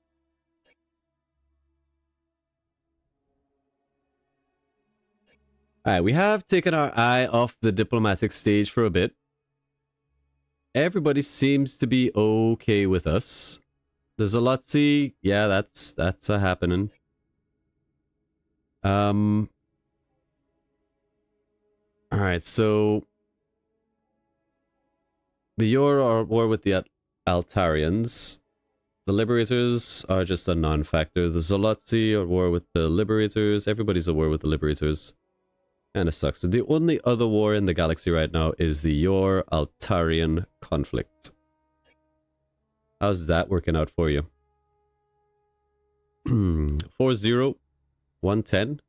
C: Alright, we have taken our eye off the diplomatic stage for a bit. Everybody seems to be okay with us. The Zolotzi, yeah, that's a happening. Alright, so the Yor are at war with the Altarians. The Liberators are just a non-factor. The Zolotzi are at war with the Liberators. Everybody's at war with the Liberators. Kinda sucks. So the only other war in the galaxy right now is the Yor-Altarian conflict. How's that working out for you? 4-0, 110.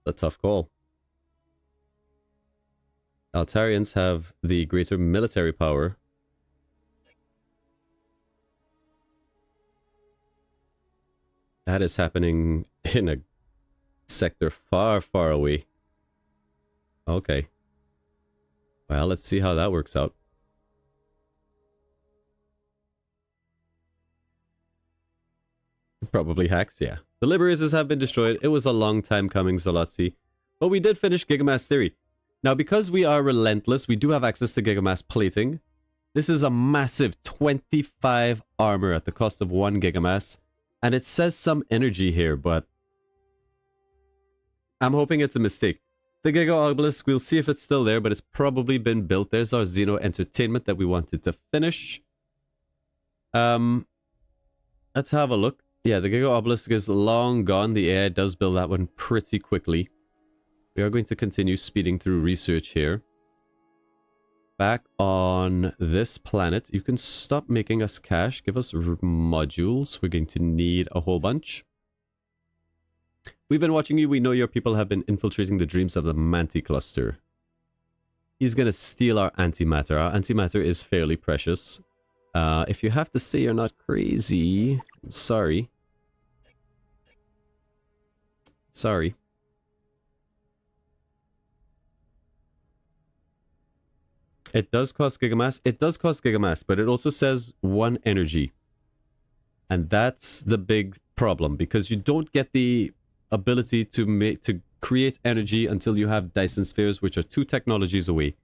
C: A tough call. Altarians have the greater military power. That is happening in a sector far, far away. Okay. Well, let's see how that works out. Probably hacks, yeah. The Liberators have been destroyed. It was a long time coming, Zolotzi. But we did finish Gigamass Theory. Now, because we are relentless, we do have access to Gigamass Plating. This is a massive 25 armor at the cost of 1 Gigamass. And it says some energy here, but I'm hoping it's a mistake. The Giga Obelisk, we'll see if it's still there, but it's probably been built. There's our Xeno Entertainment that we wanted to finish. Let's have a look. Yeah, the Giga Obelisk is long gone. The AI does build that one pretty quickly. We are going to continue speeding through research here. Back on this planet, you can stop making us cash. Give us modules. We're going to need a whole bunch. We've been watching you. We know your people have been infiltrating the dreams of the Manti cluster. He's going to steal our antimatter. Our antimatter is fairly precious. If you have to say you're not crazy, I'm sorry. Sorry. It does cost gigamass. It does cost gigamass, but it also says 1 energy. And that's the big problem, because you don't get the ability to create energy until you have Dyson spheres, which are 2 technologies away.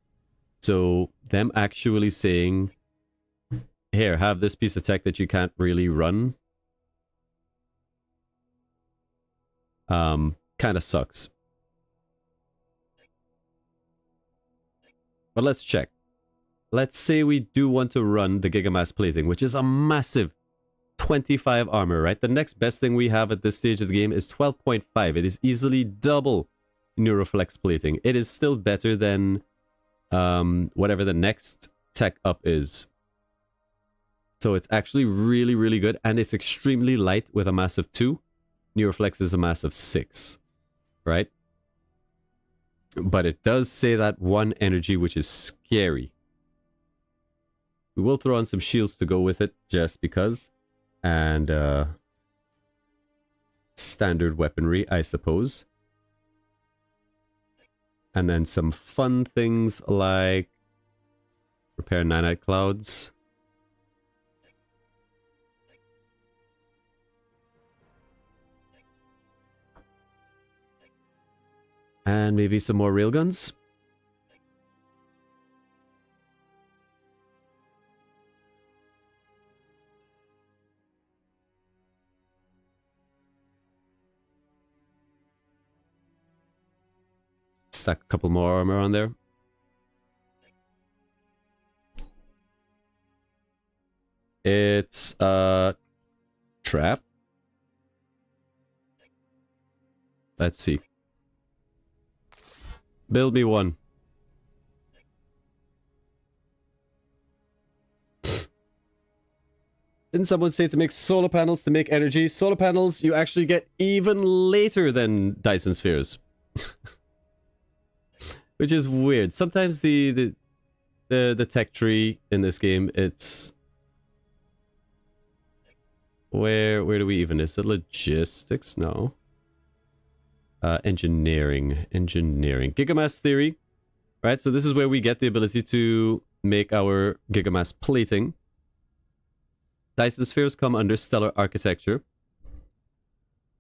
C: So them actually saying, here, have this piece of tech that you can't really run, kind of sucks. But let's check. Let's say we do want to run the Gigamass plating, which is a massive 25 armor, right? The next best thing we have at this stage of the game is 12.5. It is easily double Neuroflex plating. It is still better than whatever the next tech up is. So it's actually really, really good. And it's extremely light with a mass of 2. Neuroflex is a mass of 6, right? But it does say that 1 energy, which is scary. We will throw on some shields to go with it, just because. And standard weaponry, I suppose. And then some fun things like repair nanite clouds. And maybe some more railguns. Stack a couple more armor on there. It's a trap. Let's see. Build me one. Didn't someone say to make solar panels to make energy? Solar panels you actually get even later than Dyson spheres. Which is weird. Sometimes the tech tree in this game, it's... Where do we even... Is it logistics? No. Engineering. Gigamass theory. Right, so this is where we get the ability to make our Gigamass plating. Dyson spheres come under stellar architecture,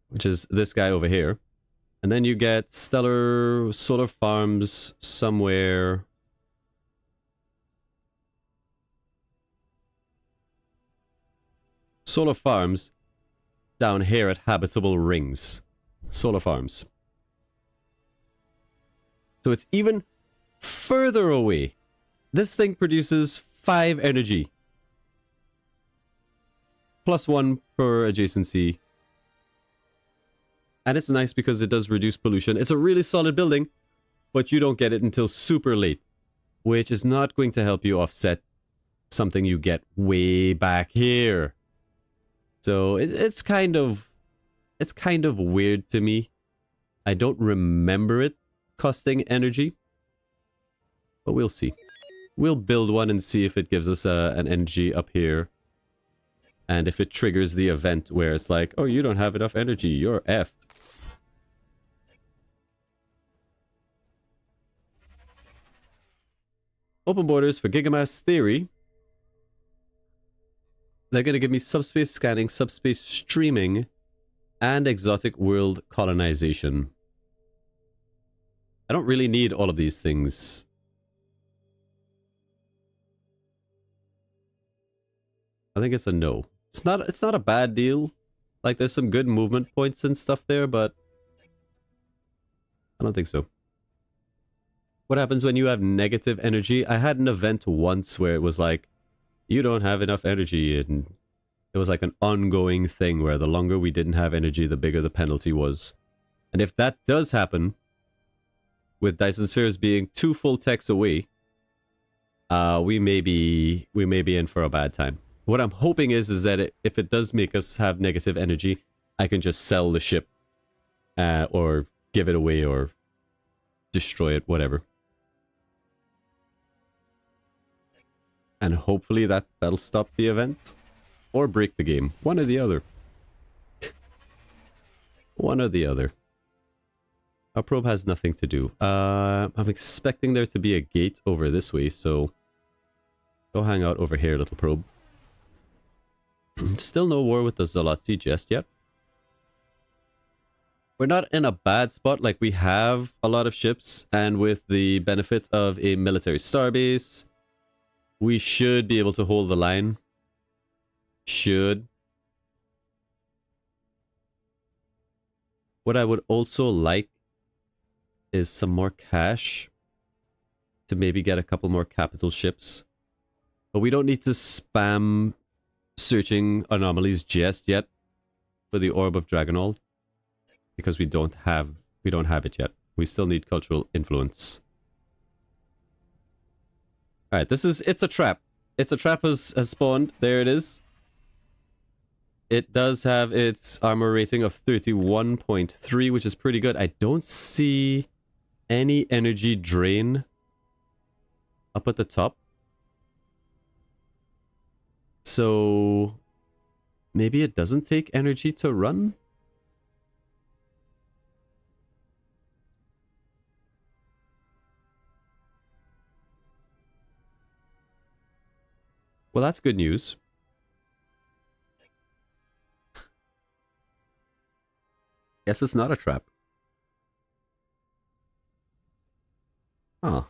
C: which is this guy over here. And then you get stellar solar farms somewhere. Solar farms down here at habitable rings. Solar farms. So it's even further away. This thing produces 5 energy. Plus 1 per adjacency. And it's nice because it does reduce pollution. It's a really solid building, but you don't get it until super late, which is not going to help you offset something you get way back here. So it's kind of weird to me. I don't remember it costing energy, but we'll see. We'll build one and see if it gives us an energy up here. And if it triggers the event where it's like, oh, you don't have enough energy, you're effed. Open borders for Gigamass theory. They're going to give me subspace scanning, subspace streaming, and exotic world colonization. I don't really need all of these things. I think it's a no. It's not a bad deal. Like, there's some good movement points and stuff there, but I don't think so. What happens when you have negative energy? I had an event once where it was like, you don't have enough energy, and It was like an ongoing thing where the longer we didn't have energy, the bigger the penalty was. And if that does happen, with Dyson Spheres being 2 full techs away, we may be in for a bad time. What I'm hoping is that if it does make us have negative energy, I can just sell the ship, or give it away, or destroy it, whatever. And hopefully that'll stop the event. Or break the game. One or the other. One or the other. Our probe has nothing to do. I'm expecting there to be a gate over this way, so go hang out over here, little probe. Still no war with the Zolotzi just yet. We're not in a bad spot, like we have a lot of ships, and with the benefit of a military starbase, we should be able to hold the line. Should. What I would also like is some more cash to maybe get a couple more capital ships. But we don't need to spam searching anomalies just yet for the Orb of Draginol, because we don't have it yet. We still need cultural influence. Alright, it's a trap. It's a trap has spawned. There it is. It does have its armor rating of 31.3, which is pretty good. I don't see any energy drain up at the top. So maybe it doesn't take energy to run? Well, that's good news. Guess it's not a trap. Huh.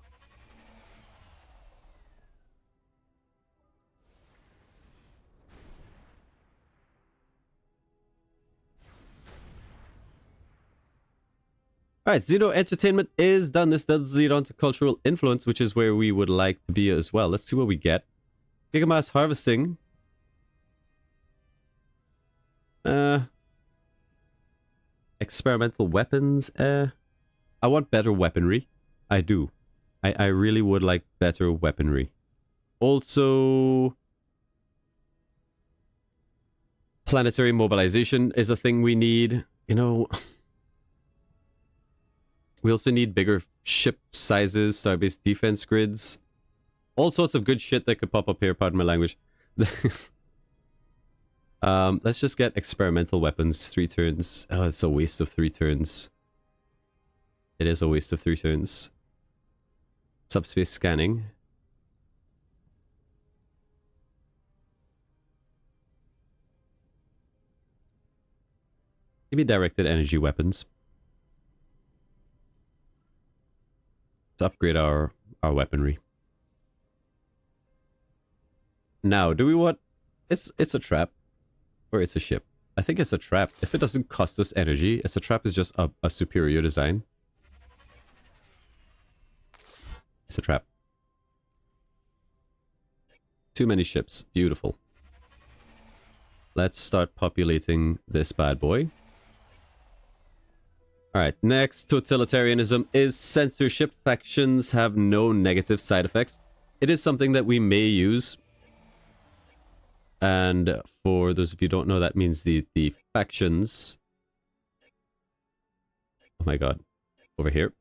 C: Alright, Xeno Entertainment is done. This does lead on to cultural influence, which is where we would like to be as well. Let's see what we get. Gigamass harvesting. Experimental weapons. I want better weaponry. I do. I really would like better weaponry. Also, planetary mobilization is a thing we need. You know, we also need bigger ship sizes, starbase defense grids. All sorts of good shit that could pop up here, pardon my language. Let's just get experimental weapons, 3 turns. Oh, it's a waste of 3 turns. It is a waste of 3 turns. Subspace scanning. Maybe directed energy weapons. Let's upgrade our weaponry. Now, do we want... It's a trap. Or it's a ship. I think it's a trap. If it doesn't cost us energy, it's a trap is just a superior design. It's a trap. Too many ships. Beautiful. Let's start populating this bad boy. Alright, next, totalitarianism is censorship. Factions have no negative side effects. It is something that we may use. And for those of you who don't know, that means the factions... Oh my god. Over here.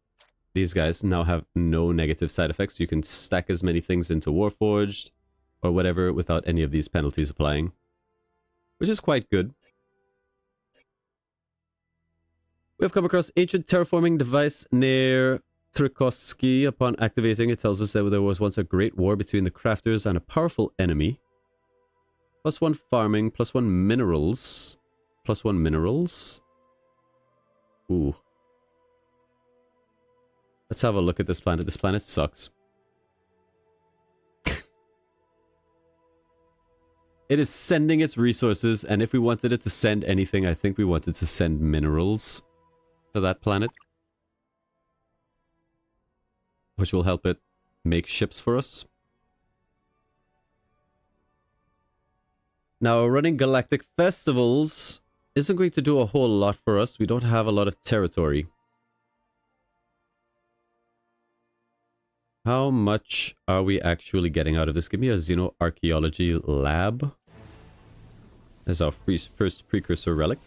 C: These guys now have no negative side effects. You can stack as many things into Warforged or whatever without any of these penalties applying. Which is quite good. We have come across ancient terraforming device near Trikoski. Upon activating, it tells us that there was once a great war between the crafters and a powerful enemy. +1 farming, +1 minerals. +1 minerals. Ooh. Let's have a look at this planet. This planet sucks. It is sending its resources, and if we wanted it to send anything, I think we wanted to send minerals to that planet. Which will help it make ships for us. Now, running galactic festivals isn't going to do a whole lot for us. We don't have a lot of territory. How much are we actually getting out of this? Give me a xenoarchaeology lab. As our first precursor relic.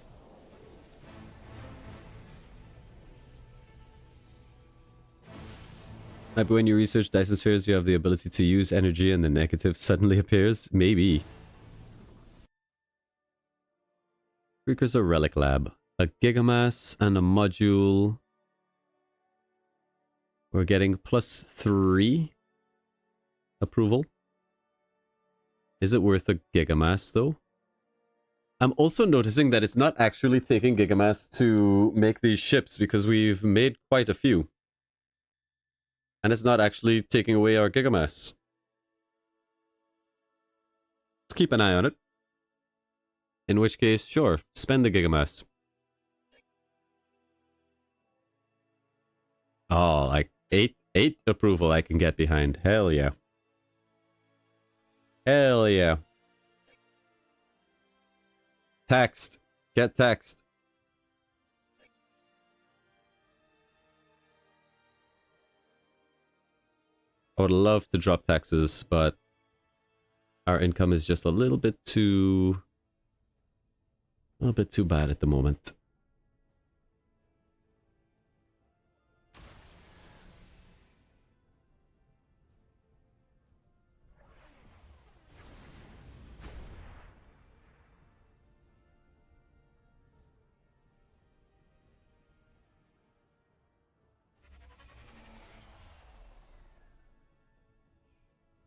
C: Maybe when you research Dyson spheres, you have the ability to use energy and the negative suddenly appears? Maybe. Precursor relic lab. A gigamass and a module. We're getting +3 approval. Is it worth a gigamass though? I'm also noticing that it's not actually taking gigamass to make these ships because we've made quite a few. And it's not actually taking away our gigamass. Let's keep an eye on it. In which case, sure, spend the gigamass. Oh, like 8 approval I can get behind. Hell yeah. Hell yeah. Taxed. Get taxed. I would love to drop taxes, but our income is just a little bit too bad at the moment.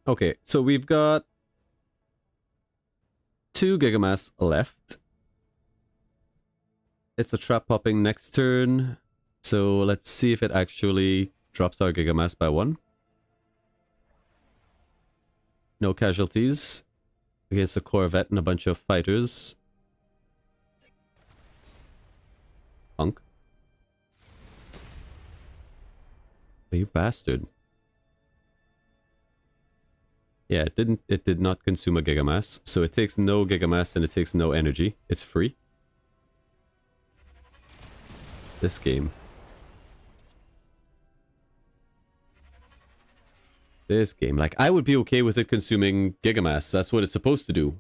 C: Okay, so we've got 2 gigamass left. It's a trap popping next turn. So let's see if it actually drops our gigamass by 1. No casualties against a corvette and a bunch of fighters. Punk. Oh, you bastard. Yeah, it did not consume a gigamass, so it takes no gigamass and it takes no energy. It's free. This game. This game. Like, I would be okay with it consuming gigamass. That's what it's supposed to do.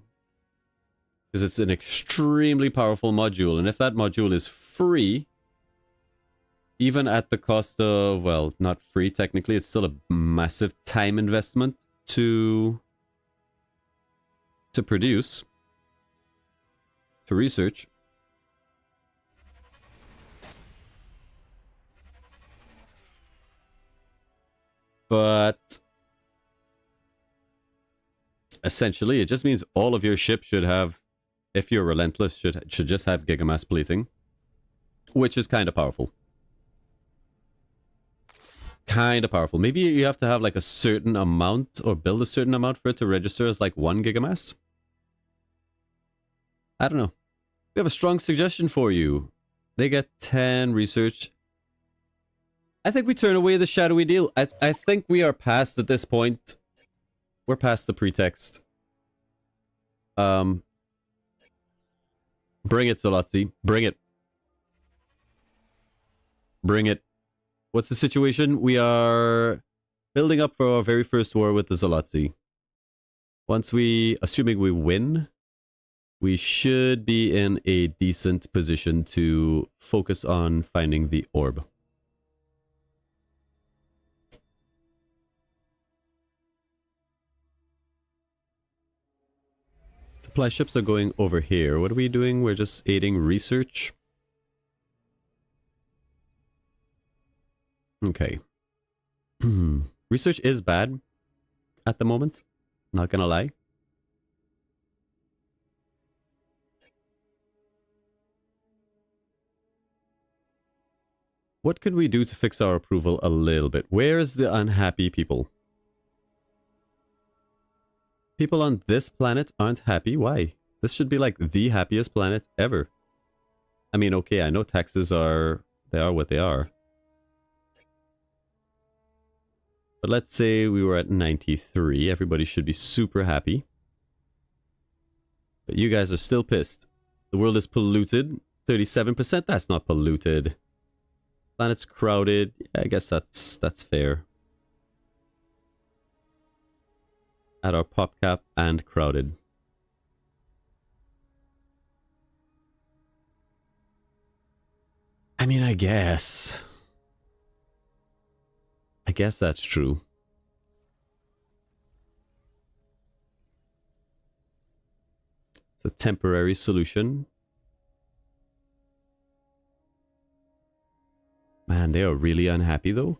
C: Because it's an extremely powerful module, and if that module is free, even at the cost of, well, not free technically, it's still a massive time investment to produce, to research. But essentially, it just means all of your ships should have, if you're relentless, should just have gigamass plating, which is kind of powerful. Kind of powerful. Maybe you have to have like a certain amount or build a certain amount for it to register as like 1 gigamass. I don't know. We have a strong suggestion for you. They get 10 research. I think we turn away the shadowy deal. I think we are past at this point. We're past the pretext. Bring it, Zolotzi. Bring it. Bring it. What's the situation? We are building up for our very first war with the Zolotzi. Once we, assuming we win, we should be in a decent position to focus on finding the orb. Supply ships are going over here. What are we doing? We're just aiding research. Okay. Research is bad at the moment. Not gonna lie. What could we do to fix our approval a little bit? Where's the unhappy people? People on this planet aren't happy. Why? This should be like the happiest planet ever. I mean, okay, I know taxes are... they are what they are. But let's say we were at 93. Everybody should be super happy. But you guys are still pissed. The world is polluted. 37%? That's not polluted. Planet's crowded. I guess that's fair. At our pop cap and crowded. I mean, I guess that's true. It's a temporary solution. Man, they are really unhappy though.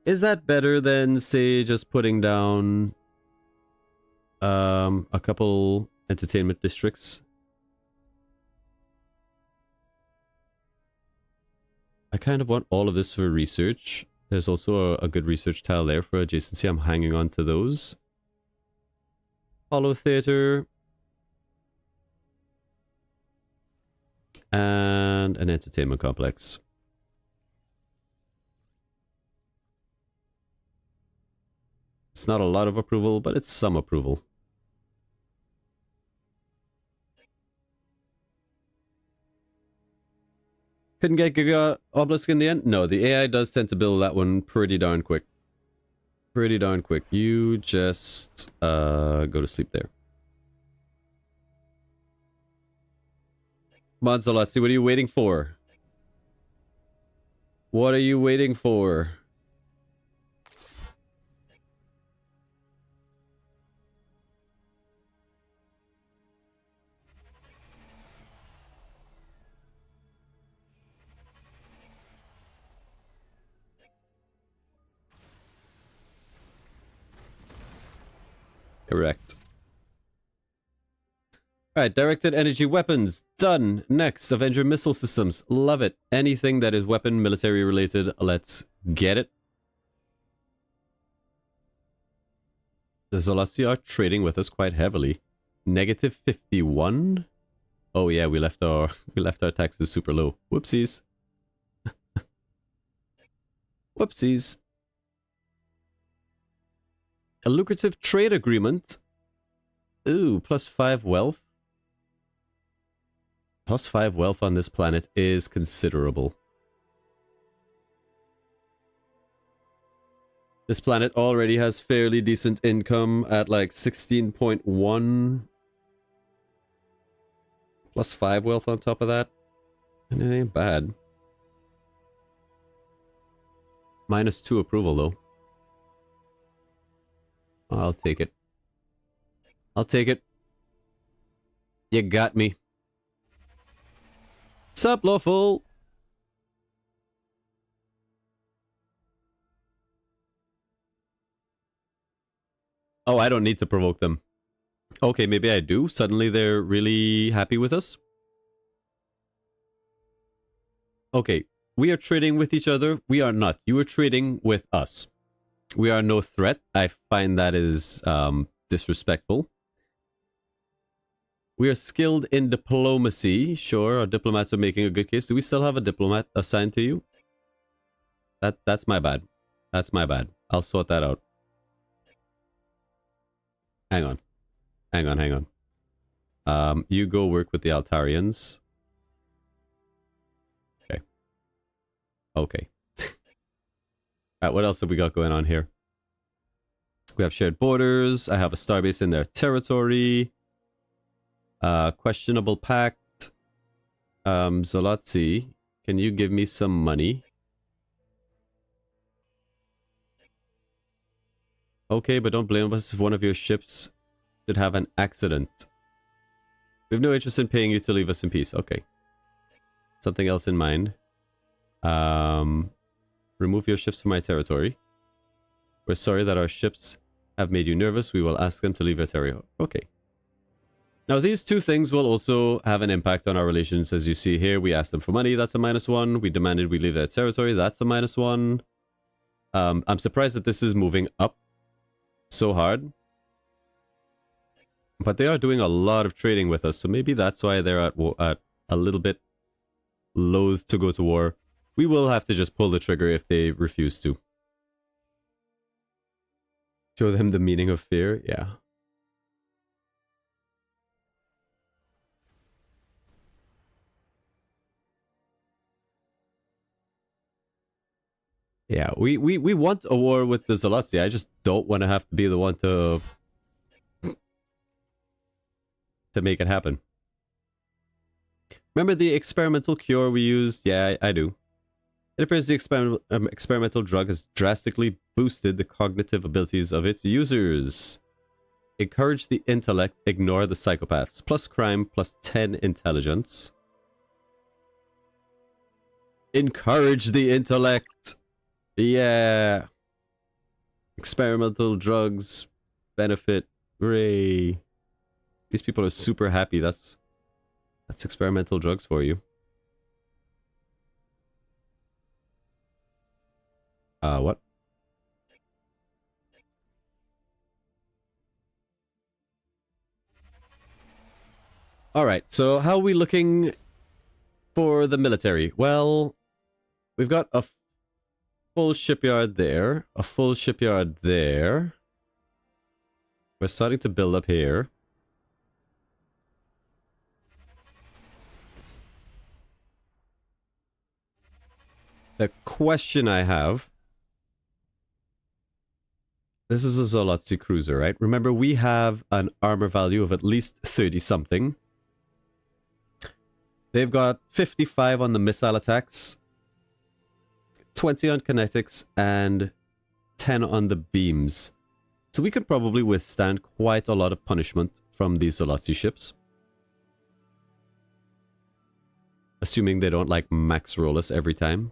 C: Is that better than, say, just putting down a couple entertainment districts? I kind of want all of this for research. There's also a good research tile there for adjacency. I'm hanging on to those. Hollow Theater. And an entertainment complex. It's not a lot of approval, but it's some approval. Couldn't get Giga Obelisk in the end? No, the AI does tend to build that one pretty darn quick. Pretty darn quick. You just go to sleep there. Come on, Zolotzi, what are you waiting for? What are you waiting for? Correct. Alright, directed energy weapons. Done. Next, Avenger missile systems. Love it. Anything that is weapon military related, let's get it. The Zolotzi are trading with us quite heavily. Negative 51? Oh yeah, we left our taxes super low. Whoopsies. Whoopsies. A lucrative trade agreement. Ooh, +5 wealth. +5 wealth on this planet is considerable. This planet already has fairly decent income at like 16.1. +5 wealth on top of that. And it ain't bad. -2 approval though. I'll take it. I'll take it. You got me. Sup, lawful? Oh, I don't need to provoke them. Okay, maybe I do. Suddenly they're really happy with us. Okay, we are trading with each other. We are not. You are trading with us. We are no threat. I find that is disrespectful. We are skilled in diplomacy. Sure, our diplomats are making a good case. Do we still have a diplomat assigned to you? That's my bad. That's my bad. I'll sort that out. Hang on. Hang on, hang on. You go work with the Altarians. Okay. Okay. Alright, what else have we got going on here? We have shared borders. I have a starbase in their territory. Questionable pact. Zolotzi, can you give me some money? Okay, but don't blame us if one of your ships should have an accident. We have no interest in paying you to leave us in peace. Okay. Something else in mind. Remove your ships from my territory. We're sorry that our ships have made you nervous. We will ask them to leave your territory. Okay. Now, these two things will also have an impact on our relations. As you see here, we asked them for money. That's a -1. We demanded we leave their territory. That's a -1. I'm surprised that this is moving up so hard. But they are doing a lot of trading with us. So maybe that's why they're at a little bit loath to go to war. We will have to just pull the trigger if they refuse to. Show them the meaning of fear? Yeah. Yeah, we want a war with the Zolotsy. I just don't want to have to be the one to make it happen. Remember the experimental cure we used? Yeah, I do. It appears the experimental drug has drastically boosted the cognitive abilities of its users. Encourage the intellect, ignore the psychopaths. Plus crime, plus 10 intelligence. Encourage the intellect! Yeah! Experimental drugs benefit. Hooray! These people are super happy. That's experimental drugs for you. What? Alright, so how are we looking for the military? Well, we've got a full shipyard there, a full shipyard there. We're starting to build up here. The question I have... This is a Zolotsy cruiser, right? Remember, we have an armor value of at least 30-something. They've got 55 on the missile attacks, 20 on kinetics, and 10 on the beams. So we could probably withstand quite a lot of punishment from these Zolotsy ships. Assuming they don't, like, max roll us every time.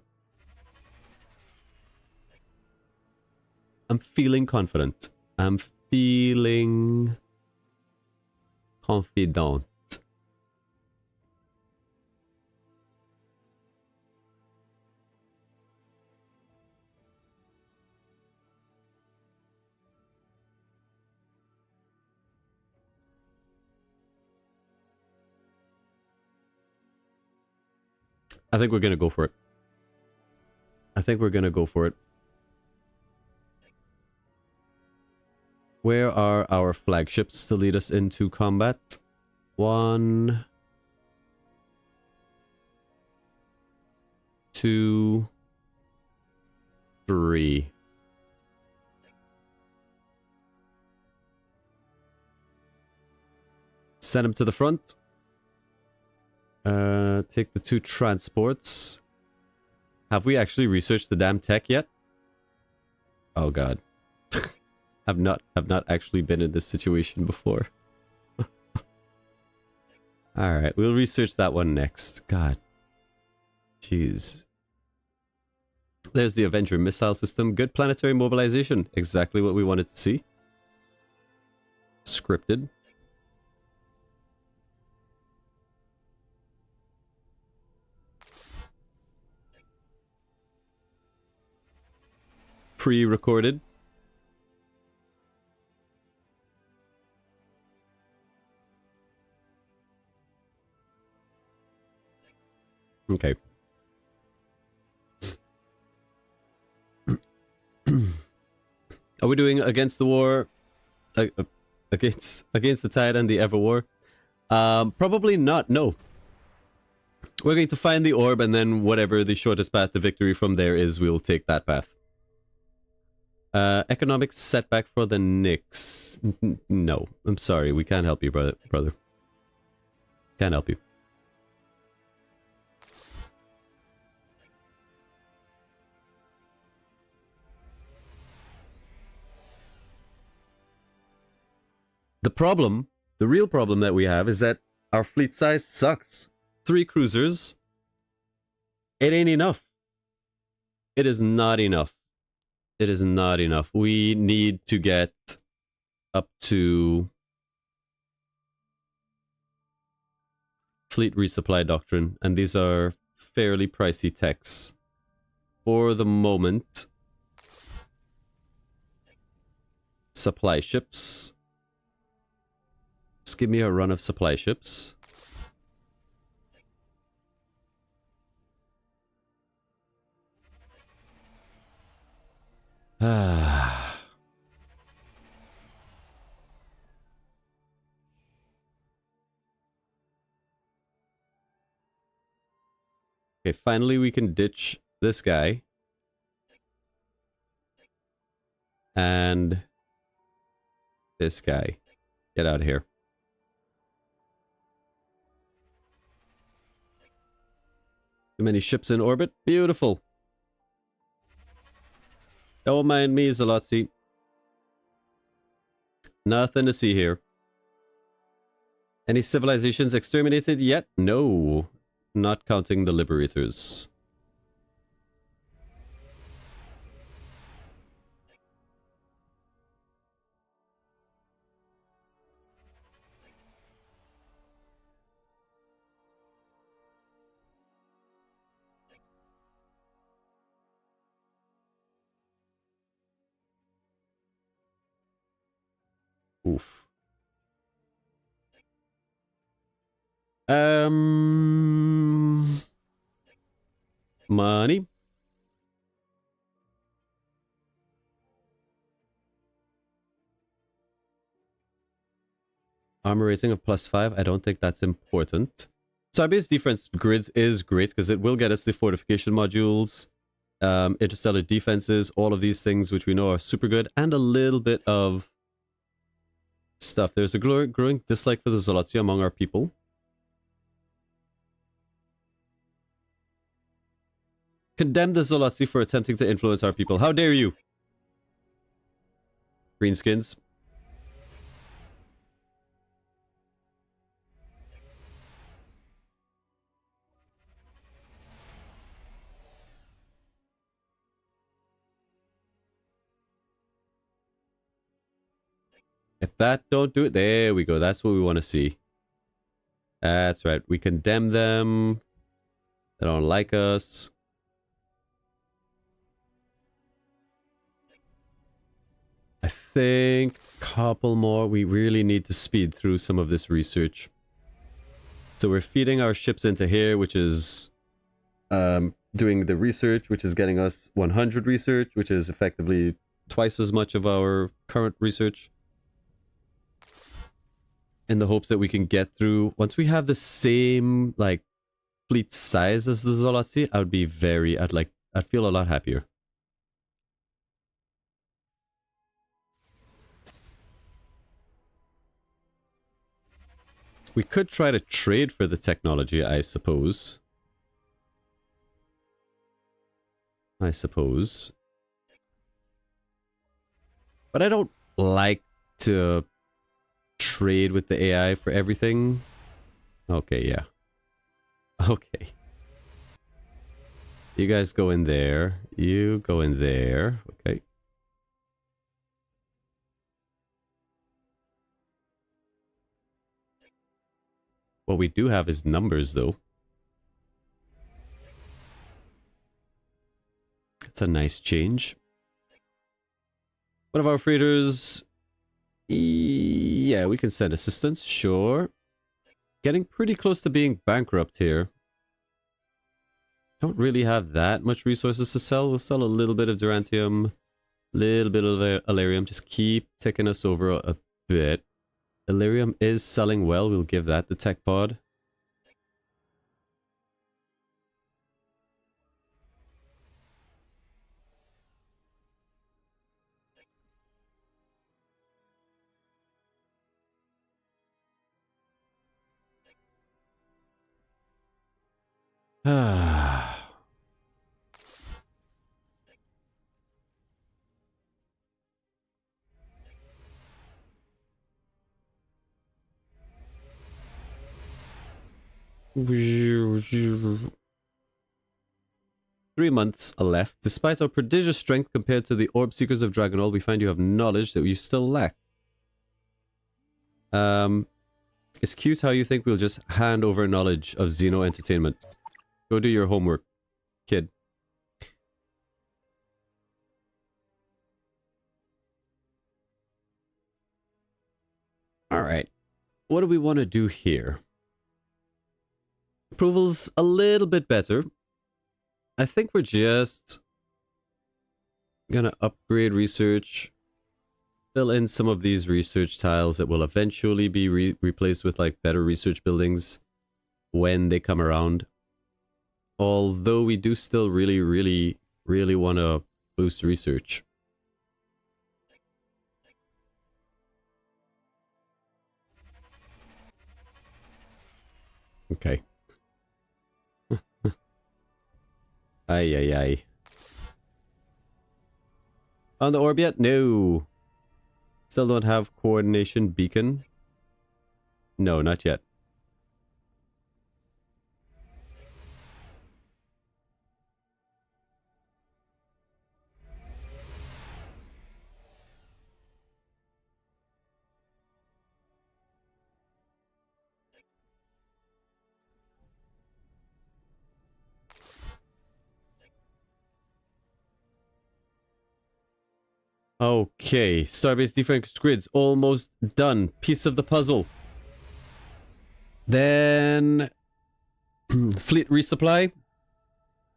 C: I'm feeling confident. I'm feeling confident. I think we're gonna go for it. I think we're gonna go for it. Where are our flagships to lead us into combat? 1, 2, 3. Send them to the front. Take the 2 transports. Have we actually researched the damn tech yet? Oh god. have not actually been in this situation before. Alright, we'll research that one next. God. Jeez. There's the Avenger missile system. Good planetary mobilization. Exactly what we wanted to see. Scripted. Pre-recorded. Okay. Are we doing against the war? Against the tide and the ever war? Probably not, no. We're going to find the orb, and then whatever the shortest path to victory from there is, we'll take that path. Economic setback for the Knicks. No, I'm sorry, we can't help you, brother. Can't help you. The problem, the real problem that we have is that our fleet size sucks. 3 cruisers. It ain't enough. It is not enough. It is not enough. We need to get up to fleet resupply doctrine, and these are fairly pricey techs. For the moment, supply ships. Just give me a run of supply ships. Okay, finally we can ditch this guy. And this guy. Get out of here. Too many ships in orbit. Beautiful. Don't mind me, Zalotzi. Nothing to see here. Any civilizations exterminated yet? No. Not counting the liberators. Oof. Money. Armor rating of +5. I don't think that's important. So our base defense grids is great because it will get us the fortification modules, interstellar defenses, all of these things which we know are super good, and a little bit of stuff. There's a growing dislike for the Zolotzi among our people. Condemn the Zolotzi for attempting to influence our people. How dare you? Greenskins. If that don't do it, there we go. That's what we want to see. That's right. We condemn them. They don't like us. I think a couple more. We really need to speed through some of this research. So we're feeding our ships into here, which is doing the research, which is getting us 100 research, which is effectively twice as much of our current research. In the hopes that we can get through. Once we have the same, like, fleet size as the Zolotzi, I would be very, I'd feel a lot happier. We could try to trade for the technology, I suppose. But I don't like to trade with the AI for everything. Okay, yeah. Okay. You guys go in there. You go in there. Okay. What we do have is numbers, though. It's a nice change. One of our freighters... Yeah, we can send assistance, sure. Getting pretty close to being bankrupt here. Don't really have that much resources to sell. We'll sell a little bit of Durantium, a little bit of Illyrium. Just keep ticking us over a bit. Illyrium is selling well. We'll give that the tech pod. Ah. 3 months left. Despite our prodigious strength compared to the Orb Seekers of Draginol, we find you have knowledge that you still lack. It's cute how you think we'll just hand over knowledge of Xeno Entertainment. Go do your homework, kid. Alright. What do we want to do here? Approval's a little bit better. I think we're just gonna upgrade research. Fill in some of these research tiles that will eventually be replaced with like better research buildings when they come around. Although we do still really want to boost research. Okay. Ay, ay, ay. On the orb yet? No. Still don't have coordination beacon? No, not yet. Okay, Starbase defense grids almost done. Piece of the puzzle. Then fleet resupply.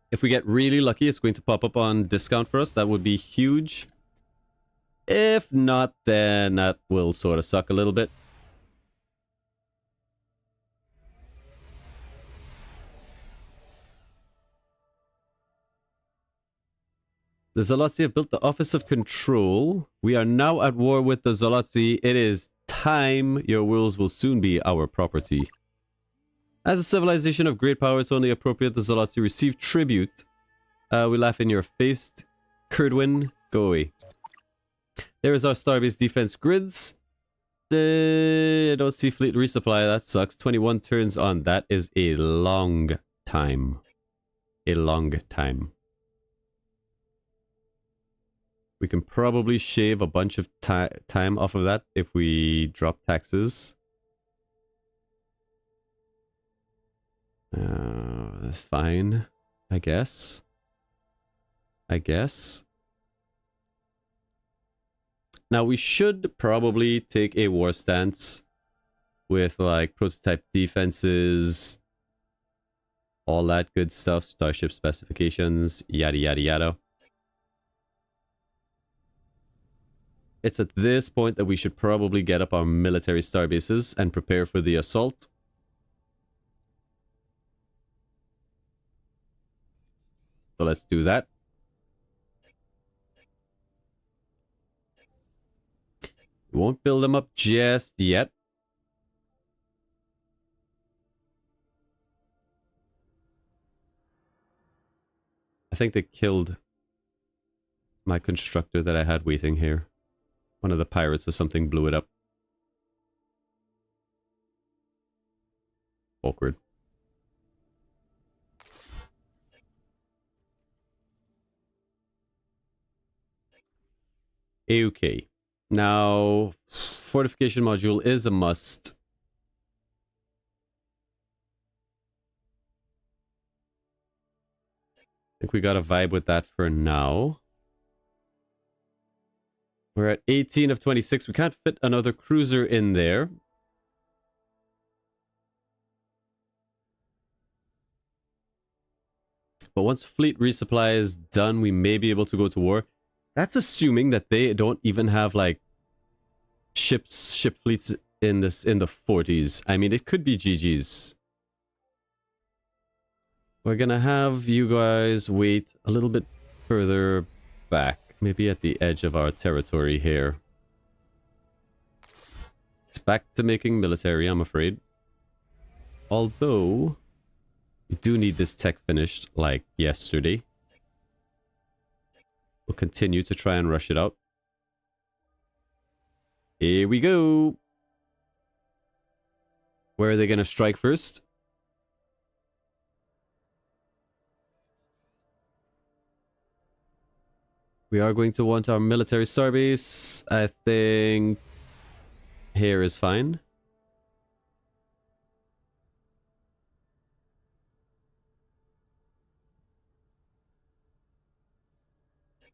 C: If we get really lucky, it's going to pop up on discount for us. That would be huge. If not, then that will sort of suck a little bit. The Zolotzi have built the Office of Control. We are now at war with the Zolotzi. It is time. Your worlds will soon be our property. As a civilization of great power, it's only appropriate the Zolotzi receive tribute. We laugh in your face. Kurdwin, go away. There is our Starbase defense grids. I don't see fleet resupply. That sucks. 21 turns on. That is a long time. A long time. We can probably shave a bunch of time off of that if we drop taxes. That's fine, I guess. Now we should probably take a war stance with like prototype defenses, all that good stuff, starship specifications, yada yada yada. It's at this point that we should probably get up our military starbases and prepare for the assault. So let's do that. We won't build them up just yet. I think they killed my constructor that I had waiting here. One of the pirates or something blew it up. Awkward. Okay. Now, fortification module is a must. I think we got a vibe with that for now. We're at 18 of 26. We can't fit another cruiser in there. But once fleet resupply is done, we may be able to go to war. That's assuming that they don't even have like ship fleets in the 40s. I mean, it could be GG's. We're gonna have you guys wait a little bit further back. Maybe at the edge of our territory here. It's back to making military, I'm afraid. Although, we do need this tech finished, like, yesterday. We'll continue to try and rush it out. Here we go! Where are they going to strike first? We are going to want our military starbase. I think here is fine.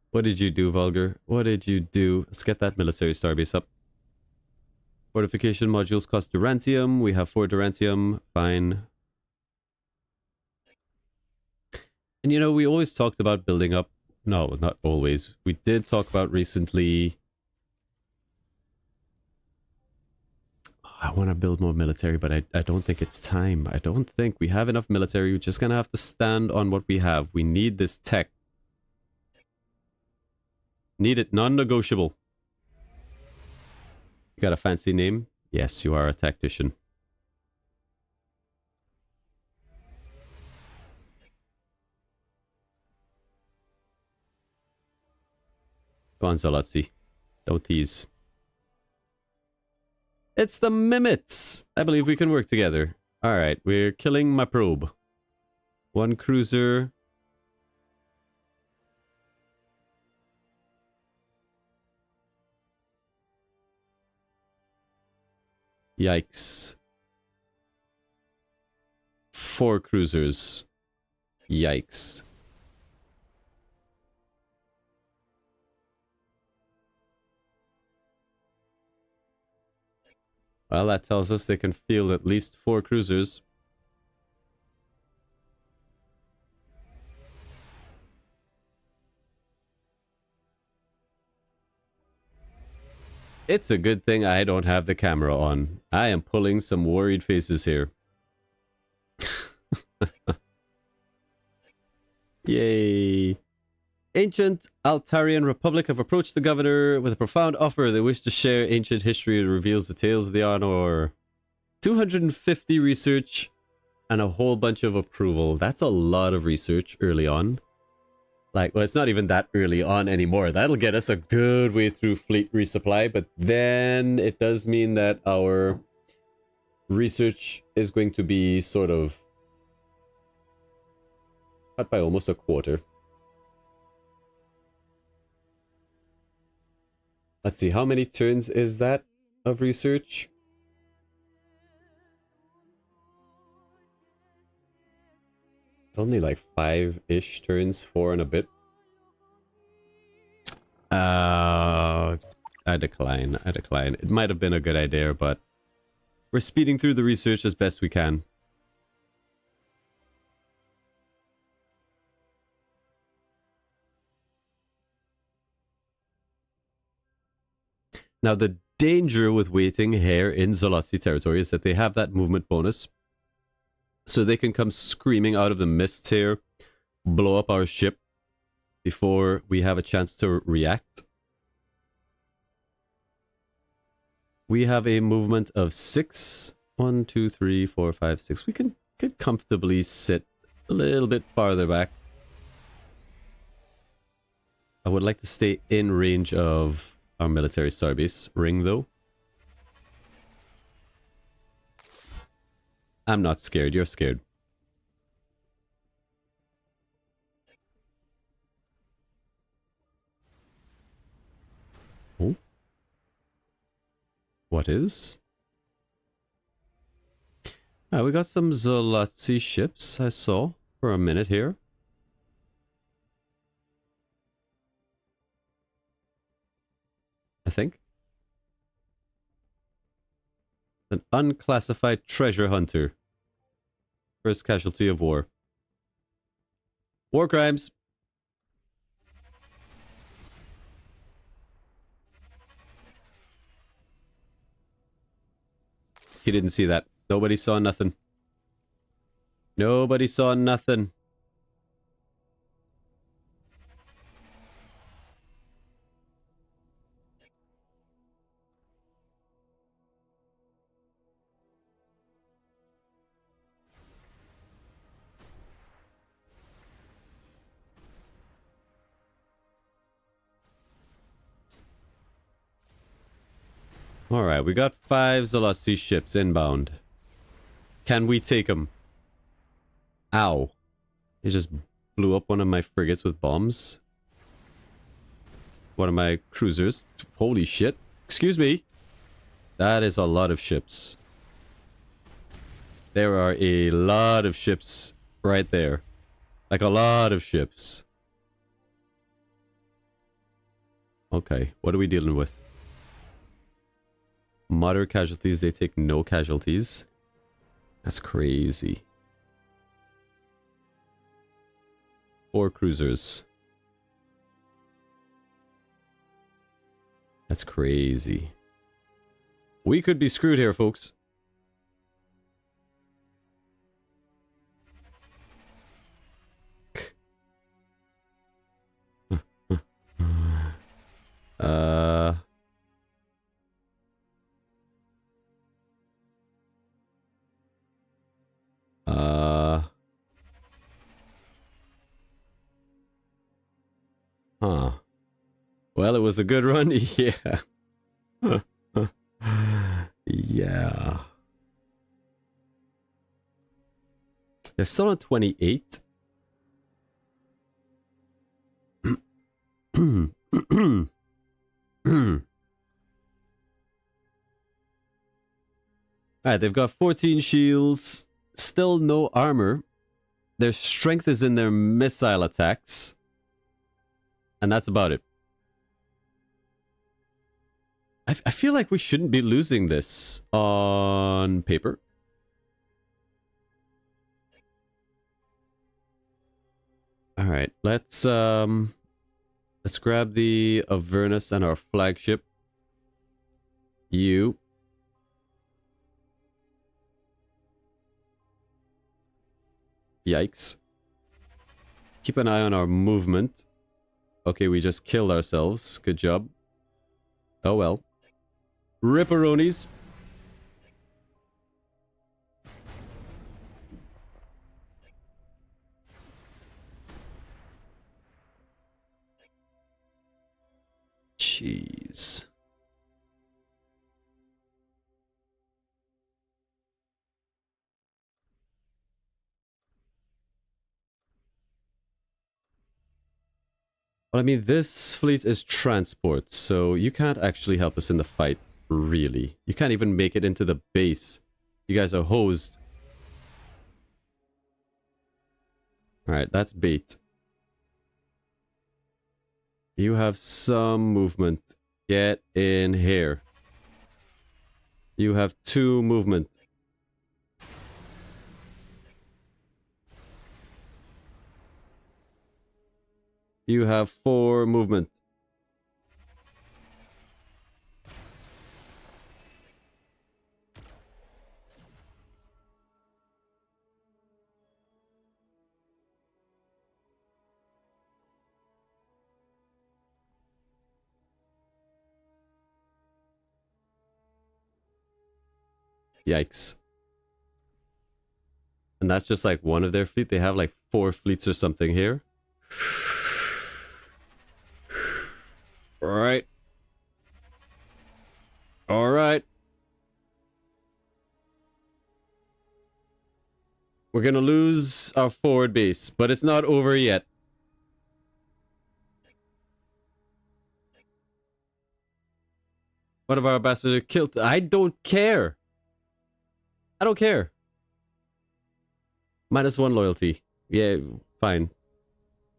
C: What did you do, Vulgar? What did you do? Let's get that military starbase up. Fortification modules cost Durantium. We have 4 Durantium. Fine. And you know, we always talked about building up. No, not always. We did talk about recently. I want to build more military, but I don't think it's time. I don't think we have enough military. We're just going to have to stand on what we have. We need this tech. Need it. Non-negotiable. You got a fancy name? Yes, you are a tactician. Come on, Zalotzi. Don't tease. It's the Mimits! I believe we can work together. Alright, we're killing my probe. One cruiser. Yikes. 4 cruisers. Yikes. Well, that tells us they can field at least 4 cruisers. It's a good thing I don't have the camera on. I am pulling some worried faces here. Yay. Ancient Altarian Republic have approached the governor with a profound offer. They wish to share ancient history that reveals the tales of the honor. 250 research and a whole bunch of approval. That's a lot of research early on. Like, well, it's not even that early on anymore. That'll get us a good way through fleet resupply, but then it does mean that our research is going to be sort of cut by almost a quarter. Let's see, how many turns is that of research? It's only like 5-ish turns, 4 and a bit. I decline. It might have been a good idea, but we're speeding through the research as best we can. Now, the danger with waiting here in Zalotzi territory is that they have that movement bonus. So they can come screaming out of the mists here, blow up our ship before we have a chance to react. We have a movement of 6. 1, 2, 3, 4, 5, 6. We could comfortably sit a little bit farther back. I would like to stay in range of our military starbase ring, though. I'm not scared. You're scared. Oh. What is? Ah, we got some Zalotzi ships I saw for a minute here. I think. An unclassified treasure hunter. First casualty of war. War crimes. He didn't see that. Nobody saw nothing. Nobody saw nothing. Alright, we got 5 Zalotzi ships inbound. Can we take them? Ow. He just blew up one of my frigates with bombs. One of my cruisers. Holy shit. Excuse me. That is a lot of ships. There are a lot of ships right there. Like a lot of ships. Okay, what are we dealing with? Moderate casualties, they take no casualties. That's crazy. 4 cruisers. That's crazy. We could be screwed here, folks. Huh. Well, it was a good run. Yeah. Yeah. They're still on 28. Alright, they've got 14 shields. Still no armor. Their strength is in their missile attacks. And that's about it. I feel like we shouldn't be losing this on paper. Alright, let's grab the Avernus and our flagship. You. Yikes. Keep an eye on our movement. Okay, we just killed ourselves. Good job. Oh well. Ripperonis. Jeez. Well, I mean, this fleet is transport, so you can't actually help us in the fight, really. You can't even make it into the base. You guys are hosed. Alright, that's bait. You have some movement. Get in here. You have 2 movement. You have 4 movement. Yikes. And that's just like one of their fleet. They have like 4 fleets or something here. Alright. Alright. We're gonna lose our forward base, but it's not over yet. One of our ambassadors killed. I don't care. I don't care. -1 loyalty. Yeah, fine.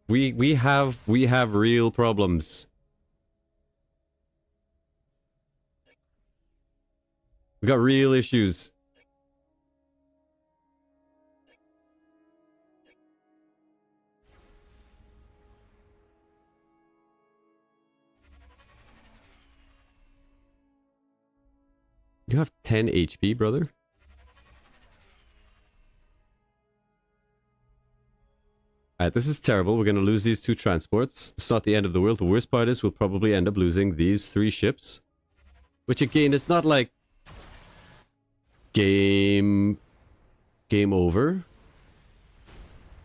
C: We have real problems. We got real issues. You have 10 HP, brother? Alright, this is terrible. We're gonna lose these 2 transports. It's not the end of the world. The worst part is we'll probably end up losing these 3 ships. Which again, it's not like... Game over.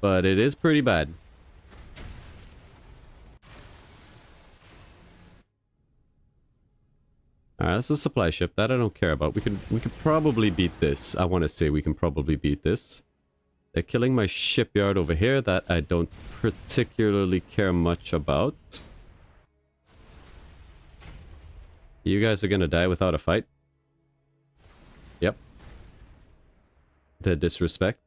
C: But it is pretty bad. Alright, that's a supply ship. That I don't care about. We could probably beat this. I want to say we can probably beat this. They're killing my shipyard over here that I don't particularly care much about. You guys are gonna die without a fight. Yep. The disrespect.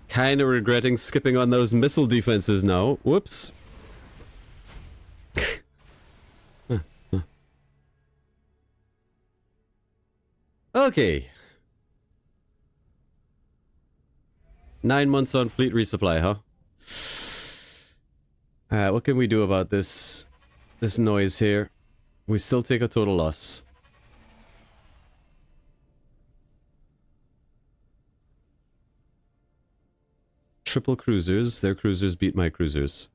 C: Kinda regretting skipping on those missile defenses now. Whoops. Okay. 9 months on fleet resupply, huh? Alright, what can we do about this noise here? We still take a total loss. Triple cruisers. Their cruisers beat my cruisers.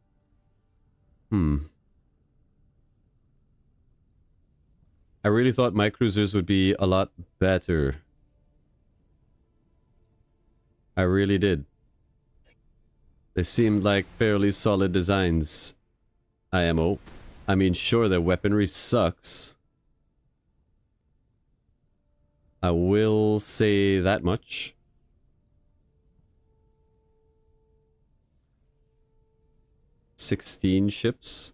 C: I really thought my cruisers would be a lot better. I really did. They seemed like fairly solid designs. IMO. I mean, sure, their weaponry sucks. I will say that much. $16 ships.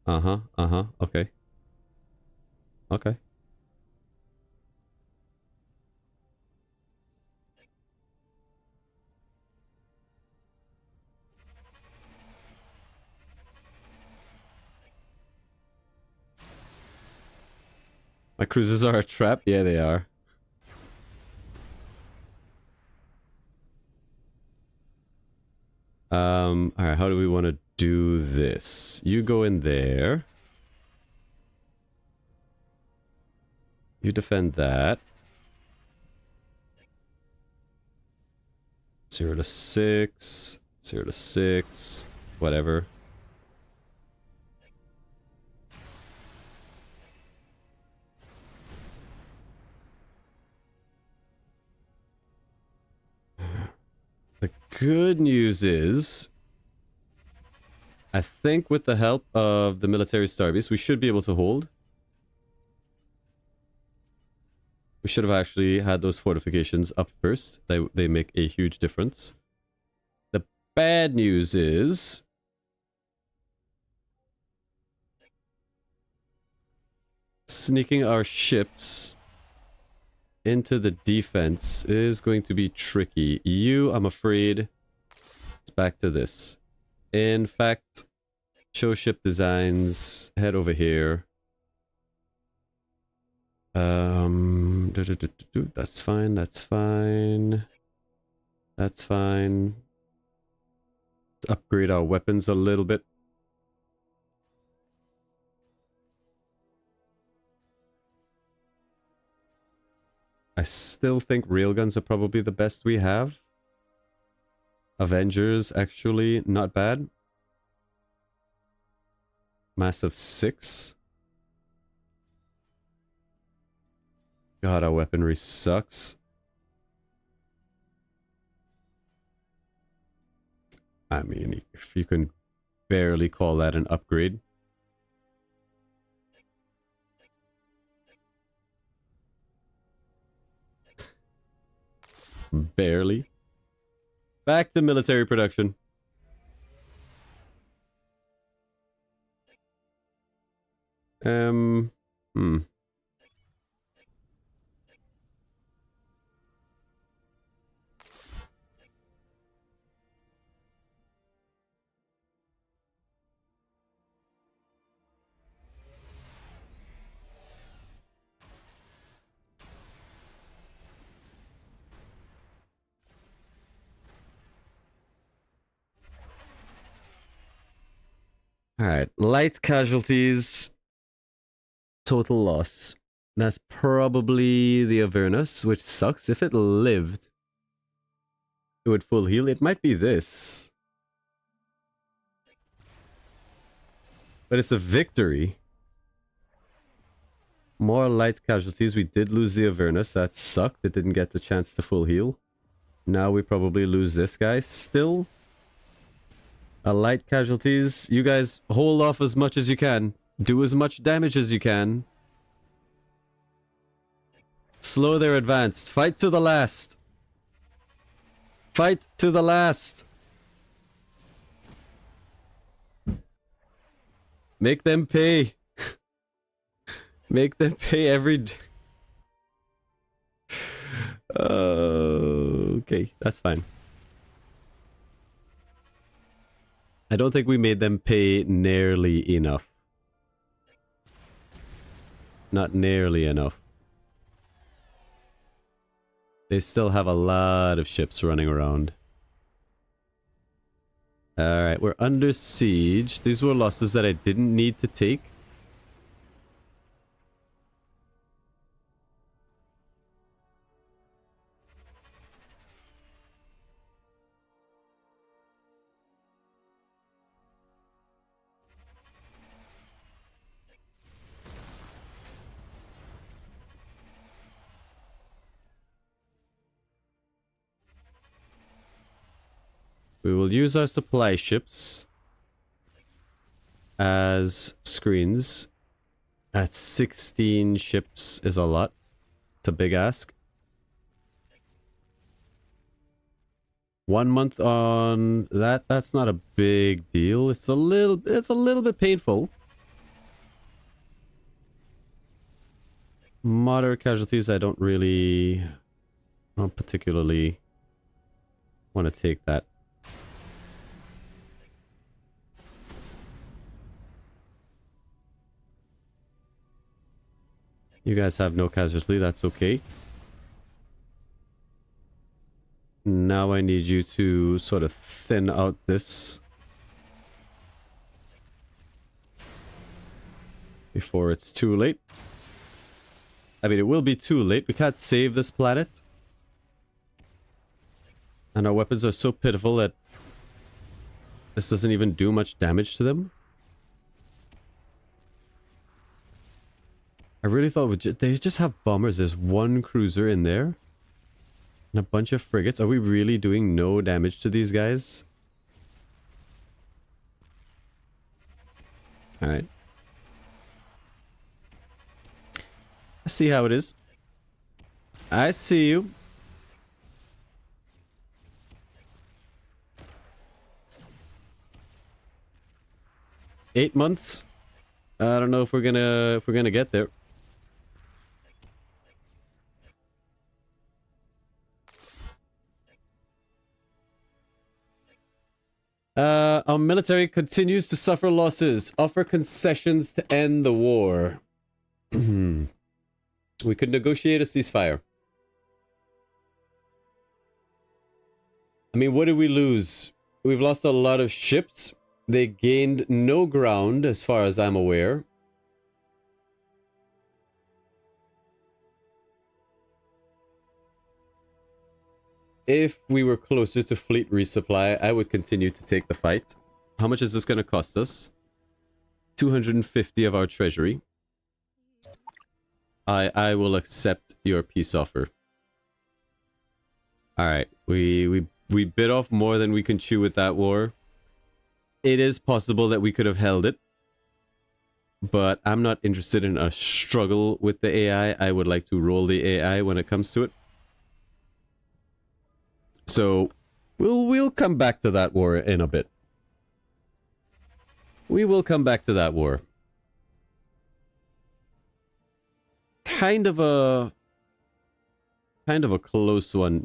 C: Okay. Okay. My cruisers are a trap? Yeah, they are. Alright, how do we want to do this? You go in there. You defend that. 0 to 6. 0 to 6. Whatever. The good news is, I think with the help of the military starbase, we should be able to hold. We should have actually had those fortifications up first. They make a huge difference. The bad news is, sneaking our ships into the defense is going to be tricky. You, I'm afraid, it's back to this. In fact, show ship designs, head over here. That's fine, that's fine. That's fine. Let's upgrade our weapons a little bit. I still think railguns are probably the best we have. Avengers, actually, not bad. Massive 6. God, our weaponry sucks. I mean, if you can barely call that an upgrade. Barely. Back to military production. Alright, light casualties. Total loss. That's probably the Avernus, which sucks. If it lived, it would full heal. It might be this. But it's a victory. More light casualties. We did lose the Avernus. That sucked. It didn't get the chance to full heal. Now we probably lose this guy. Still, a light casualties. You guys hold off as much as you can. Do as much damage as you can. Slow their advance. Fight to the last. Fight to the last. Make them pay. Make them pay every... Okay, that's fine. I don't think we made them pay nearly enough. Not nearly enough. They still have a lot of ships running around. Alright, we're under siege. These were losses that I didn't need to take. We will use our supply ships as screens. At 16 ships is a lot. It's a big ask. 1 month on that, that's not a big deal. It's a little bit painful. Moderate casualties, I don't particularly want to take that. You guys have no casualty, that's okay. Now I need you to sort of thin out this before it's too late. I mean, it will be too late. We can't save this planet. And our weapons are so pitiful that this doesn't even do much damage to them. I really thought they just have bombers. There's one cruiser in there. And a bunch of frigates. Are we really doing no damage to these guys? Alright. I see how it is. I see you. Eight months. I don't know if we're gonna get there. Our military continues to suffer losses. Offer concessions to end the war. We could negotiate a ceasefire. I mean, what did we lose? We've lost a lot of ships. They gained no ground, as far as I'm aware. If we were closer to fleet resupply, I would continue to take the fight. How much is this going to cost us? 250 of our treasury. I will accept your peace offer. Alright, we bit off more than we can chew with that war. It is possible that we could have held it. But I'm not interested in a struggle with the AI. I would like to roll the AI when it comes to it. So, we'll come back to that war in a bit. We will come back to that war. Kind of a close one.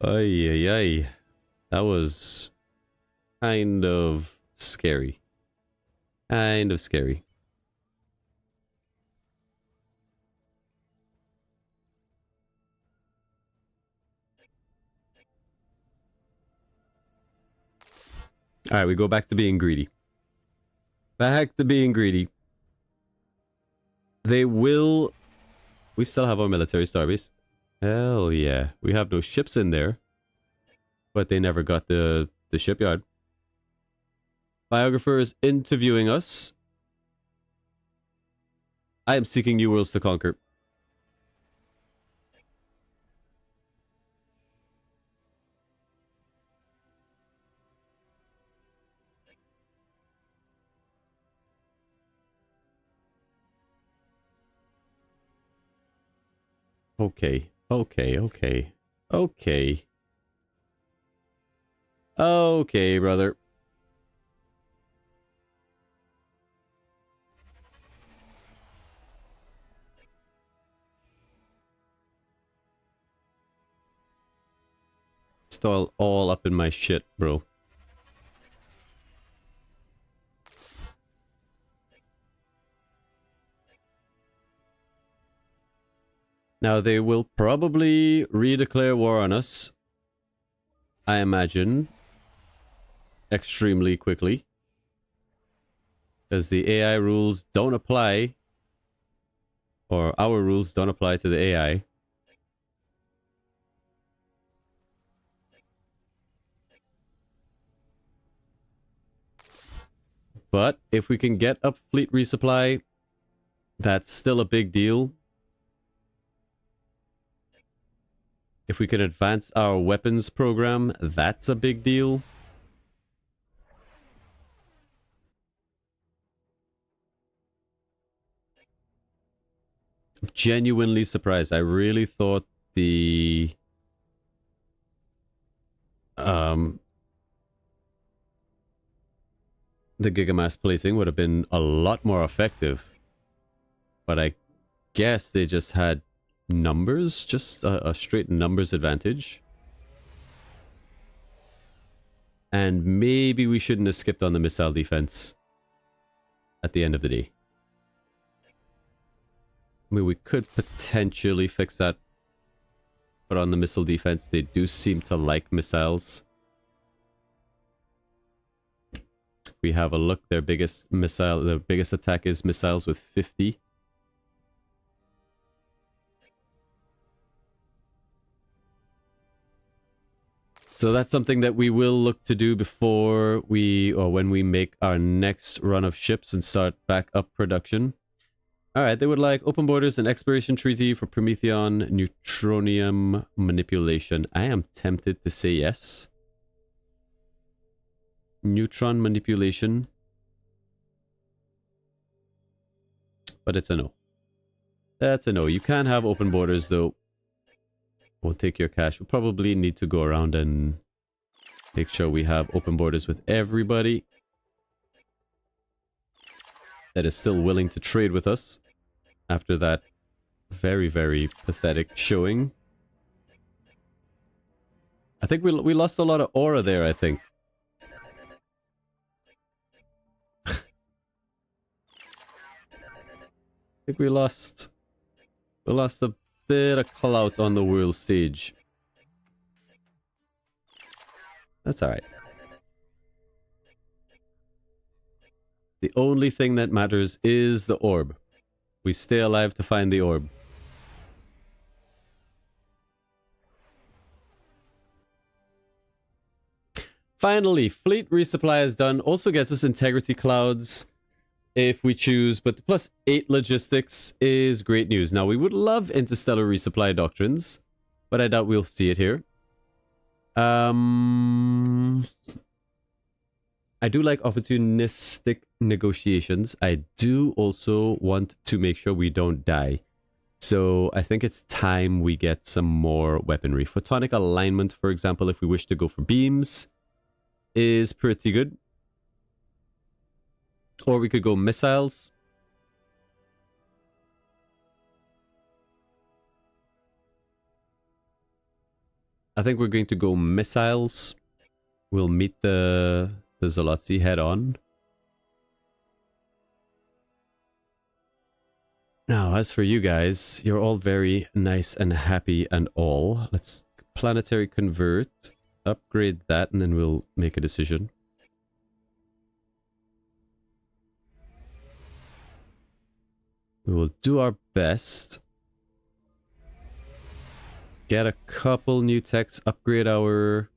C: Ay, ay, ay. That was kind of scary. Kind of scary. Alright, we go back to being greedy. Back to being greedy. They will... We still have our military starbase. Hell yeah. We have no ships in there. But they never got the shipyard. Biographer is interviewing us. I am seeking new worlds to conquer. Okay, okay, okay. Okay. Okay, brother. Still all up in my shit, bro. Now they will probably redeclare war on us. I imagine. Extremely quickly. Because the AI rules don't apply. Or our rules don't apply to the AI. But if we can get up fleet resupply, that's still a big deal. If we can advance our weapons program, that's a big deal. I'm genuinely surprised. I really thought the Gigamass plating would have been a lot more effective. But I guess they just had numbers, just a straight numbers advantage. And maybe we shouldn't have skipped on the missile defense at the end of the day. I mean, we could potentially fix that. But on the missile defense, they do seem to like missiles. We have a look. Their biggest missile, the biggest attack is missiles with 50. So that's something that we will look to do before we, or when we make our next run of ships and start back up production. Alright, they would like open borders and exploration treaty for Prometheon neutronium manipulation. I am tempted to say yes. Neutron manipulation. But it's a no. That's a no. You can have open borders though. Won't take your cash. We'll probably need to go around and make sure we have open borders with everybody that is still willing to trade with us after that very, very pathetic showing. I think we lost a lot of aura there, I think. I think we lost a bit of clout on the world stage. That's alright. The only thing that matters is the orb. We stay alive to find the orb. Finally, fleet resupply is done. Also gets us integrity clouds if we choose, but the +8 logistics is great news. Now, we would love interstellar resupply doctrines, but I doubt we'll see it here. I do like opportunistic negotiations. I do also want to make sure we don't die. So I think it's time we get some more weaponry. Photonic alignment, for example, if we wish to go for beams, is pretty good. Or we could go missiles. I think we're going to go missiles. We'll meet the Zolotzi head on. Now, as for you guys, you're all very nice and happy and all. Let's planetary convert, upgrade that, and then we'll make a decision. We will do our best. Get a couple new techs, upgrade our...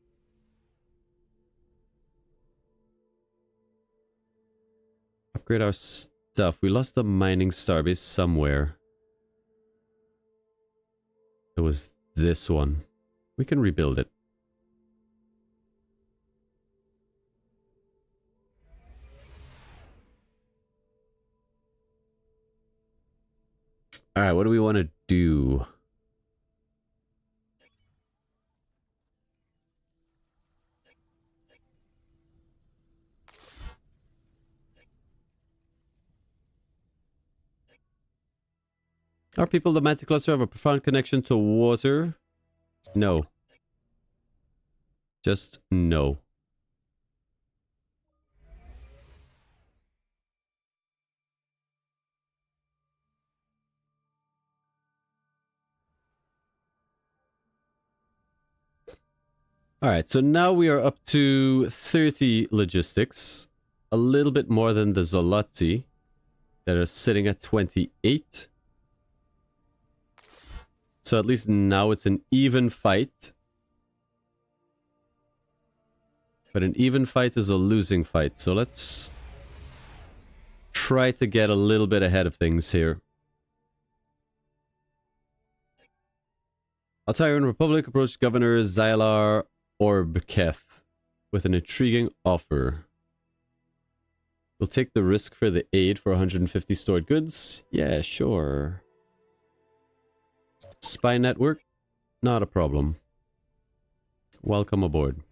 C: Upgrade our stuff. We lost the mining starbase somewhere. It was this one. We can rebuild it. Alright, what do we want to do? Are people the Mantic Cluster have a profound connection to water? No. Just no. Alright, so now we are up to 30 logistics. A little bit more than the Zolotzi that are sitting at 28. So at least now it's an even fight. But an even fight is a losing fight. So let's try to get a little bit ahead of things here. Altarian Republic approached Governor Xylar Orbketh with an intriguing offer. We'll take the risk for the aid for 150 stored goods. Yeah, sure. Spy network? Not a problem. Welcome aboard.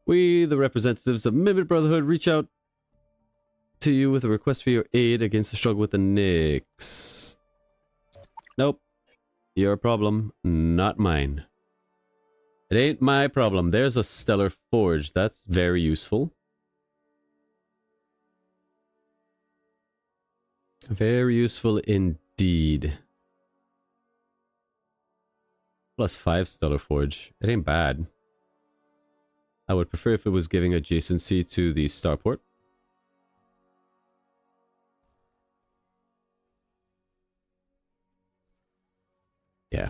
C: We, the representatives of Mimic Brotherhood, reach out to you with a request for your aid against the struggle with the Nyx. Nope. Your problem, not mine. It ain't my problem. There's a stellar forge. That's very useful. Very useful indeed. +5 stellar forge. It ain't bad. I would prefer if it was giving adjacency to the starport. Yeah.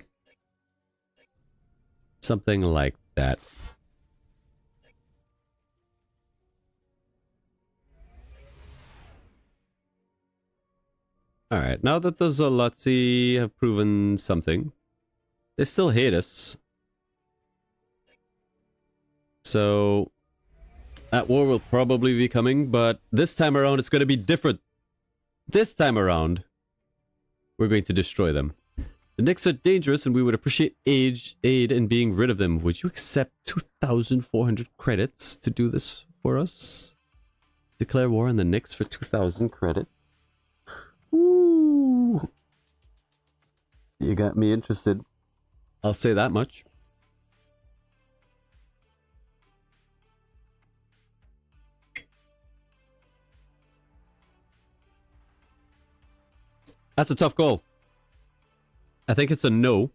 C: Something like that. Alright, now that the Zolotzi have proven something, they still hate us. So, that war will probably be coming, but this time around it's going to be different. This time around, we're going to destroy them. The Nyx are dangerous and we would appreciate aid in being rid of them. Would you accept 2,400 credits to do this for us? Declare war on the Nyx for 2,000 credits? Ooh. You got me interested. I'll say that much. That's a tough call. I think it's a no.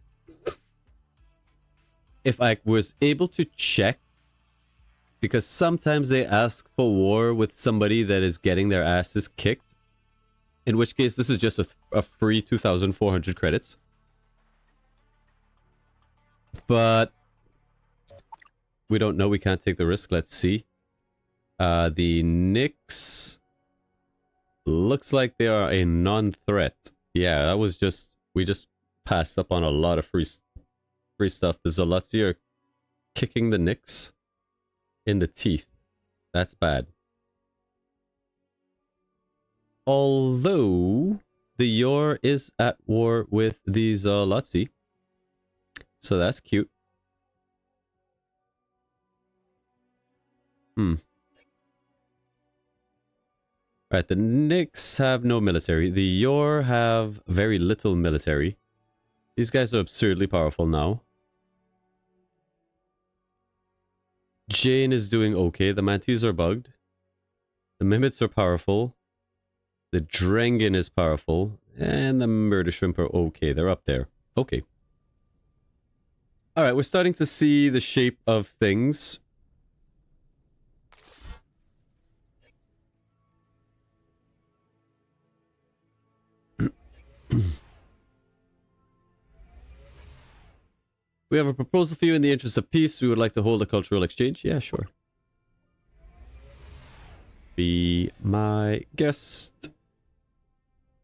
C: If I was able to check, because sometimes they ask for war with somebody that is getting their asses kicked, in which case this is just a free 2,400 credits. But we don't know, we can't take the risk. Let's see. The Nyx looks like they are a non-threat. Yeah, that was just, we just passed up on a lot of free stuff. The Zolotzi are kicking the Nyx in the teeth. That's bad. Although the Yor is at war with the Zolotzi, so that's cute. Alright, the Nyx have no military. The Yor have very little military. These guys are absurdly powerful now. Jane is doing okay. The Mantis are bugged. The Mimics are powerful. The Drengen is powerful. And the Murder Shrimp are okay. They're up there. Okay. Alright, we're starting to see the shape of things. We have a proposal for you in the interest of peace. We would like to hold a cultural exchange. Yeah, sure. Be my guest.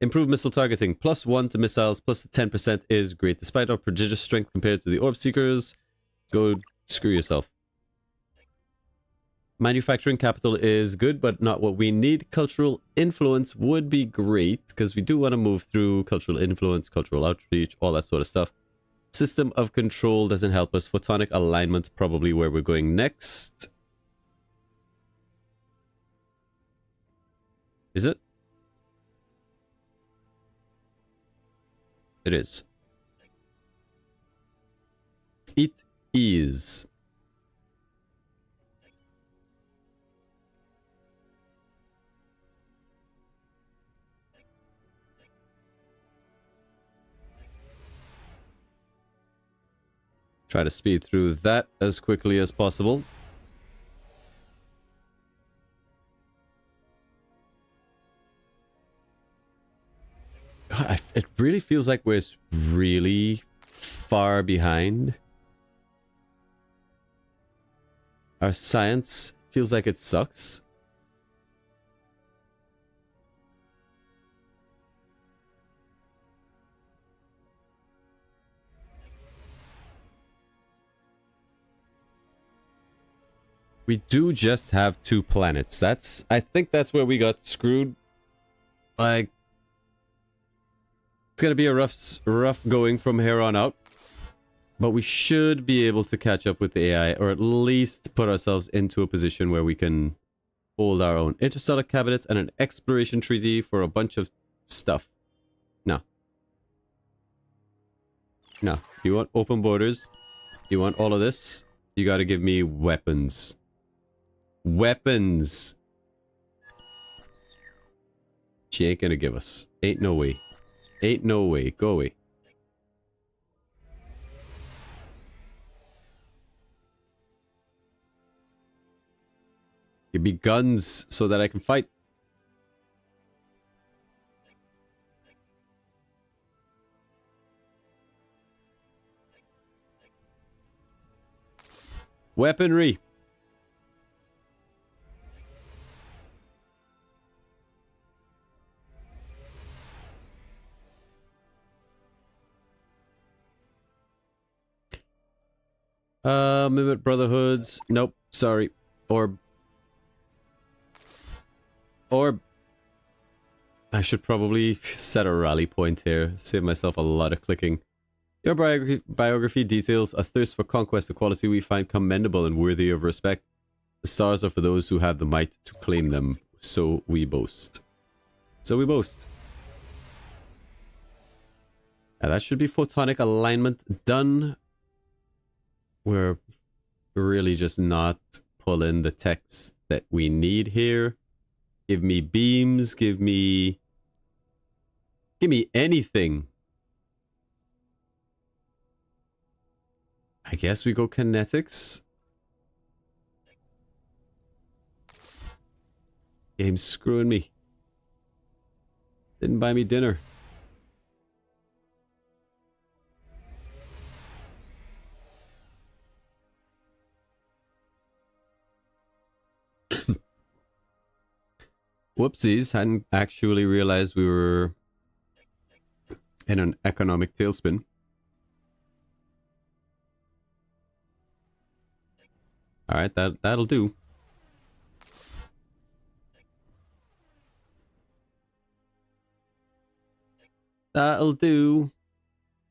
C: Improved missile targeting. +1 to missiles, plus the 10% is great. Despite our prodigious strength compared to the Orb Seekers, go screw yourself. Manufacturing capital is good, but not what we need. Cultural influence would be great, because we do want to move through cultural influence, cultural outreach, all that sort of stuff. System of control doesn't help us. Photonic alignment, probably where we're going next. Is it? It is. It is. Try to speed through that as quickly as possible. God, it really feels like we're really far behind. Our science feels like it sucks. We do just have 2 planets. I think that's where we got screwed. Like, it's gonna be a rough going from here on out. But we should be able to catch up with the AI, or at least put ourselves into a position where we can hold our own. Interstellar cabinet and an exploration treaty for a bunch of stuff. No. No. You want open borders? You want all of this? You gotta give me weapons. Weapons! She ain't gonna give us. Ain't no way. Ain't no way. Go away. Give me guns so that I can fight. Weaponry. Mimic Brotherhoods. Nope. Sorry. Orb. I should probably set a rally point here. Save myself a lot of clicking. Your biography details a thirst for conquest, a quality we find commendable and worthy of respect. The stars are for those who have the might to claim them. So we boast. So we boast. Now that should be photonic alignment done. We're really just not pulling the text that we need here. Give me beams, give me anything. I guess we go kinetics. Game's screwing me. Didn't buy me dinner. Whoopsies, hadn't actually realized we were in an economic tailspin. Alright, that'll do. That'll do.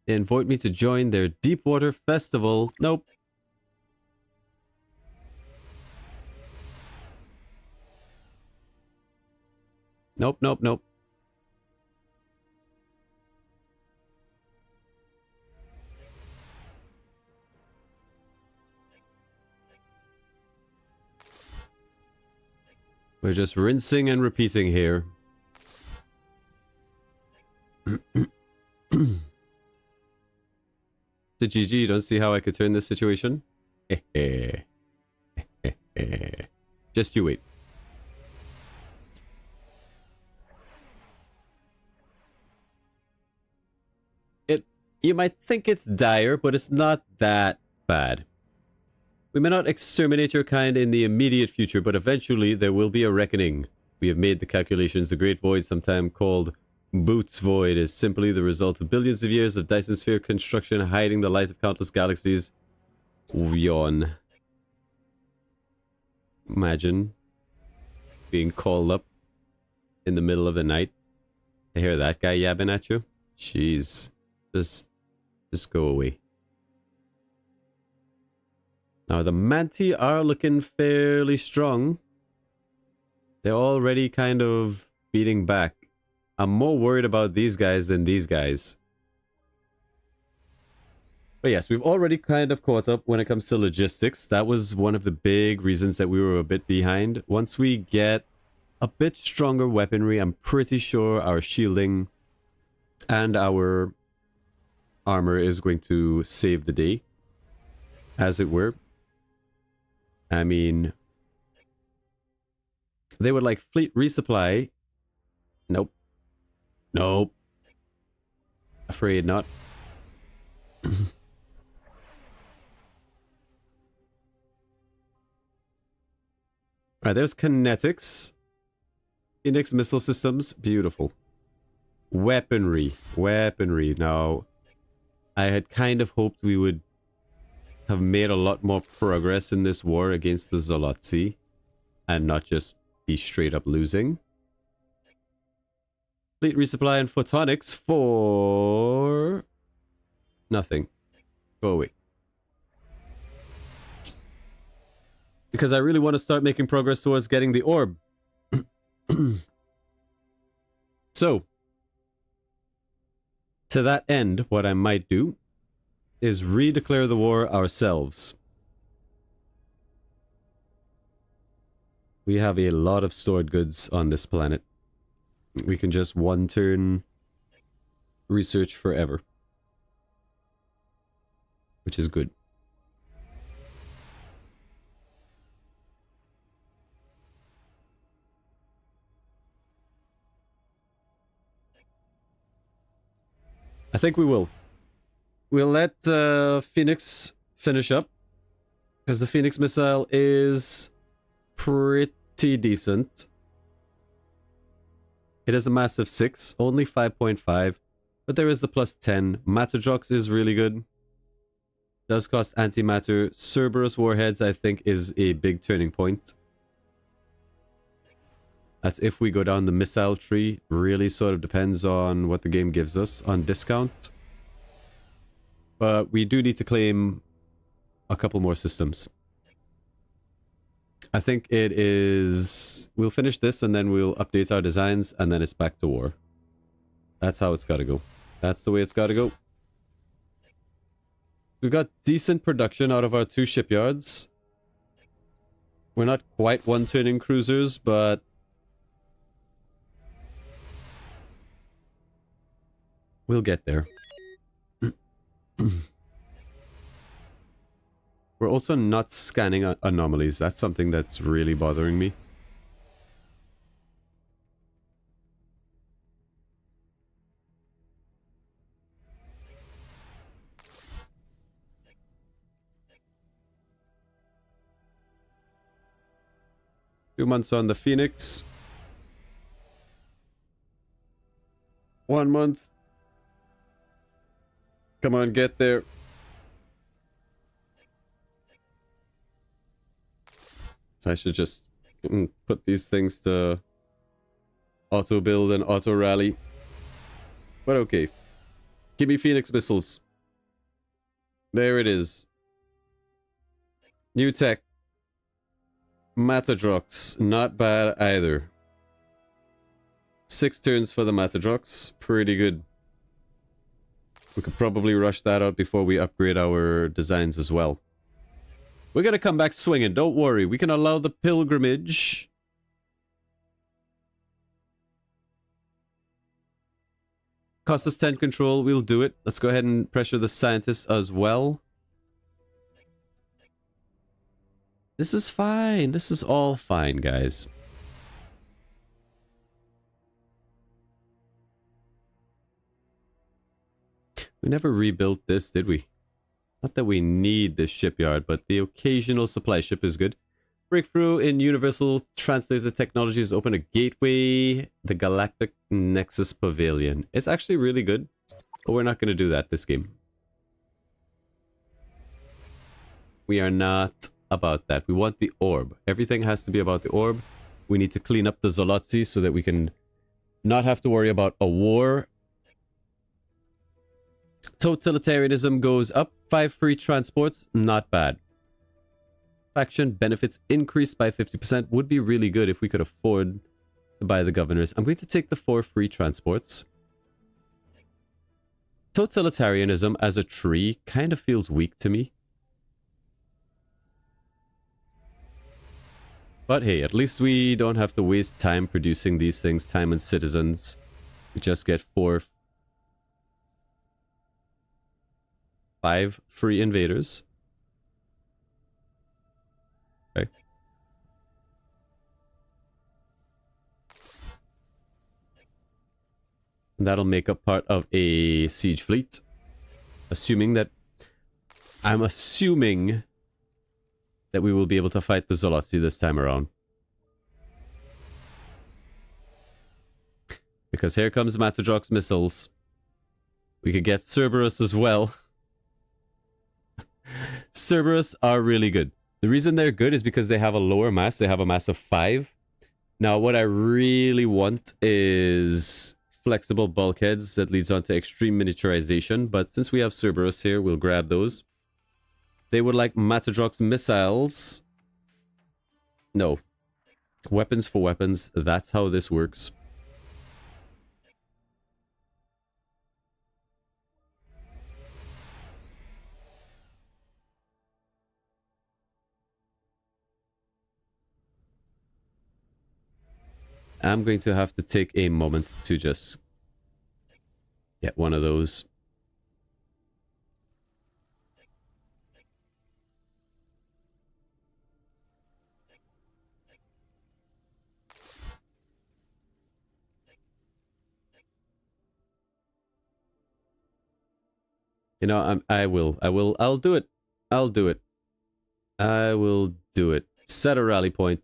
C: They invite me to join their Deepwater Festival. Nope. Nope, nope, nope. We're just rinsing and repeating here. So GG, you don't see how I could turn this situation? Just you wait. You might think it's dire, but it's not that bad. We may not exterminate your kind in the immediate future, but eventually there will be a reckoning. We have made the calculations. The Great Void, sometimes called Boots Void, is simply the result of billions of years of Dyson Sphere construction hiding the light of countless galaxies. Yawn. Imagine being called up in the middle of the night to hear that guy yabbing at you. Jeez. Just go away. Now the Manti are looking fairly strong. They're already kind of beating back. I'm more worried about these guys than these guys. But yes, we've already kind of caught up when it comes to logistics. That was one of the big reasons that we were a bit behind. Once we get a bit stronger weaponry, I'm pretty sure our shielding and our armor is going to save the day, as it were. I mean, they would like fleet resupply. Nope. Nope. Afraid not. Alright, there's kinetics. Phoenix missile systems. Beautiful. Weaponry. Weaponry. Now, I had kind of hoped we would have made a lot more progress in this war against the Zolotzi and not just be straight up losing. Fleet resupply and photonics for nothing. Go away. Because I really want to start making progress towards getting the orb. So, to that end, what I might do is redeclare the war ourselves. We have a lot of stored goods on this planet. We can just one turn research forever. Which is good. I think we will. We'll let Phoenix finish up. Because the Phoenix missile is pretty decent. It is a massive 6, only 5.5. But there is the plus 10. Matadrox is really good. Does cost antimatter. Cerberus warheads, I think, is a big turning point. That's if we go down the missile tree. Really sort of depends on what the game gives us on discount. But we do need to claim a couple more systems. I think it is... We'll finish this and then we'll update our designs and then it's back to war. That's how it's got to go. That's the way it's got to go. We've got decent production out of our 2 shipyards. We're not quite one-turning cruisers, but... we'll get there. We're also not scanning anomalies. That's something that's really bothering me. Two months on the Phoenix. 1 month. Come on, get there. I should just put these things to auto build and auto rally. But okay. Give me Phoenix missiles. There it is. New tech. Matadrox. Not bad either. 6 turns for the Matadrox. Pretty good. We could probably rush that out before we upgrade our designs as well. We're gonna come back swinging, don't worry. We can allow the pilgrimage. Cost us 10 control, we'll do it. Let's go ahead and pressure the scientists as well. This is fine. This is all fine, guys. We never rebuilt this, did we? Not that we need this shipyard, but the occasional supply ship is good. Breakthrough in Universal Translator Technologies open a gateway, the Galactic Nexus Pavilion. It's actually really good, but we're not going to do that this game. We are not about that. We want the orb. Everything has to be about the orb. We need to clean up the Zolotzi so that we can not have to worry about a war. Totalitarianism goes up. 5 free transports, not bad. Faction benefits increased by 50%. Would be really good if we could afford to buy the governors. I'm going to take the 4 free transports. Totalitarianism as a tree kind of feels weak to me. But hey, at least we don't have to waste time producing these things, time and citizens. We just get 5 free invaders. Okay. And that'll make up part of a siege fleet. Assuming that... I'm assuming that we will be able to fight the Zolotzi this time around. Because here comes Matadrox missiles. We could get Cerberus as well. Cerberus are really good. The reason they're good is because they have a lower mass. They have a mass of 5. Now, what I really want is flexible bulkheads that leads on to extreme miniaturization. But since we have Cerberus here, we'll grab those. They would like Matadrox missiles. No. Weapons for weapons. That's how this works. I'm going to have to take a moment to just get one of those. You know, I'll do it. I'll do it. I will do it. Set a rally point.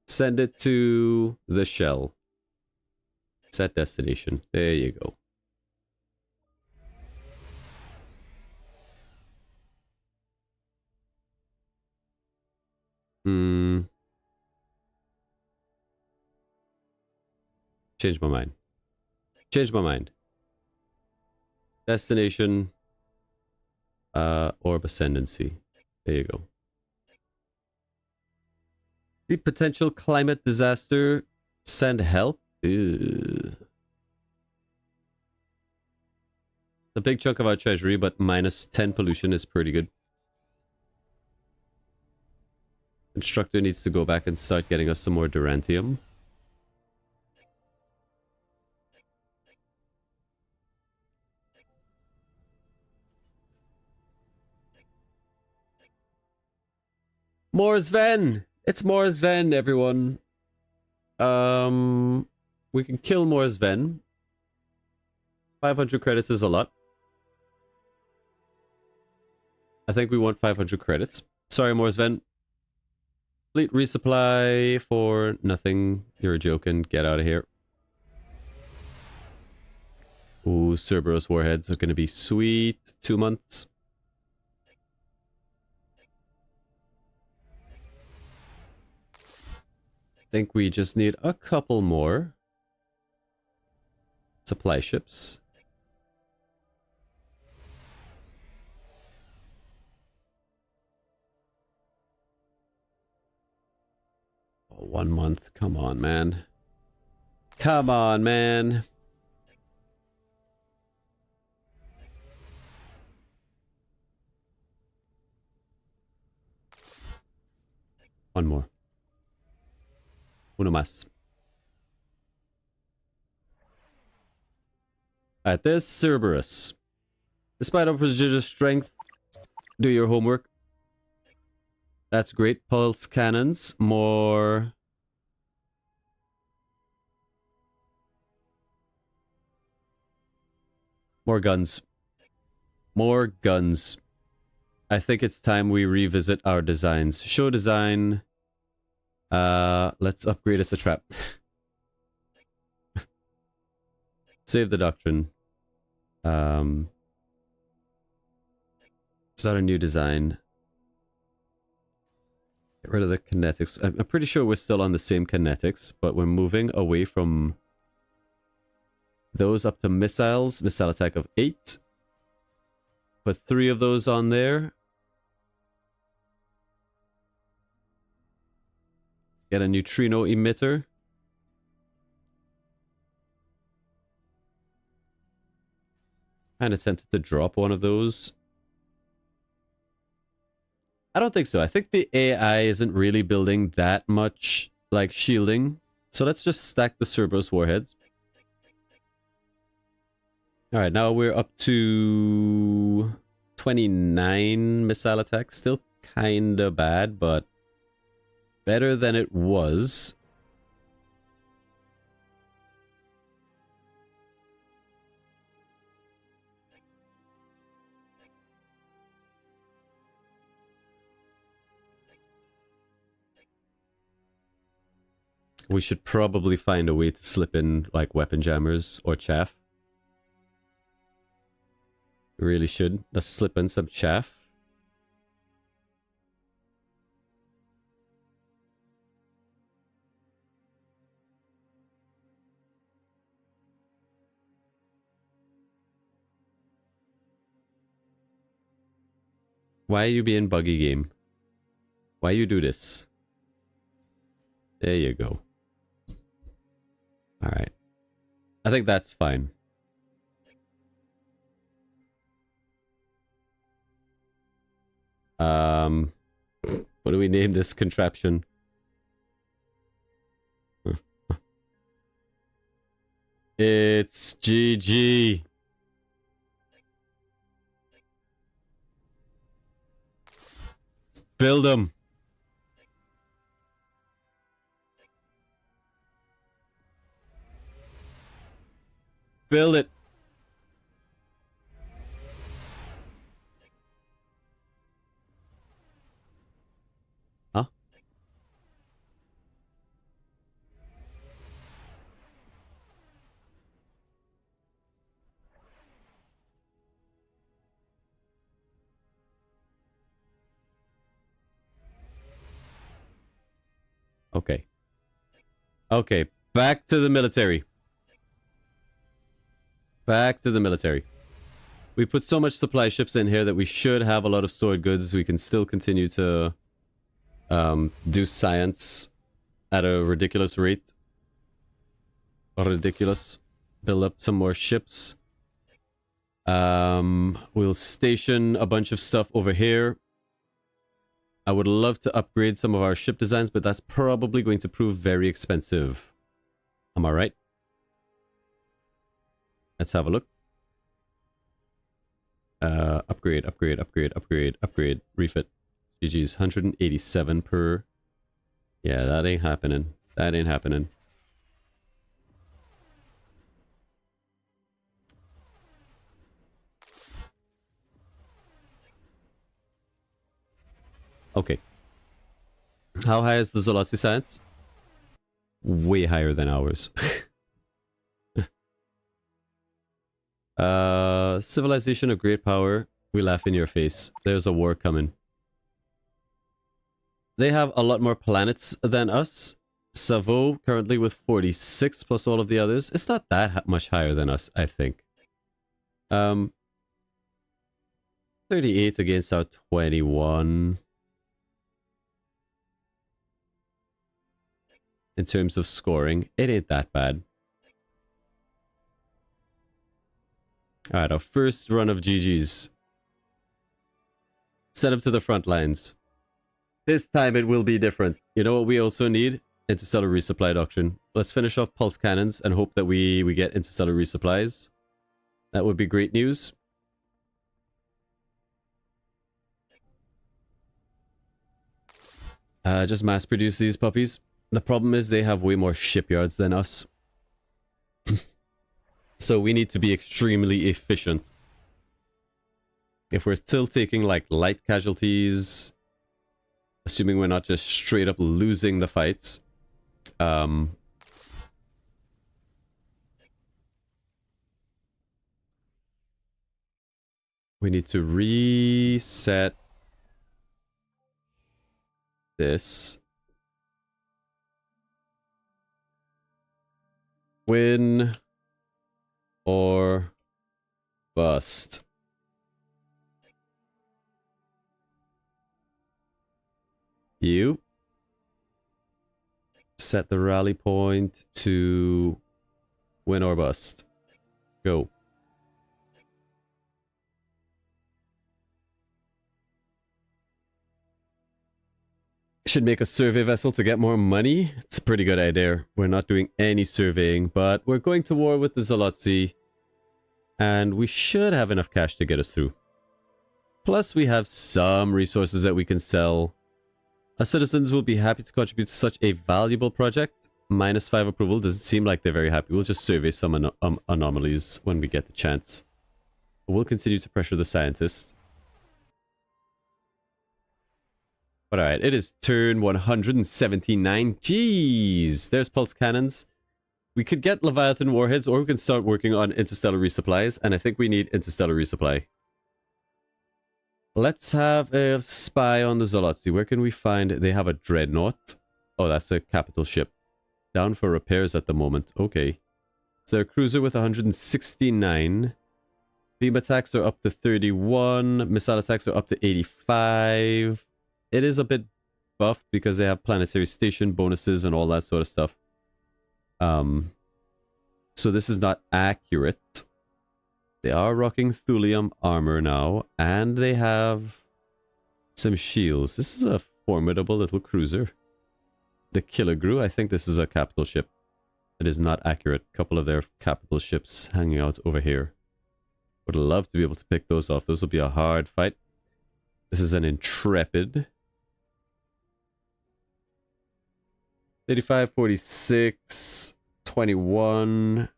C: Send it to the shell. Set destination. There you go. Change my mind. Change my mind. Destination. Orb Ascendancy. There you go. The potential climate disaster. Send help. Ew. A big chunk of our treasury, but minus 10 pollution is pretty good. Instructor needs to go back and start getting us some more Durantium. Morsven! It's Morsven, everyone. We can kill Morsven. 500 credits is a lot. I think we want 500 credits. Sorry, Morsven. Fleet resupply for nothing. You're joking. Get out of here. Ooh, Cerberus warheads are going to be sweet. 2 months. I think we just need a couple more supply ships. Oh, 1 month. Come on, man. Come on, man. One more. Uno más. Alright, there's Cerberus. Despite our prodigious strength, do your homework. That's great. Pulse cannons. More guns. More guns. I think it's time we revisit our designs. Show design. Let's upgrade as a trap. Save the doctrine. Start a new design. Get rid of the kinetics. I'm pretty sure we're still on the same kinetics, but we're moving away from those up to missiles. Missile attack of 8. Put 3 of those on there. Get a neutrino emitter. Kind of tempted to drop one of those. I don't think so. I think the AI isn't really building that much, like, shielding. So let's just stack the Cerberus warheads. Alright, now we're up to 29 missile attacks. Still kinda bad, but better than it was. We should probably find a way to slip in, like, weapon jammers or chaff. We really should. Let's slip in some chaff. Why are you being buggy, game? Why you do this? There you go. Alright. I think that's fine. What do we name this contraption? It's GG. Build them. Build it. Huh? Okay. Okay, back to the military. Back to the military. We put so much supply ships in here that we should have a lot of stored goods. We can still continue to do science at a ridiculous rate. Ridiculous. Build up some more ships. We'll station a bunch of stuff over here. I would love to upgrade some of our ship designs, but that's probably going to prove very expensive. Am I right? Let's have a look. Upgrade, refit. GG's 187 per. Yeah, that ain't happening. That ain't happening. Okay. How high is the Zolotsy science? Way higher than ours. Civilization of great power. We laugh in your face. There's a war coming. They have a lot more planets than us. Savo currently with 46 plus all of the others. It's not that much higher than us, I think. 38 against our 21. In terms of scoring, it ain't that bad. Alright, our first run of GG's. Set up to the front lines. This time it will be different. You know what we also need? Interstellar resupply doctrine. Let's finish off pulse cannons and hope that we get interstellar resupplies. That would be great news. Just mass produce these puppies. The problem is they have way more shipyards than us. So we need to be extremely efficient. If we're still taking like light casualties, assuming we're not just straight up losing the fights, we need to reset this. Win or bust. You set the rally point to win or bust. Go. Should make a survey vessel to get more money. It's a pretty good idea. We're not doing any surveying, but we're going to war with the Zolotsy, and we should have enough cash to get us through. Plus, we have some resources that we can sell. Our citizens will be happy to contribute to such a valuable project. -5 approval. Doesn't seem like they're very happy. We'll just survey some anomalies when we get the chance. We'll continue to pressure the scientists. But alright, it is turn 179. Jeez! There's pulse cannons. We could get Leviathan warheads, or we can start working on interstellar resupplies, and I think we need interstellar resupply. Let's have a spy on the Zolotzi. Where can we find... They have a dreadnought. Oh, that's a capital ship. Down for repairs at the moment. Okay. So their cruiser with 169. Beam attacks are up to 31. Missile attacks are up to 85. It is a bit buffed because they have planetary station bonuses and all that sort of stuff. So this is not accurate. They are rocking thulium armor now, and they have some shields. This is a formidable little cruiser. The Killigrew, I think this is a capital ship. It is not accurate. A couple of their capital ships hanging out over here. Would love to be able to pick those off. Those will be a hard fight. This is an Intrepid. 35, 46, 21.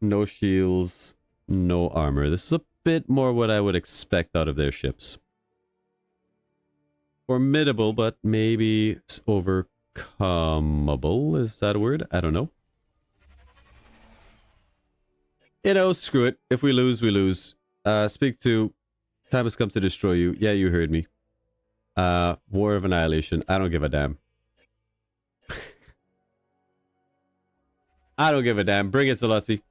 C: No shields, no armor. This is a bit more what I would expect out of their ships. Formidable, but maybe overcomeable. Is that a word? I don't know. You know, screw it. If we lose, we lose. Speak to... Time has come to destroy you. Yeah, you heard me. War of Annihilation. I don't give a damn. I don't give a damn. Bring it, Zolotzi.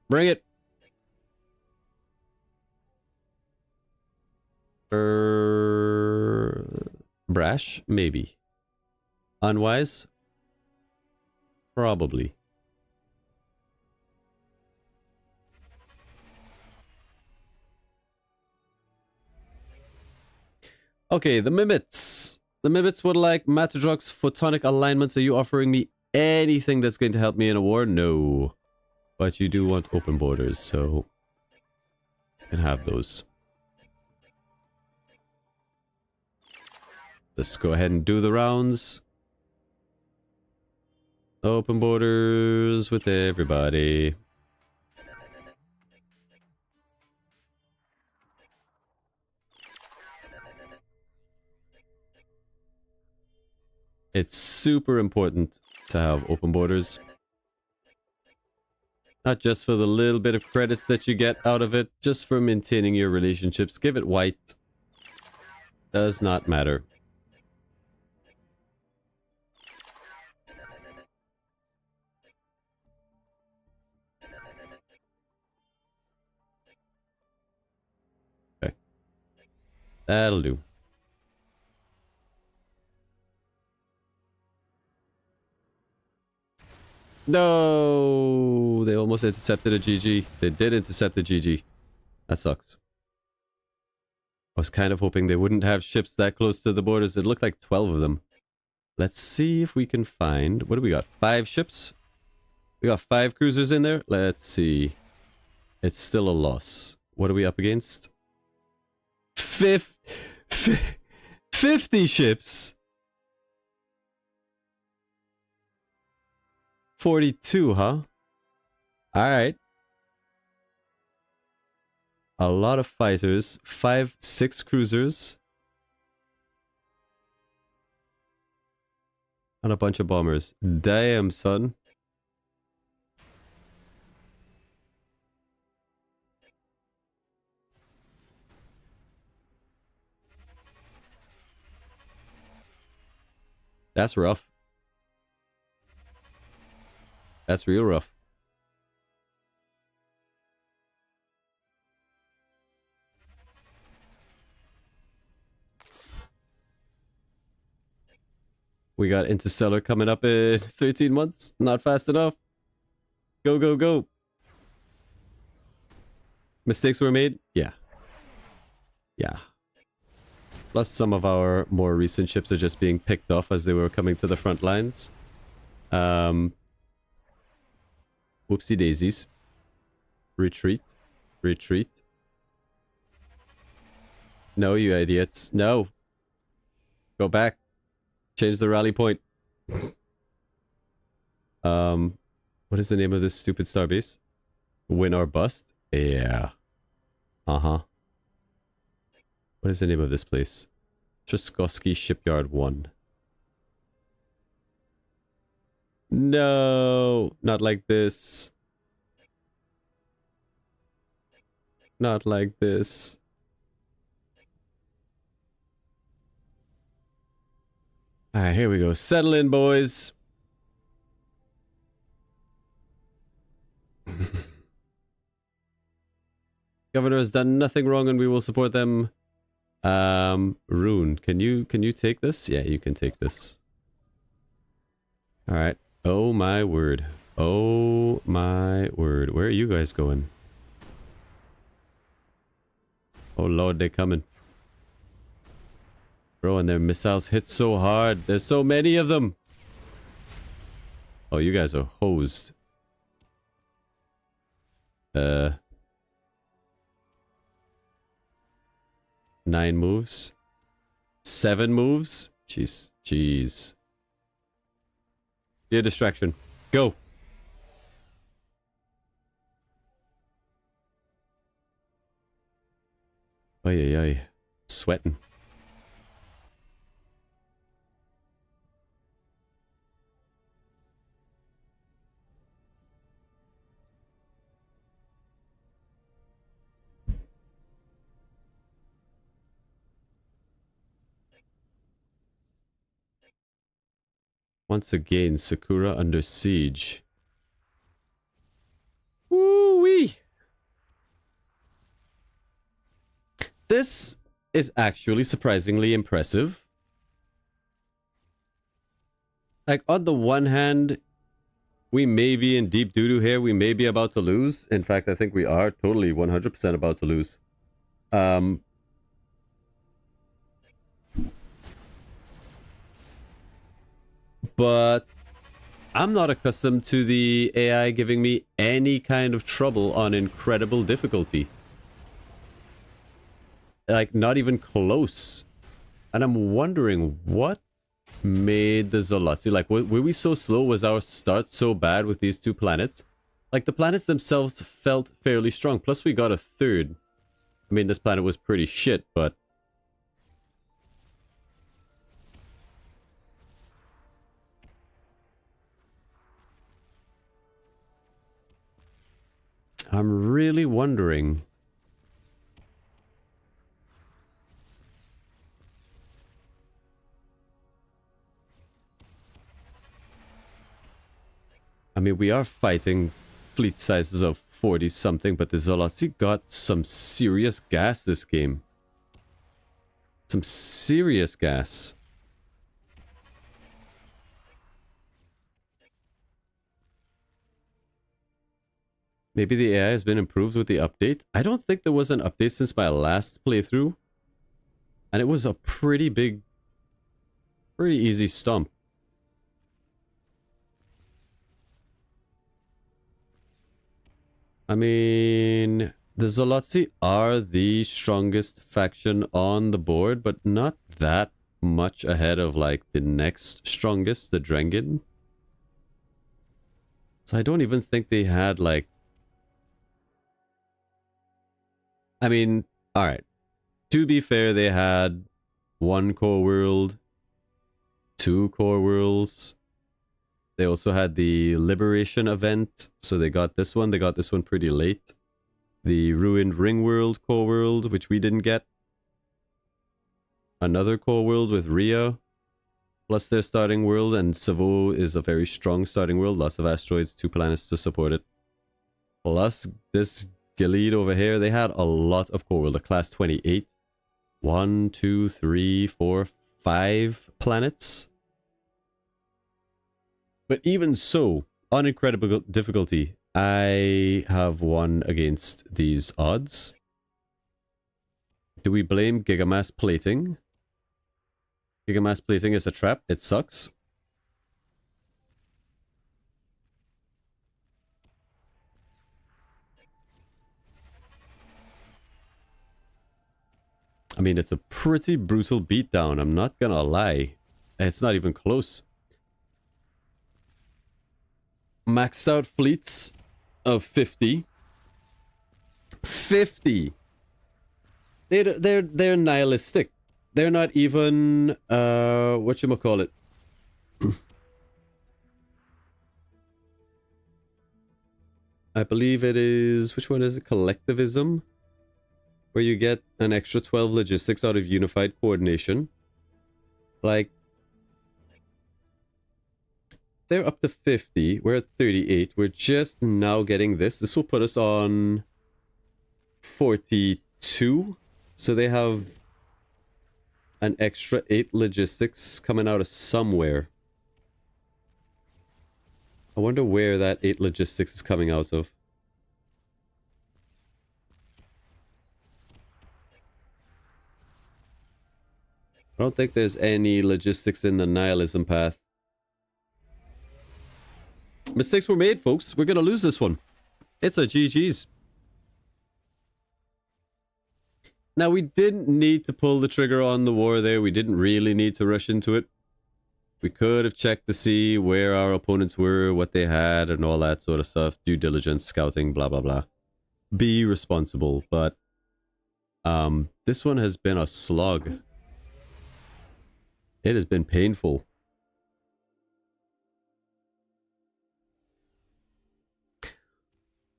C: Bring it. Brash? Maybe. Unwise? Probably. Okay, the Mimits. The Mimits would like Matadrock's photonic alignments. Are you offering me anything that's going to help me in a war? No. But you do want open borders, so... you can have those. Let's go ahead and do the rounds. Open borders with everybody. It's super important to have open borders. Not just for the little bit of credits that you get out of it, just for maintaining your relationships. Give it white. Does not matter. Okay. That'll do. No, they almost intercepted a GG. They did intercept a GG. That sucks. I was kind of hoping they wouldn't have ships that close to the borders. It looked like 12 of them. Let's see if we can find... what do we got? 5 ships? We got 5 cruisers in there? Let's see. It's still a loss. What are we up against? 50 ships! 42, huh? Alright. A lot of fighters. 6 cruisers. And a bunch of bombers. Damn, son. That's rough. That's real rough. We got Interstellar coming up in 13 months. Not fast enough. Go, go, go. Mistakes were made? Yeah. Yeah. Plus some of our more recent ships are just being picked off as they were coming to the front lines. Whoopsie daisies. Retreat. Retreat. No, you idiots. No. Go back. Change the rally point. What is the name of this stupid starbase? Win or bust? Yeah. Uh-huh. What is the name of this place? Trzaskowski Shipyard 1. No, not like this. Not like this. Alright, here we go. Settle in, boys. Governor has done nothing wrong and we will support them. Rune, can you take this? Yeah, you can take this. Alright. Oh my word. Oh my word. Where are you guys going? Oh lord, they're coming. Bro, and their missiles hit so hard. There's so many of them. Oh, you guys are hosed. 9 moves. 7 moves? Jeez. Jeez. Be a distraction. Go. Ay, ay, ay. Sweating. Once again, Sakura under siege. Woo-wee! This is actually surprisingly impressive. Like, on the one hand, we may be in deep doo-doo here. We may be about to lose. In fact, I think we are totally 100% about to lose. But I'm not accustomed to the AI giving me any kind of trouble on incredible difficulty. Like, not even close. And I'm wondering what made the Zolotzi, like, were we so slow? Was our start so bad with these 2 planets? Like, the planets themselves felt fairly strong. Plus, we got a 3rd. I mean, this planet was pretty shit, but... I'm really wondering... I mean, we are fighting fleet sizes of 40-something, but the Zolotzi got some serious gas this game. Some serious gas. Maybe the AI has been improved with the update. I don't think there was an update since my last playthrough. And it was a pretty big, pretty easy stomp. I mean, the Zolotzi are the strongest faction on the board, but not that much ahead of, like, the next strongest, the Drengin. So I don't even think they had, like... I mean, alright. To be fair, they had 1 core world, 2 core worlds. They also had the Liberation event, so they got this one. They got this one pretty late. The Ruined Ring World core world, which we didn't get. Another core world with Rio, plus their starting world, and Savo is a very strong starting world. Lots of asteroids, 2 planets to support it. Plus this Gilead over here, they had a lot of core world, a class 28. 1, 2, 3, 4, 5 planets. But even so, on incredible difficulty, I have won against these odds. Do we blame Gigamass plating? Gigamass plating is a trap. It sucks. I mean, it's a pretty brutal beatdown. I'm not gonna lie. It's not even close. maxed out fleets of 50. 50! They're nihilistic. They're not even, whatchamacallit. I believe it is, which one is it? Collectivism? Where you get an extra 12 logistics out of unified coordination. Like, they're up to 50. We're at 38. We're just now getting this. This will put us on 42. So they have an extra 8 logistics coming out of somewhere. I wonder where that 8 logistics is coming out of. I don't think there's any logistics in the nihilism path. Mistakes were made, folks. We're gonna lose this one. It's a GG's. Now, we didn't need to pull the trigger on the war there. We didn't really need to rush into it. We could have checked to see where our opponents were, what they had, and all that sort of stuff. Due diligence, scouting, blah, blah, blah. Be responsible, but this one has been a slog. It has been painful.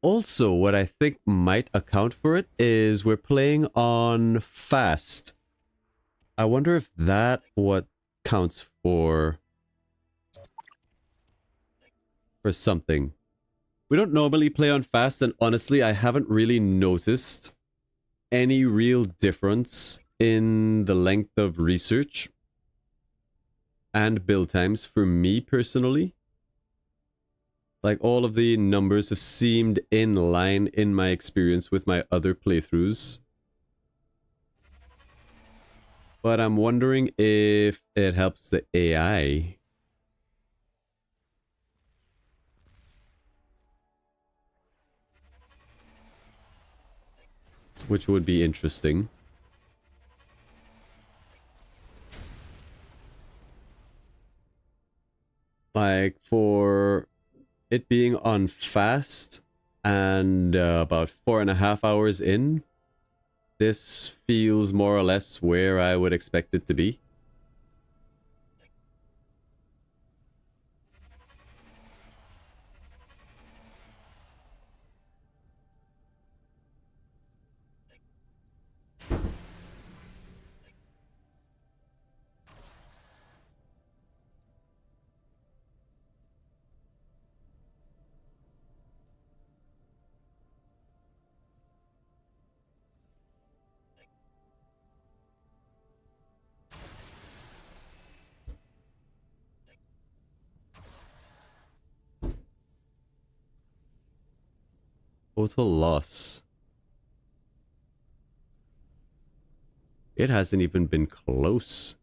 C: Also, what I think might account for it is we're playing on fast. I wonder if that what counts for something. We don't normally play on fast, and honestly, I haven't really noticed any real difference in the length of research and build times for me personally. Like, all of the numbers have seemed in line in my experience with my other playthroughs. But I'm wondering if it helps the AI. Which would be interesting. Like, for it being on fast and about 4.5 hours in, this feels more or less where I would expect it to be. Total loss. It hasn't even been close.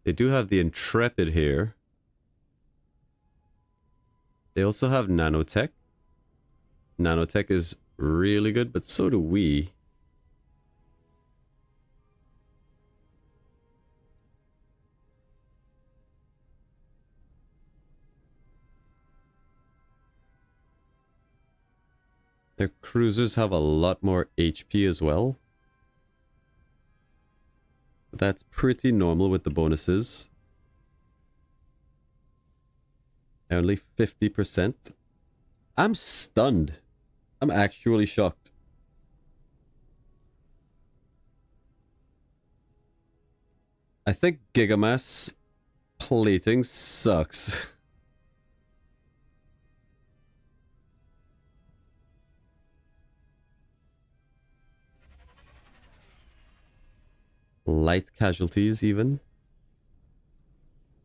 C: They do have the Intrepid here. They also have nanotech. Nanotech is really good, but so do we. Their cruisers have a lot more HP as well. That's pretty normal with the bonuses. Only 50%. I'm stunned. I'm actually shocked. I think Gigamass plating sucks. Light casualties, even.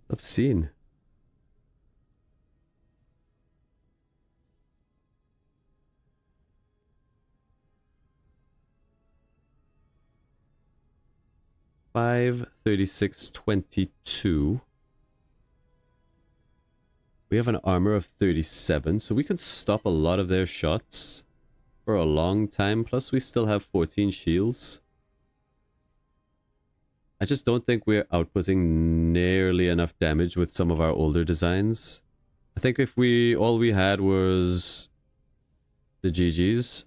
C: Obscene. $536.22. We have an armor of 37, so we can stop a lot of their shots for a long time. Plus, we still have 14 shields. I just don't think we're outputting nearly enough damage with some of our older designs. I think if all we had was the GGs,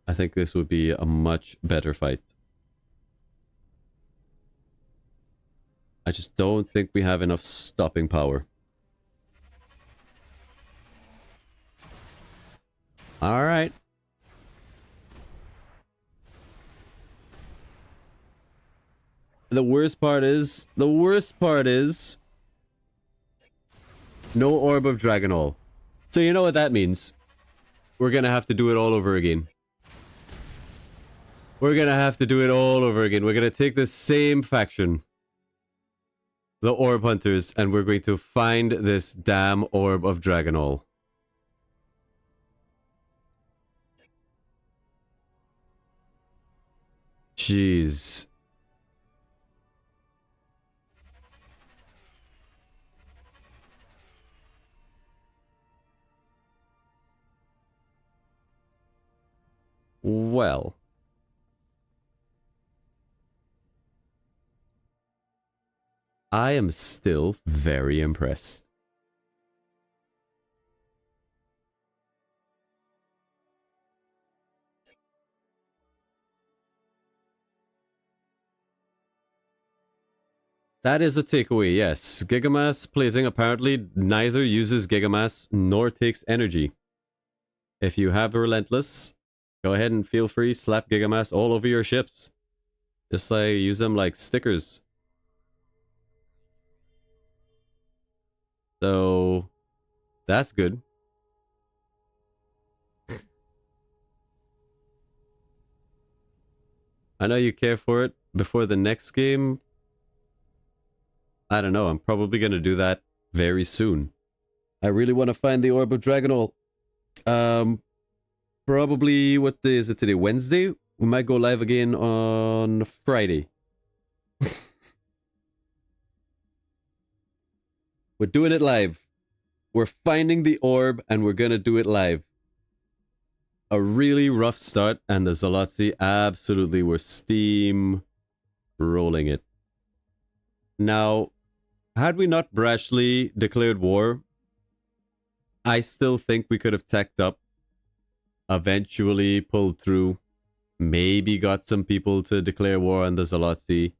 C: I think this would be a much better fight. I just don't think we have enough stopping power. All right. The worst part is, no Orb of Draginol. So you know what that means. We're gonna have to do it all over again. We're gonna take the same faction, the Orb Hunters, and we're going to find this damn Orb of Draginol. Jeez. Well. I am still very impressed. That is a takeaway, yes. Gigamass Blazing apparently neither uses Gigamass nor takes energy. If you have Relentless, go ahead and feel free, slap Gigamass all over your ships. Just like use them like stickers. So that's good. I know you care for it before the next game. I don't know, I'm probably going to do that very soon. I really want to find the Orb of Draginol. Probably, what day is it today? Wednesday? We might go live again on Friday. We're doing it live. We're finding the orb and we're going to do it live. A really rough start, and the Zolotzi absolutely were steam rolling it. Now, had we not brashly declared war, I still think we could have tacked up, eventually pulled through, maybe got some people to declare war on the Zolotzi,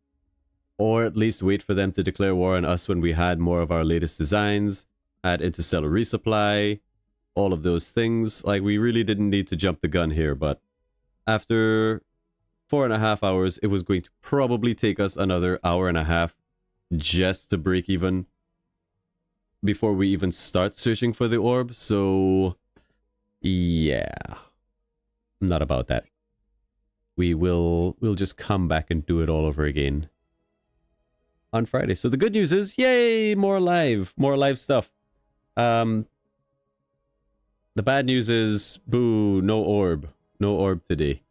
C: or at least wait for them to declare war on us when we had more of our latest designs, had interstellar resupply, all of those things. Like, we really didn't need to jump the gun here, but after 4.5 hours, it was going to probably take us another hour and a half just to break even before we even start searching for the orb. So yeah, not about that. We'll just come back and do it all over again on Friday. So the good news is, yay, more live stuff. The bad news is, boo, no orb today.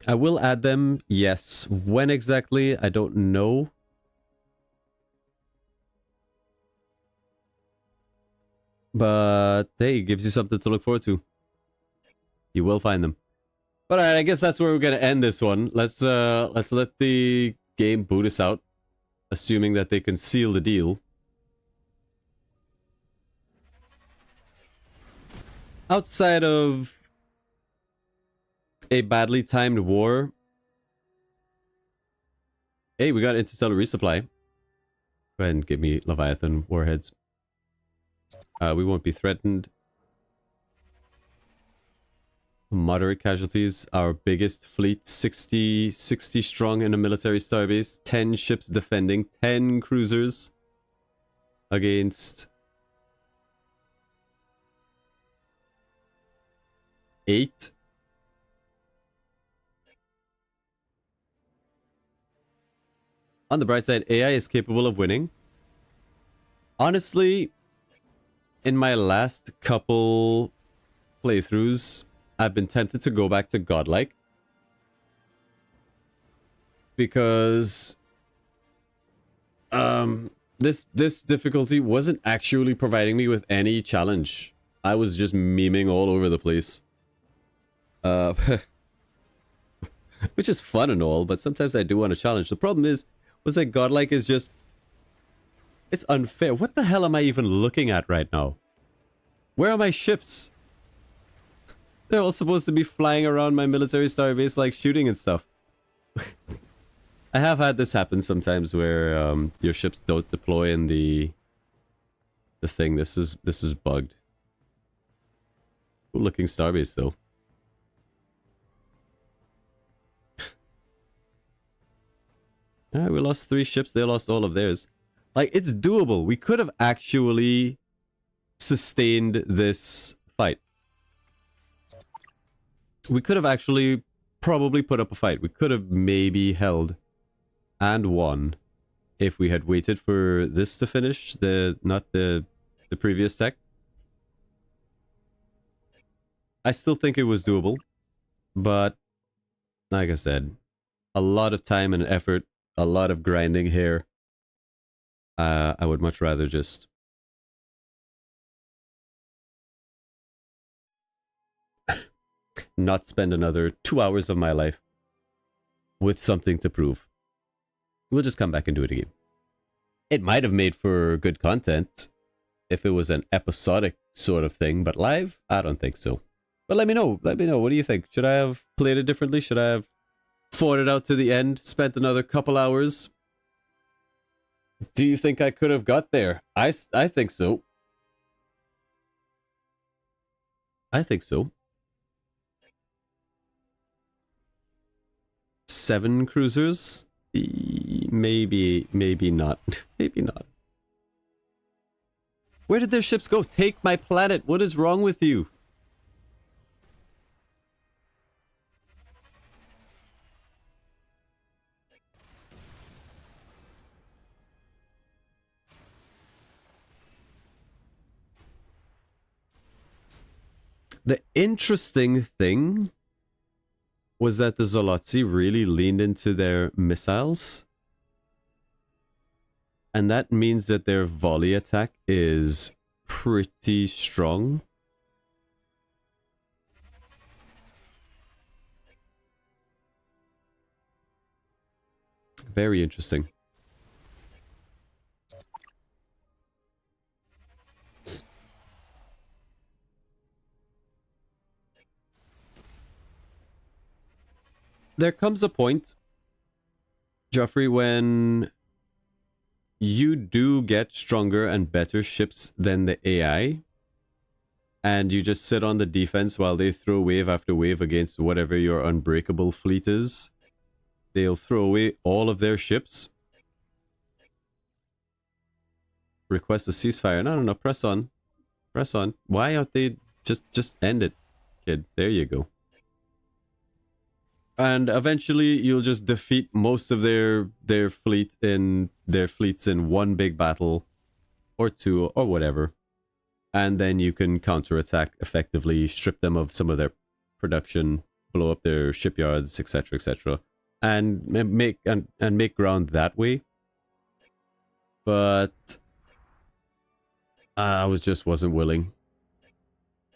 C: I will add them, yes. When exactly, I don't know. But hey, it gives you something to look forward to. You will find them. But alright, I guess that's where we're gonna end this one. Let's let the game boot us out, assuming that they can seal the deal. Outside of a badly timed war. Hey, we got interstellar resupply. Go ahead and give me Leviathan warheads. We won't be threatened. Moderate casualties. Our biggest fleet, 60 strong in a military starbase. 10 ships defending. 10 cruisers against 8. On the bright side, AI is capable of winning. Honestly, in my last couple playthroughs, I've been tempted to go back to Godlike. Because this difficulty wasn't actually providing me with any challenge. I was just memeing all over the place. which is fun and all, but sometimes I do want a challenge. The problem is, was that Godlike is just... It's unfair. What the hell am I even looking at right now? Where are my ships? They're all supposed to be flying around my military starbase, like shooting and stuff. I have had this happen sometimes where your ships don't deploy in the thing. This is bugged. Cool looking starbase though. Alright, we lost 3 ships. They lost all of theirs. Like, it's doable. We could have actually sustained this fight. We could have actually probably put up a fight. We could have maybe held and won if we had waited for this to finish, not the previous tech. I still think it was doable, but like I said, a lot of time and effort, a lot of grinding here. I would much rather just not spend another 2 hours of my life with something to prove. We'll just come back and do it again. It might have made for good content if it was an episodic sort of thing, but live, I don't think so. But let me know. Let me know. What do you think? Should I have played it differently? Should I have fought it out to the end? Spent another couple hours? Do you think I could have got there? I think so. I think so. 7 cruisers? Maybe not. Maybe not. Where did their ships go? Take my planet. What is wrong with you? The interesting thing was that the Zolotzi really leaned into their missiles. And that means that their volley attack is pretty strong. Very interesting. There comes a point, Joffrey, when you do get stronger and better ships than the AI, and you just sit on the defense while they throw wave after wave against whatever your unbreakable fleet is. They'll throw away all of their ships. Request a ceasefire. No, press on. Press on. Why aren't they... Just end it, kid. There you go. And eventually you'll just defeat most of their fleets in one big battle or 2 or whatever. And then you can counterattack effectively, strip them of some of their production, blow up their shipyards, etc., etc., and make ground that way. But I wasn't willing.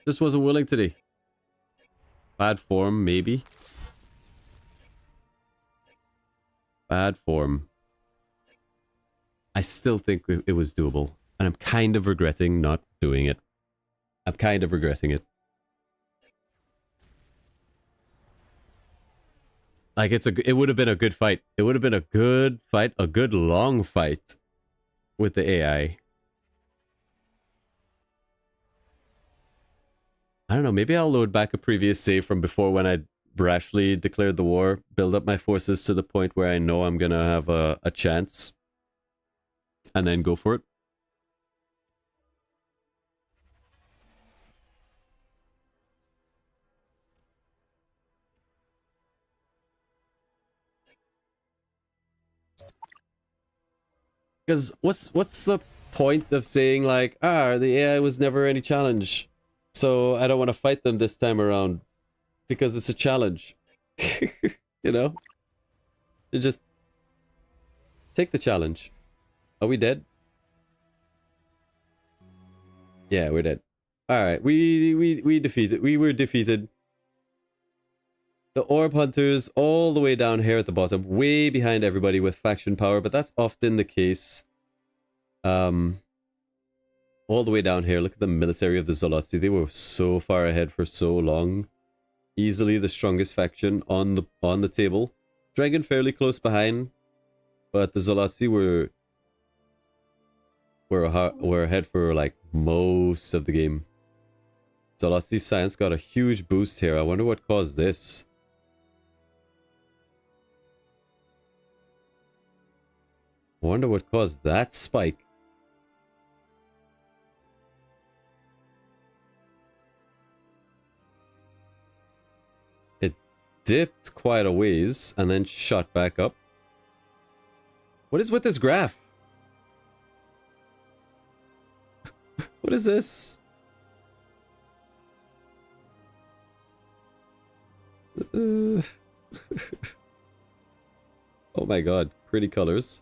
C: Just wasn't willing today. Bad form, maybe. Bad form. I still think it was doable. And I'm kind of regretting not doing it. I'm kind of regretting it. Like, it would have been a good fight. It would have been a good fight. A good long fight. With the AI. I don't know. Maybe I'll load back a previous save from before when I brashly declared the war, build up my forces to the point where I know I'm gonna have a chance, and then go for it. Because what's the point of saying like, the AI was never any challenge, so I don't want to fight them this time around? Because it's a challenge. You know? You just take the challenge. Are we dead? Yeah, we're dead. Alright, we defeated. We were defeated. The Orb Hunters all the way down here at the bottom, way behind everybody with faction power, but that's often the case. All the way down here, look at the military of the Zolotzi. They were so far ahead for so long. Easily the strongest faction on the table. Dragon fairly close behind, but the Zolotzi were ahead for like most of the game. Zolotzi science got a huge boost here. I wonder what caused this. I wonder what caused that spike. It dipped quite a ways and then shot back up. What is with this graph? What is this? Oh my god, pretty colors.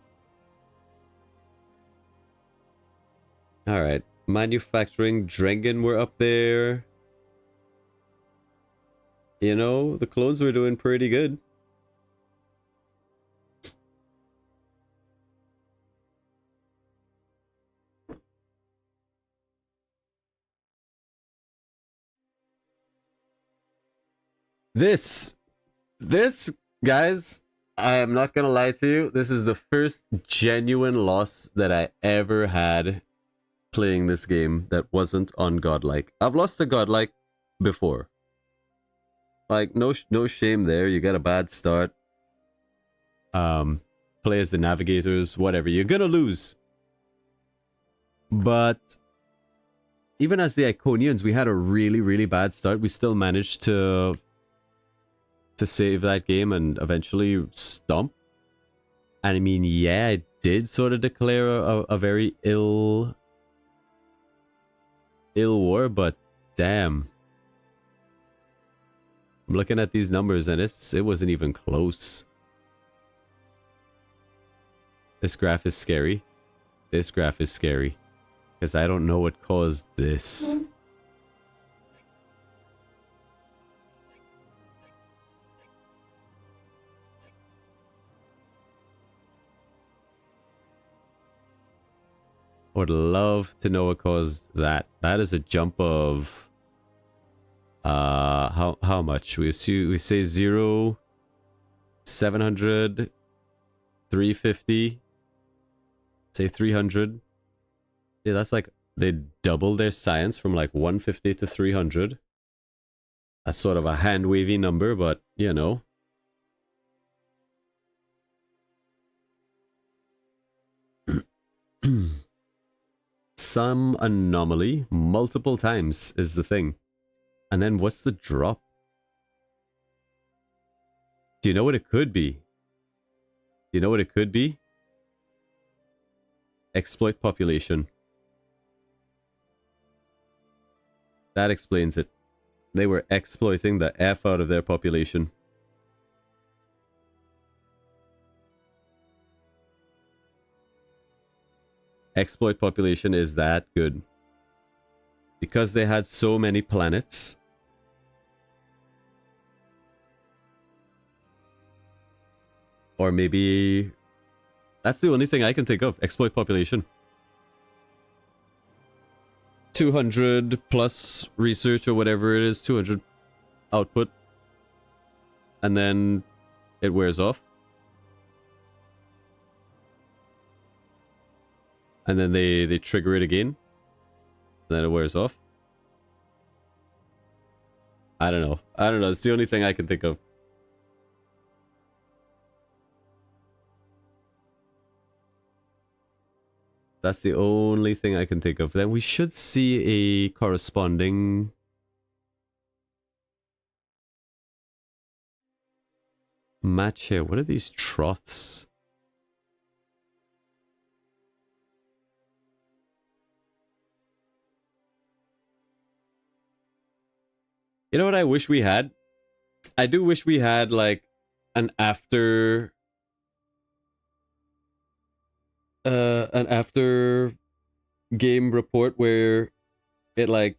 C: Alright, manufacturing, Drengen were up there. You know, the clones were doing pretty good. This, guys, I am not gonna lie to you, this is the first genuine loss that I ever had playing this game that wasn't on Godlike. I've lost to Godlike before. Like, no shame there, you get a bad start. Play as the Navigators, whatever, you're gonna lose. But even as the Iconians, we had a really, really bad start. We still managed to save that game and eventually stomp. And I mean, yeah, I did sort of declare a very ill war, but damn. I'm looking at these numbers and it wasn't even close. This graph is scary. This graph is scary. Because I don't know what caused this. Would love to know what caused that. That is a jump of how much? We say 0, 700, 350, say 300. Yeah, that's like they doubled their science from like 150 to 300. That's sort of a hand wavy number, but you know. Some anomaly multiple times is the thing. And then what's the drop? Do you know what it could be? Do you know what it could be? Exploit population. That explains it. They were exploiting the F out of their population. Exploit population is that good. Because they had so many planets. Or maybe... That's the only thing I can think of. Exploit population. 200 plus research or whatever it is. 200 output. And then it wears off. And then they trigger it again. And then it wears off. I don't know. I don't know. It's the only thing I can think of. That's the only thing I can think of. Then we should see a corresponding... match here. What are these troughs? You know what I wish we had? I do wish we had like an after game report where it like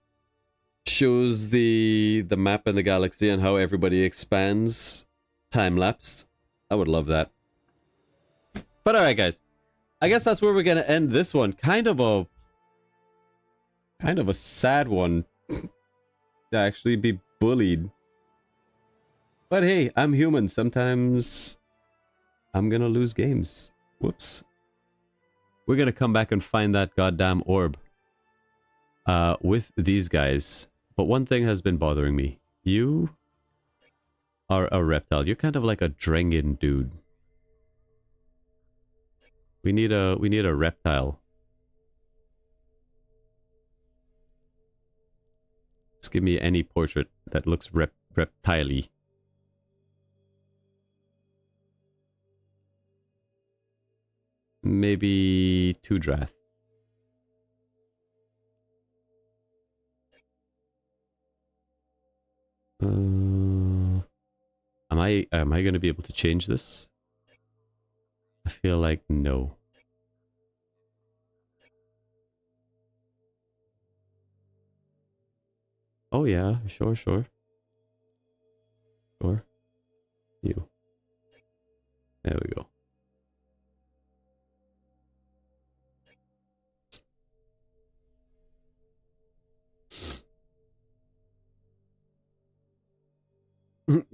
C: shows the map and the galaxy and how everybody expands time-lapsed. I would love that. But alright, guys. I guess that's where we're gonna end this one. Kind of a sad one to actually be bullied. But hey, I'm human. Sometimes I'm gonna lose games. Whoops. We're gonna come back and find that goddamn orb with these guys. But one thing has been bothering me. You are a reptile. You're kind of like a Drengen dude. We need a reptile. Just give me any portrait that looks reptile-y. Maybe 2 Drath. Am I gonna be able to change this? I feel like no. Oh yeah, sure. Sure. You. There we go.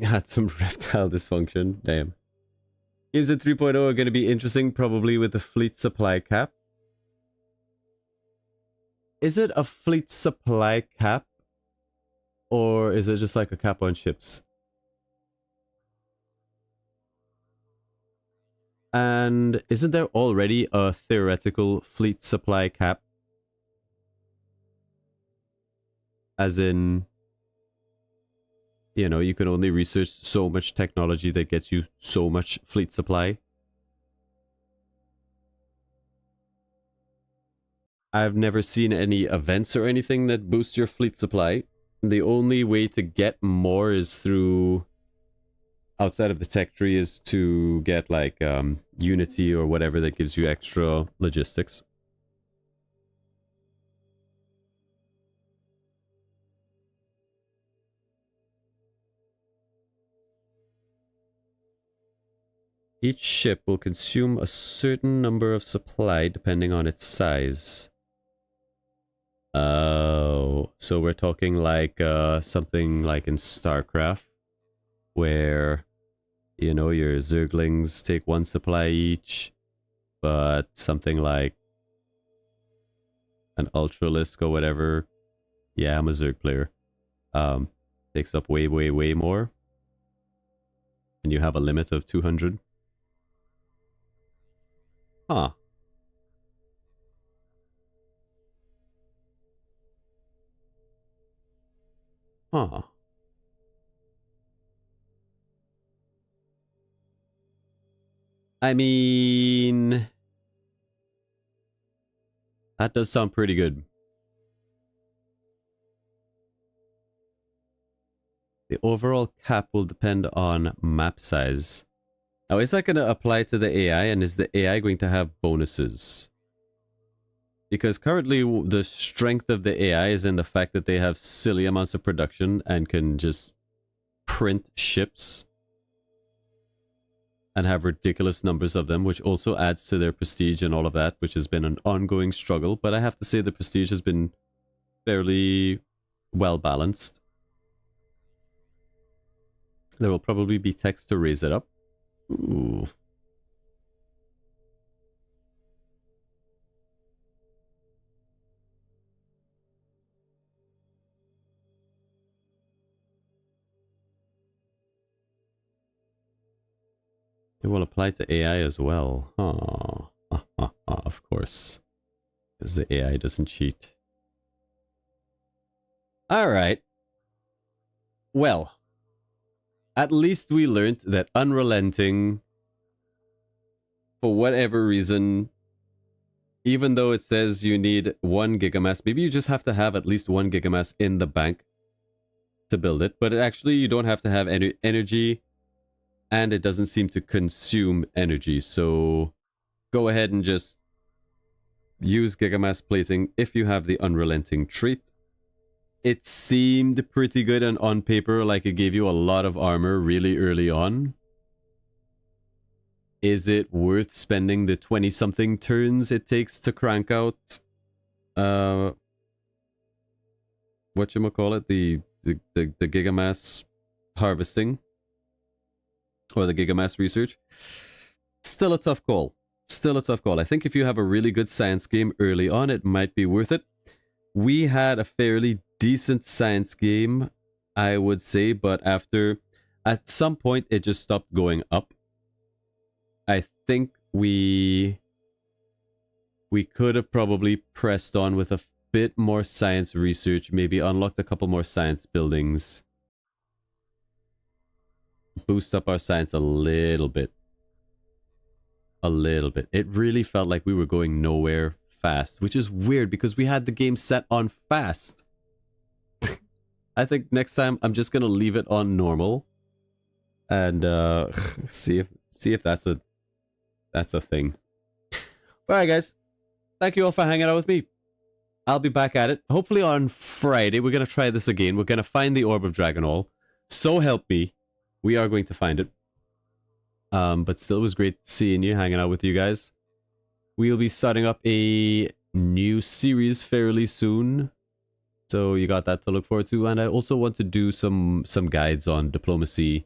C: Had some reptile dysfunction. Damn. Games at 3.0 are going to be interesting, probably with the fleet supply cap. Is it a fleet supply cap? Or is it just like a cap on ships? And isn't there already a theoretical fleet supply cap? As in, you know, you can only research so much technology that gets you so much fleet supply. I've never seen any events or anything that boosts your fleet supply. The only way to get more is through, outside of the tech tree, is to get like Unity or whatever that gives you extra logistics. Each ship will consume a certain number of supply depending on its size. Oh, so we're talking like something like in StarCraft, where, you know, your Zerglings take 1 supply each, but something like an Ultralisk or whatever, yeah, I'm a Zerg player, takes up way more, and you have a limit of 200. Huh. Huh. I mean, that does sound pretty good. The overall cap will depend on map size. Now, is that going to apply to the AI, and is the AI going to have bonuses? Because currently the strength of the AI is in the fact that they have silly amounts of production and can just print ships and have ridiculous numbers of them, which also adds to their prestige and all of that, which has been an ongoing struggle. But I have to say the prestige has been fairly well balanced. There will probably be text to raise it up. Ooh. It will apply to AI as well. Of course. Because the AI doesn't cheat. Alright. Well. At least we learned that Unrelenting, for whatever reason, even though it says you need 1 gigamass, maybe you just have to have at least 1 gigamass in the bank to build it. But actually, you don't have to have any energy. And it doesn't seem to consume energy, so go ahead and just use gigamass plating if you have the Unrelenting trait. it seemed pretty good, and on paper, like it gave you a lot of armor really early on. Is it worth spending the 20-something turns it takes to crank out whatchamacallit, the Gigamass harvesting? Or the Gigamass research? Still a tough call. Still a tough call. I think if you have a really good science game early on, it might be worth it. We had a fairly decent science game, I would say, but at some point, it just stopped going up. I think we could have probably pressed on with a bit more science research, maybe unlocked a couple more science buildings. Boost up our science a little bit. A little bit. It really felt like we were going nowhere fast, which is weird because we had the game set on fast. I think next time I'm just gonna leave it on normal and see if that's a thing. Alright guys, thank you all for hanging out with me. I'll be back at it. Hopefully on Friday, we're gonna try this again. We're gonna find the Orb of Draginol. So help me, we are going to find it. But still, it was great seeing you, hanging out with you guys. We'll be starting up a new series fairly soon. So you got that to look forward to. And I also want to do some guides on diplomacy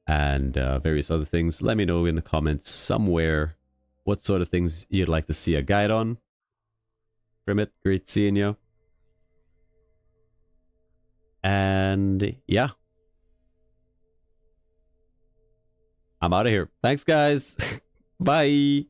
C: and various other things. Let me know in the comments somewhere what sort of things you'd like to see a guide on. Primit, great seeing you. And yeah. I'm out of here. Thanks, guys. Bye.